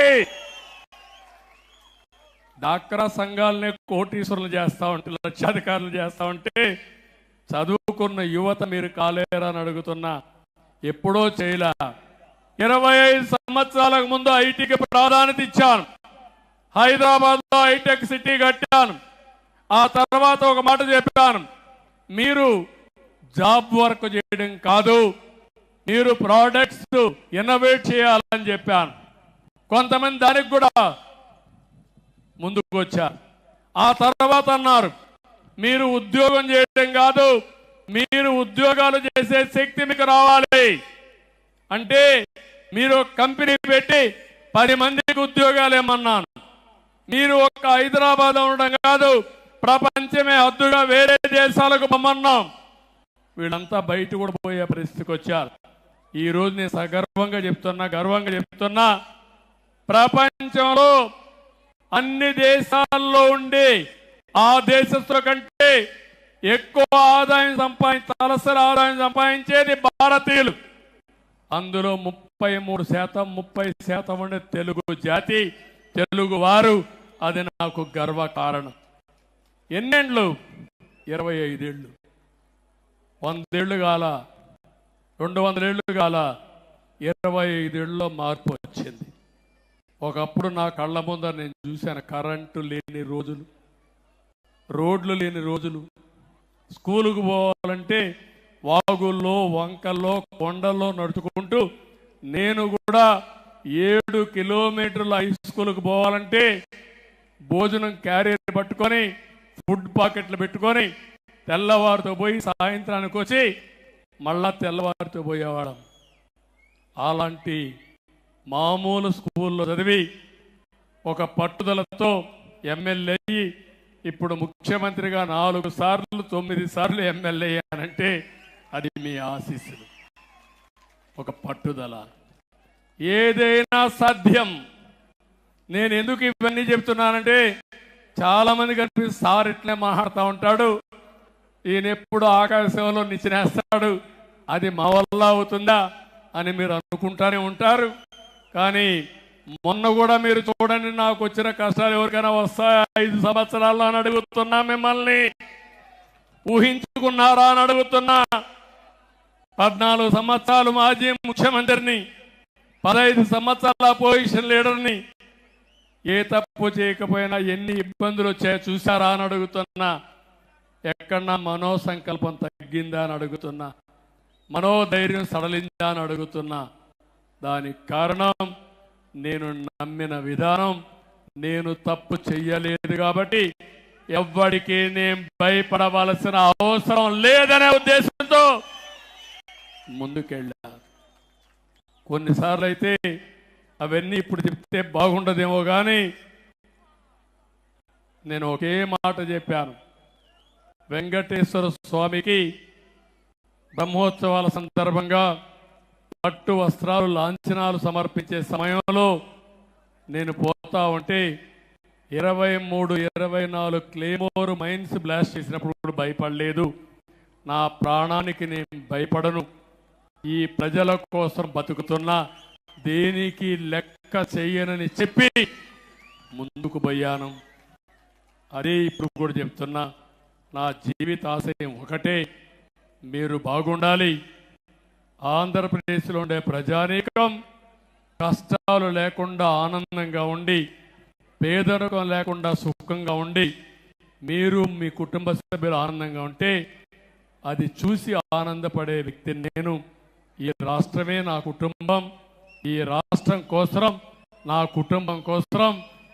డాక్రా సంఘాలనే కోటీశ్వరులు చేస్తా ఉంటే, లక్షాధికారులు చేస్తా ఉంటే చదువుకున్న యువత మీరు కాలేరని అడుగుతున్నా. ఎప్పుడో చేయలే. 25 సంవత్సరాలకు ముందు ఐటీకి ప్రాధాన్యత ఇచ్చాను. హైదరాబాద్ లో హైటెక్ సిటీ కట్టాను. ఆ తర్వాత ఒక మాట చెప్పాను, మీరు జాబ్ వర్క్ చేయడం కాదు, మీరు ప్రోడక్ట్స్ ఇన్నోవేట్ చేయాలని చెప్పాను. కొంతమంది దానికి కూడా ముందుకు వచ్చారు. ఆ తర్వాత అన్నారు మీరు ఉద్యోగం చేయడం కాదు, మీరు ఉద్యోగాలు చేసే శక్తి మీకు రావాలి అంటే మీరు ఒక కంపెనీ పెట్టి 10 మందికి ఉద్యోగాలు ఏమన్నాను. మీరు ఒక్క హైదరాబాద్ ఉండడం కాదు, ప్రపంచమే హద్దుగా వేరే దేశాలకు పొమ్మన్నాం. వీళ్ళంతా బయట కూడా పోయే పరిస్థితికి వచ్చారు. ఈ రోజు నేను సగర్వంగా గర్వంగా చెప్తున్నా, ప్రపంచంలో అన్ని దేశాల్లో ఉండి ఆ దేశస్తుల కంటే ఎక్కువ తలసరి ఆదాయం సంపాదించేది భారతీయులు. అందులో 33%, 30% ఉండే తెలుగు జాతి, తెలుగు వారు. అది నాకు గర్వ కారణం. ఎన్నేళ్ళు? 25 ఏళ్ళు. 100 ఏళ్ళు కాల, 200 ఏళ్ళు కాల, 25 ఏళ్ళలో మార్పు వచ్చింది. ఒకప్పుడు నా కళ్ళ ముందర నేను చూశాను కరెంటు లేని రోజులు, రోడ్లు లేని రోజులు. స్కూలుకు పోవాలంటే వాగుల్లో, వంకల్లో, కొండల్లో నడుచుకుంటూ, నేను కూడా 7 కిలోమీటర్ల హై స్కూల్కి పోవాలంటే భోజనం క్యారియర్ పట్టుకొని, ఫుడ్ పాకెట్లు పెట్టుకొని తెల్లవారితో పోయి సాయంత్రానికి వచ్చి మళ్ళా తెల్లవారితో పోయేవాళ్ళం. అలాంటి మామూలు స్కూల్లో చదివి ఒక పట్టుదలతో ఎమ్మెల్యే అయ్యి ఇప్పుడు ముఖ్యమంత్రిగా 4 సార్లు 9 సార్లు ఎమ్మెల్యే అయ్యానంటే అది మీ ఆశీస్సులు, ఒక పట్టుదల. ఏదైనా సాధ్యం. నేను ఎందుకు ఇవన్నీ చెప్తున్నానంటే చాలా మంది కనిపిస్తుంది సార్ ఇట్లే మాట్లాడుతూ ఉంటాడు, ఈయన ఎప్పుడు ఆకాశంలో నిచ్చినేస్తాడు, అది మా వల్ల అవుతుందా అని మీరు అనుకుంటానే ఉంటారు. కానీ మొన్న కూడా మీరు చూడండి, నాకు వచ్చిన కష్టాలు ఎవరికైనా వస్తాయా 5 సంవత్సరాల్లో అని అడుగుతున్నా. మిమ్మల్ని ఊహించుకున్నారా అని అడుగుతున్నా. 14 సంవత్సరాలు మాజీ ముఖ్యమంత్రిని, 15 సంవత్సరాల అపోజిషన్ లీడర్ని. ఏ తప్పు చేయకపోయినా ఎన్ని ఇబ్బందులు వచ్చాయో చూసారా అని అడుగుతున్నా. ఎక్కడన్నా మనోసంకల్పం తగ్గిందా అని అడుగుతున్నా. మనోధైర్యం సడలిందా అని అడుగుతున్నా. దానికి కారణం నేను నమ్మిన విధానం. నేను తప్పు చెయ్యలేదు కాబట్టి ఎవ్వడికి నేను భయపడవలసిన అవసరం లేదనే ఉద్దేశంతో ముందుకెళ్ళా. కొన్నిసార్లు అయితే అవన్నీ ఇప్పుడు చెప్తే బాగుండదేమో కానీ నేను ఒకే మాట చెప్పాను. వెంకటేశ్వర స్వామికి బ్రహ్మోత్సవాల సందర్భంగా పట్టు వస్త్రాలు లాంఛనాలు సమర్పించే సమయంలో నేను పోతా ఉంటే 23, 24 క్లేమోర్ మైన్స్ బ్లాస్ట్ చేసినప్పుడు కూడా భయపడలేదు. నా ప్రాణానికి నేను భయపడను. ఈ ప్రజల కోసం బతుకుతున్నా, దేనికి లెక్క చెయ్యనని చెప్పి ముందుకు పోయాను. అదే ఇప్పుడు కూడా చెప్తున్నా. నా జీవిత ఆశయం ఒకటే, మీరు బాగుండాలి. ఆంధ్రప్రదేశ్లో ఉండే ప్రజానీకం కష్టాలు లేకుండా ఆనందంగా ఉండి, పేదరికం లేకుండా సుఖంగా ఉండి, మీరు మీ కుటుంబ సభ్యులు ఆనందంగా ఉంటే అది చూసి ఆనందపడే వ్యక్తి నేను. ఈ రాష్ట్రమే నా కుటుంబం. ఈ రాష్ట్రం కోసం, నా కుటుంబం కోసం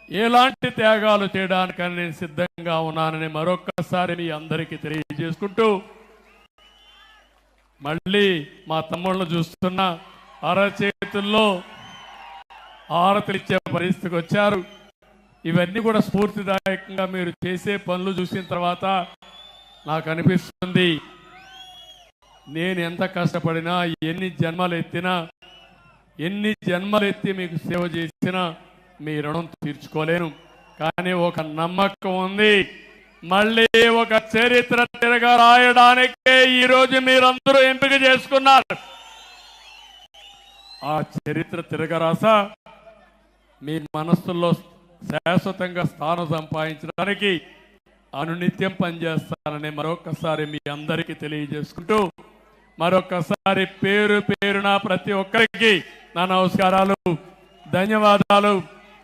ఎలాంటి త్యాగాలు చేయడానికని నేను సిద్ధంగా ఉన్నానని మరొక్కసారి మీ అందరికీ తెలియజేసుకుంటూ, మళ్ళీ మా తమ్ముళ్ళు చూస్తున్న అరచేతుల్లో ఆరతిలిచ్చే పరిస్థితికి వచ్చారు. ఇవన్నీ కూడా స్ఫూర్తిదాయకంగా మీరు చేసే పనులు చూసిన తర్వాత నాకు అనిపిస్తుంది, నేను ఎంత కష్టపడినా, ఎన్ని జన్మలు ఎత్తి మీకు సేవ చేసినా మీ రుణం తీర్చుకోలేను. కానీ ఒక నమ్మకం ఉంది, మళ్ళీ ఒక చరిత్ర తిరగ రాయడానికే ఈరోజు మీరందరూ ఎంపిక చేసుకున్నారు. ఆ చరిత్ర తిరగరాస మీ మనస్సుల్లో శాశ్వతంగా స్థానం సంపాదించడానికి అనునిత్యం పనిచేస్తానని మరొకసారి మీ అందరికీ తెలియజేసుకుంటూ, మరొకసారి పేరు పేరున ప్రతి ఒక్కరికి నా నమస్కారాలు, ధన్యవాదాలు.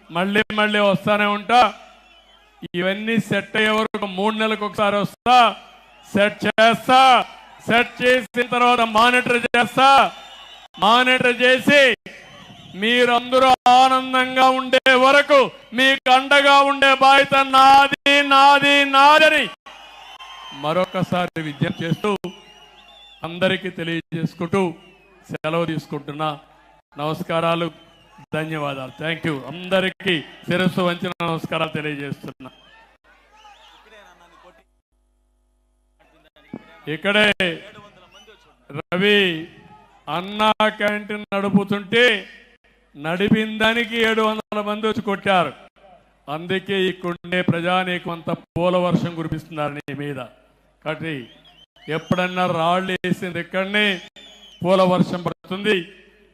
మళ్ళీ వస్తానే ఉంటా. ఇవన్నీ సెట్ అయ్యే వరకు 3 నెలలకు ఒకసారి వస్తా, సెట్ చేస్తా. సెట్ చేసిన తర్వాత మానిటర్ చేస్తా. మానిటర్ చేసి మీరందరూ ఆనందంగా ఉండే వరకు మీకు అండగా ఉండే బాధ్యత నాది నాది నాదని మరొకసారి విజ్ఞప్తి చేస్తూ అందరికీ తెలియజేసుకుంటూ సెలవు తీసుకుంటున్నా. నమస్కారాలు, ధన్యవాదాలు. Thank you. అందరికీ శిరస్సు వంచిన నమస్కారాలు తెలియజేస్తున్నా. ఇక్కడే రవి అన్నా క్యాంటీన్ నడుపుతుంటే నడిపిందానికి 700 మంది వచ్చి కొట్టారు. అందుకే ఇక్కడే ప్రజానీకం అంతా పూల వర్షం కురిపిస్తున్నారు నీ మీద. కాబట్టి ఎప్పుడన్నా రాళ్ళు వేసింది ఇక్కడనే పూల వర్షం పడుతుంది.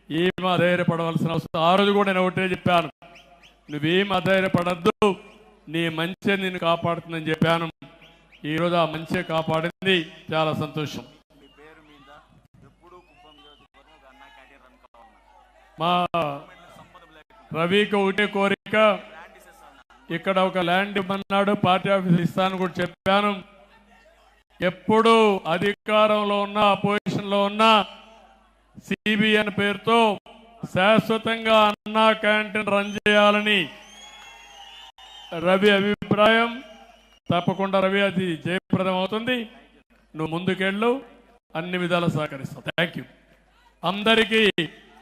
ఏం అధైర్యపడవలసిన అవసరం. ఆ రోజు కూడా నేను ఒకటే చెప్పాను, నువ్వేం అధైర్యపడద్దు, నీ మంచి నిన్ను కాపాడుతుందని చెప్పాను. ఈరోజు ఆ మంచి కాపాడింది. చాలా సంతోషం. మా రవికి ఒకటే కోరిక, ఇక్కడ ఒక ల్యాండ్ ఇమ్మన్నాడు, పార్టీ ఆఫీస్ ఇస్తాను కూడా చెప్పాను. ఎప్పుడు అధికారంలో ఉన్న అపోజిషన్లో ఉన్న సిబిఎన్ పేరుతో శాశ్వతంగా అన్నా క్యాంటీన్ రన్ చేయాలని రవి అభిప్రాయం. తప్పకుండా రవి, అది జయప్రదం అవుతుంది. నువ్వు ముందుకెళ్ళు, అన్ని విధాలు సహకరిస్తావు. Thank you. అందరికీ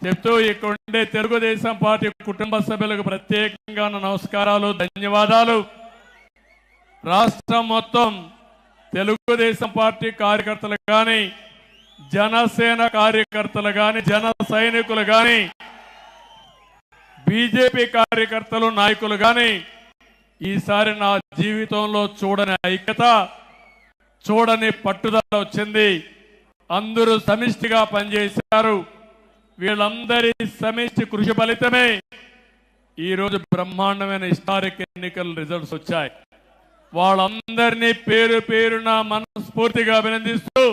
చెప్తూ ఇక్కడ ఉండే తెలుగుదేశం పార్టీ కుటుంబ సభ్యులకు ప్రత్యేకంగా నమస్కారాలు, ధన్యవాదాలు. రాష్ట్రం మొత్తం తెలుగుదేశం పార్టీ కార్యకర్తలు కానీ, జనసేన కార్యకర్తలు కానీ, జన సైనికులు కానీ, బీజేపీ కార్యకర్తలు నాయకులు కానీ ఈసారి నా జీవితంలో చూడని ఐక్యత, చూడని పట్టుదల వచ్చింది. అందరూ సమిష్టిగా పనిచేశారు. వీళ్ళందరి సమిష్టి కృషి ఫలితమే ఈరోజు బ్రహ్మాండమైన హిస్టారిక్ ఎన్నికల రిజల్ట్స్ వచ్చాయి. వాళ్ళందరినీ పేరు పేరున మనస్ఫూర్తిగా అభినందిస్తూ,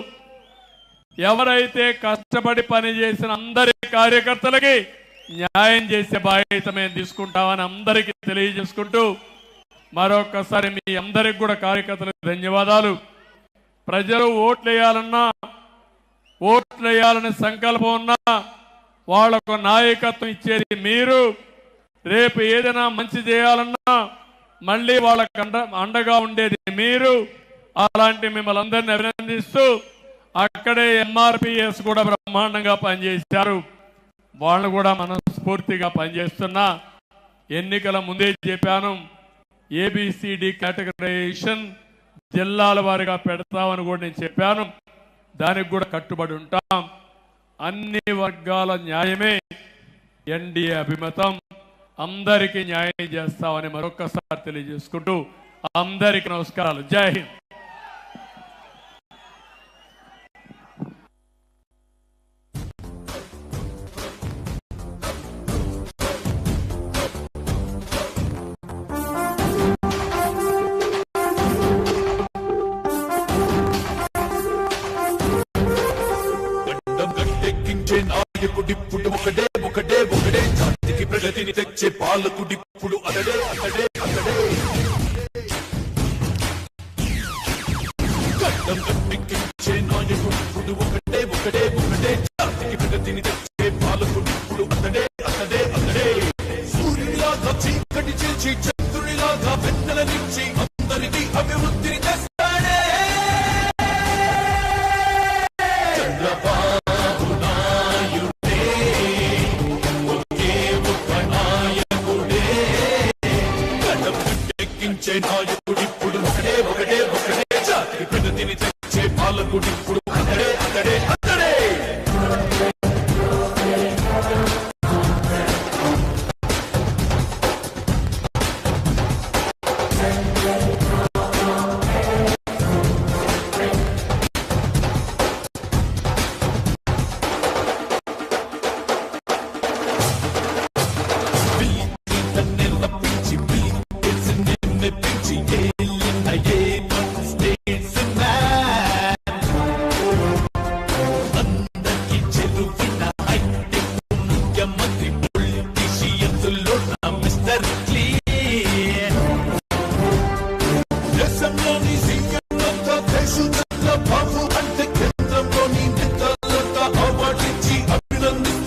ఎవరైతే కష్టపడి పనిచేసిన అందరి కార్యకర్తలకి న్యాయం చేసే బాధ్యత మేము తీసుకుంటామని అందరికీ తెలియజేసుకుంటూ, మరొకసారి మీ అందరికి కూడా కార్యకర్తలకు ధన్యవాదాలు. ప్రజలు ఓట్లేయాలని సంకల్పం ఉన్నా వాళ్లకు నాయకత్వం ఇచ్చేది మీరు. రేపు ఏదైనా మంచి చేయాలన్నా మళ్ళీ వాళ్ళకు అండగా ఉండేది మీరు. అలాంటి మిమ్మల్ని అందరినీ అభినందిస్తూ, అక్కడే ఎంఆర్పిఎస్ కూడా బ్రహ్మాండంగా పనిచేశారు. వాళ్ళు కూడా మనస్ఫూర్తిగా పనిచేస్తున్నా. ఎన్నికల ముందే చెప్పాను, ఏబిసిడి కేటగరైజేషన్ జిల్లాల వారిగా పెడతామని కూడా నేను చెప్పాను. దానికి కూడా కట్టుబడి ఉంటాం. అన్ని వర్గాల న్యాయమే ఎన్డీఏ అభిమతం. అందరికీ న్యాయం చేస్తామని మరొకసారి తెలియజేసుకుంటూ అందరికీ నమస్కారాలు. జై హింద్. నాయకుడిప్పుడు ఒకడే ఒకడే ఒకడే, జాతికి ప్రగతిని తెచ్చే పాలకుడిప్పుడు అతడే అతడే అతడే. గడ్డం గట్టెక్కించే నాయకుడిప్పుడు ఒకటే ఒకటే ఒకటే, జాతికి ప్రగతిని తెచ్చే పాలకుడిప్పుడు అతడే అతడే అతడే. సూర్యుడిలాగా చీకటి చేసి చంద్రుడిలాగా వెన్నెలనిచ్చి అందరికీ అభివృద్ధిని తెస్తాడే చంద్రబాబు. నాయకుడిప్పుడు ఒకడే ఒకటే ఒకటే, జాతికి ప్రగతిని తెచ్చే పాలకుడిప్పుడు అతడే అతడే అతడే. బాబు అంటే కేంద్రంలోని నేతలంతా అవార్డిచ్చి అభినందిస్తారు.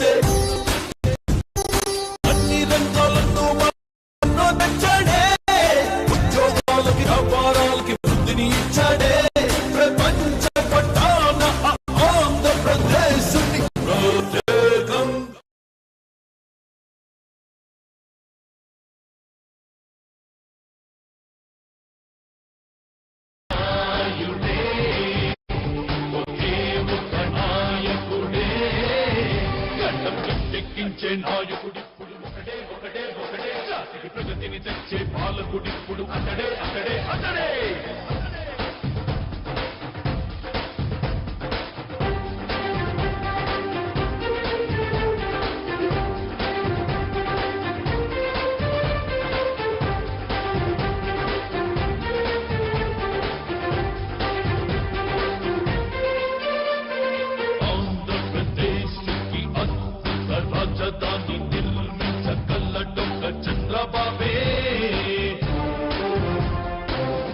గట్టెక్కించే నాయకుడిప్పుడు ఒకడే ఒకడే ఒకడే జాతికి ప్రగతిని తెచ్చే పాలకుడిప్పుడు అతడే అతడే అతడే చంద్రబాబే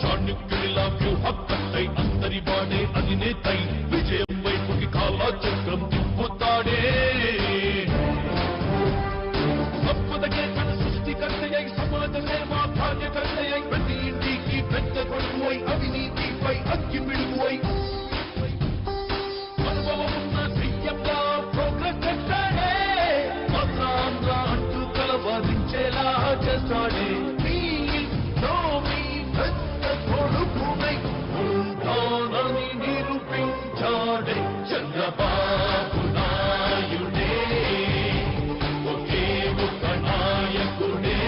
చాణుక్యుడిలా వ్యూహకర్తై అందరి వాడే అధినేతై విజయం వైపుకి కాలచక్రం తిప్పుతాడే సంపదకే తన సృష్టికర్తయ్యై సమాజ సేవా కార్యకర్తయ్యై ప్రతి ఇంటికి పెద్ద కొడుకువై అవినీతిపై అగ్గి పిడుగువై అనుభవమున్న సీఎంగా ప్రోగ్రెస్ చేస్తాడే అంటూ కలవరించేలా చేస్తాడే పెద్ద కొడుకునై ఉంటానని నిరూపించాడే చంద్రబాబు నాయుడే ఒకే ఒక నాయకుడే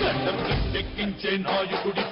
గడ్డం గట్టెక్కించే నాయకుడి